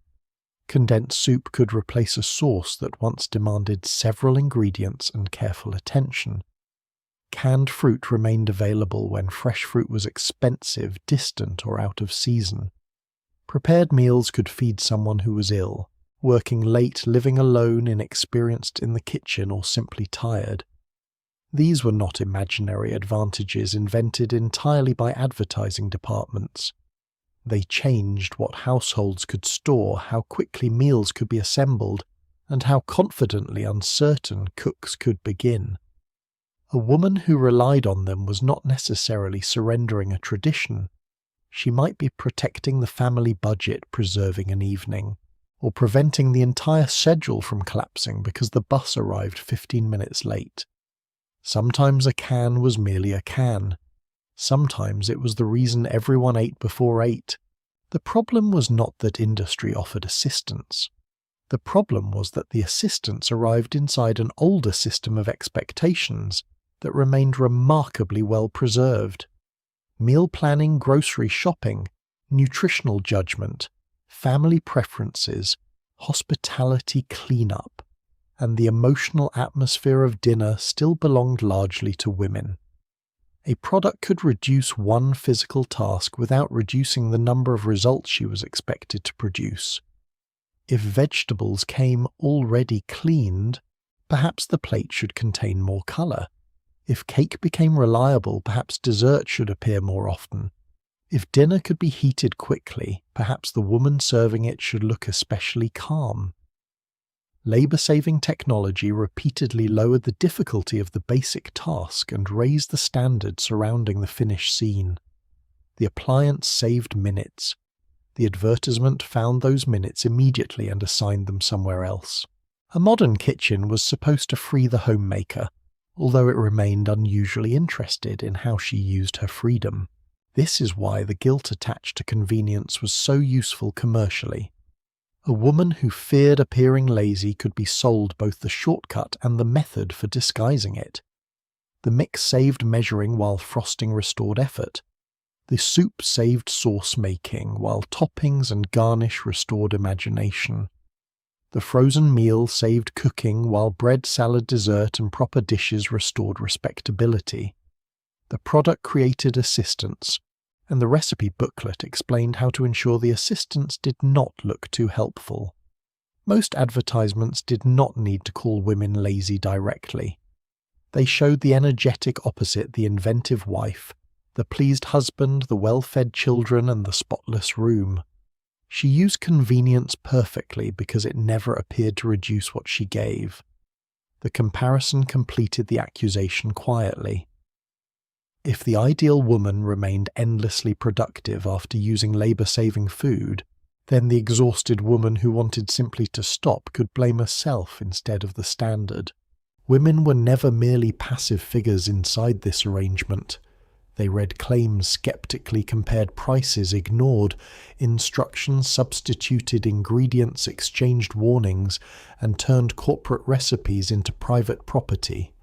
Condensed soup could replace a sauce that once demanded several ingredients and careful attention. Canned fruit remained available when fresh fruit was expensive, distant, or out of season. Prepared meals could feed someone who was ill, working late, living alone, inexperienced in the kitchen, or simply tired. These were not imaginary advantages invented entirely by advertising departments. They changed what households could store, how quickly meals could be assembled, and how confidently uncertain cooks could begin. A woman who relied on them was not necessarily surrendering a tradition. She might be protecting the family budget, preserving an evening, or preventing the entire schedule from collapsing because the bus arrived 15 minutes late. Sometimes a can was merely a can. Sometimes it was the reason everyone ate before 8. The problem was not that industry offered assistance. The problem was that the assistance arrived inside an older system of expectations that remained remarkably well preserved. Meal planning, grocery shopping, nutritional judgment, family preferences, hospitality cleanup, and the emotional atmosphere of dinner still belonged largely to women. A product could reduce one physical task without reducing the number of results she was expected to produce. If vegetables came already cleaned, perhaps the plate should contain more color. If cake became reliable, perhaps dessert should appear more often. If dinner could be heated quickly, perhaps the woman serving it should look especially calm. Labor-saving technology repeatedly lowered the difficulty of the basic task and raised the standard surrounding the finished scene. The appliance saved minutes. The advertisement found those minutes immediately and assigned them somewhere else. A modern kitchen was supposed to free the homemaker, although it remained unusually interested in how she used her freedom. This is why the guilt attached to convenience was so useful commercially. A woman who feared appearing lazy could be sold both the shortcut and the method for disguising it. The mix saved measuring while frosting restored effort. The soup saved sauce making, while toppings and garnish restored imagination. The frozen meal saved cooking, while bread, salad, dessert, and proper dishes restored respectability. The product created assistance, and the recipe booklet explained how to ensure the assistance did not look too helpful. Most advertisements did not need to call women lazy directly. They showed the energetic opposite, the inventive wife, the pleased husband, the well-fed children, and the spotless room. She used convenience perfectly because it never appeared to reduce what she gave. The comparison completed the accusation quietly. If the ideal woman remained endlessly productive after using labor-saving food, then the exhausted woman who wanted simply to stop could blame herself instead of the standard. Women were never merely passive figures inside this arrangement. They read claims skeptically, compared prices, ignored instructions, substituted ingredients, exchanged warnings, and turned corporate recipes into private property.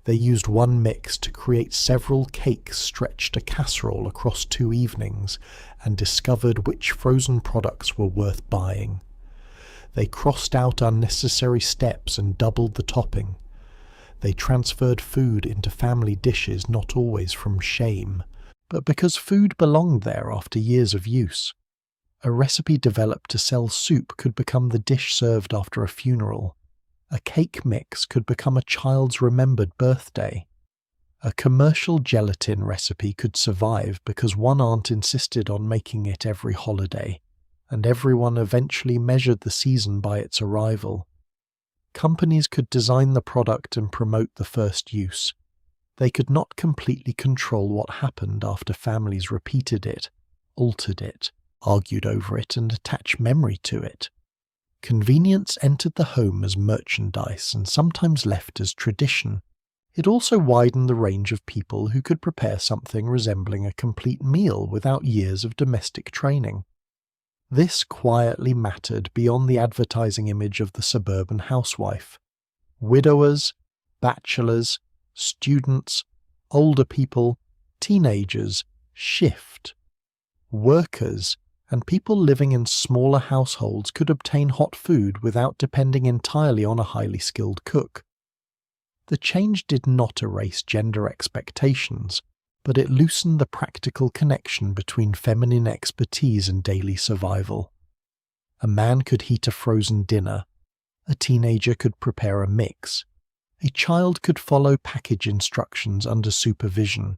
They used one mix to create several cakes stretched a casserole across 2 evenings, and discovered which frozen products were worth buying. They crossed out unnecessary steps and doubled the topping. They transferred food into family dishes not always from shame, but because food belonged there after years of use. A recipe developed to sell soup could become the dish served after a funeral. A cake mix could become a child's remembered birthday. A commercial gelatin recipe could survive because one aunt insisted on making it every holiday, and everyone eventually measured the season by its arrival. Companies could design the product and promote the first use. They could not completely control what happened after families repeated it, altered it, argued over it, and attached memory to it. Convenience entered the home as merchandise and sometimes left as tradition. It also widened the range of people who could prepare something resembling a complete meal without years of domestic training. This quietly mattered beyond the advertising image of the suburban housewife. Widowers, bachelors, students, older people, teenagers, shift. Workers and people living in smaller households could obtain hot food without depending entirely on a highly skilled cook. The change did not erase gender expectations, but it loosened the practical connection between feminine expertise and daily survival. A man could heat a frozen dinner, a teenager could prepare a mix, a child could follow package instructions under supervision.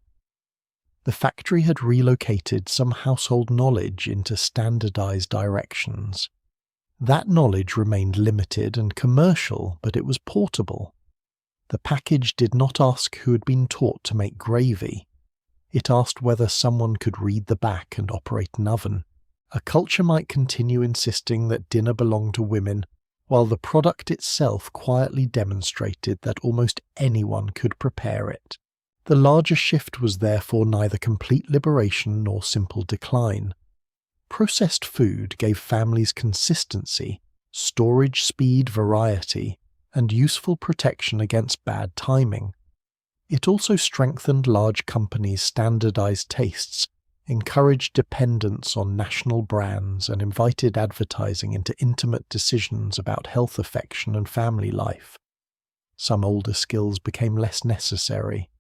The factory had relocated some household knowledge into standardized directions. That knowledge remained limited and commercial, but it was portable. The package did not ask who had been taught to make gravy. It asked whether someone could read the back and operate an oven. A culture might continue insisting that dinner belonged to women, while the product itself quietly demonstrated that almost anyone could prepare it. The larger shift was therefore neither complete liberation nor simple decline. Processed food gave families consistency, storage speed, variety, and useful protection against bad timing. It also strengthened large companies' standardized tastes, encouraged dependence on national brands, and invited advertising into intimate decisions about health, affection, and family life. Some older skills became less necessary.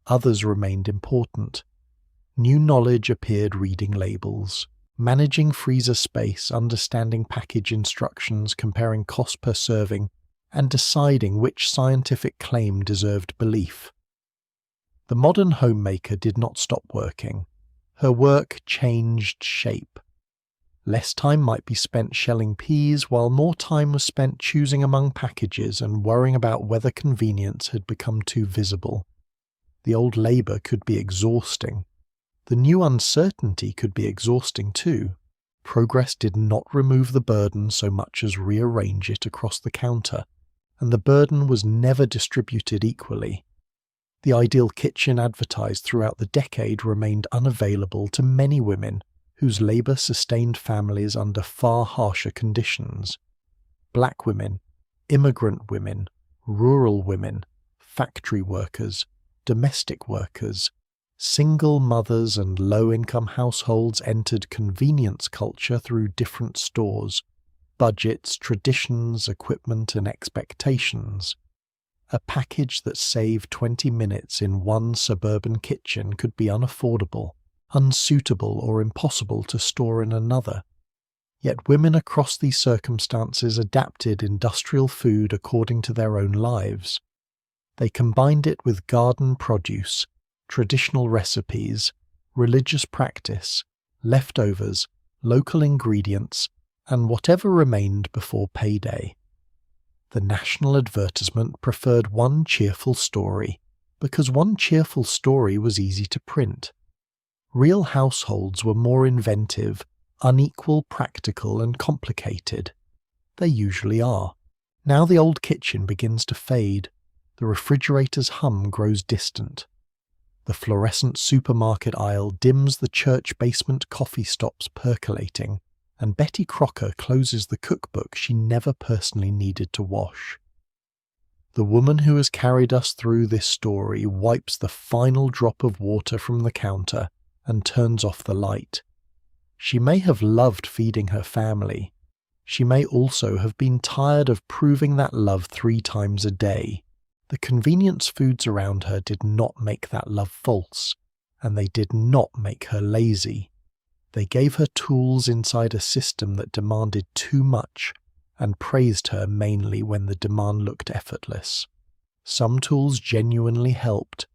Others remained important. New knowledge appeared: reading labels, managing freezer space, understanding package instructions, comparing cost per serving, and deciding which scientific claim deserved belief. The modern homemaker did not stop working. Her work changed shape. Less time might be spent shelling peas, while more time was spent choosing among packages and worrying about whether convenience had become too visible. The old labor could be exhausting. The new uncertainty could be exhausting too. Progress did not remove the burden so much as rearrange it across the counter, and the burden was never distributed equally. The ideal kitchen advertised throughout the decade remained unavailable to many women whose labor sustained families under far harsher conditions. Black women, immigrant women, rural women, factory workers, domestic workers, single mothers and low-income households entered convenience culture through different stores, budgets, traditions, equipment, and expectations. A package that saved 20 minutes in one suburban kitchen could be unaffordable, unsuitable, or impossible to store in another. Yet women across these circumstances adapted industrial food according to their own lives. They combined it with garden produce, traditional recipes, religious practice, leftovers, local ingredients, and whatever remained before payday. The national advertisement preferred one cheerful story, because one cheerful story was easy to print. Real households were more inventive, unequal, practical, and complicated. They usually are. Now the old kitchen begins to fade. The refrigerator's hum grows distant. The fluorescent supermarket aisle dims, the church basement coffee stops percolating, and Betty Crocker closes the cookbook she never personally needed to wash. The woman who has carried us through this story wipes the final drop of water from the counter and turns off the light. She may have loved feeding her family. She may also have been tired of proving that love 3 times a day. The convenience foods around her did not make that love false, and they did not make her lazy. They gave her tools inside a system that demanded too much and praised her mainly when the demand looked effortless. Some tools genuinely helped.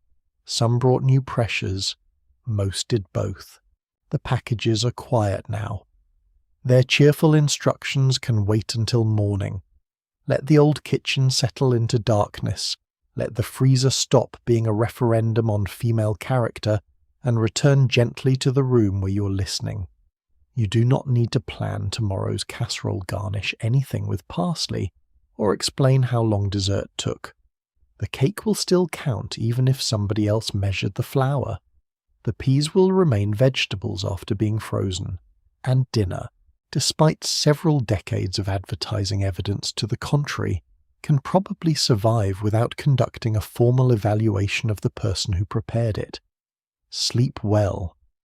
Some brought new pressures. Most did both. The packages are quiet now. Their cheerful instructions can wait until morning. Let the old kitchen settle into darkness. Let the freezer stop being a referendum on female character and return gently to the room where you're listening. You do not need to plan tomorrow's casserole garnish anything with parsley or explain how long dessert took. The cake will still count even if somebody else measured the flour. The peas will remain vegetables after being frozen. And dinner, despite several decades of advertising evidence to the contrary, can probably survive without conducting a formal evaluation of the person who prepared it. Sleep well.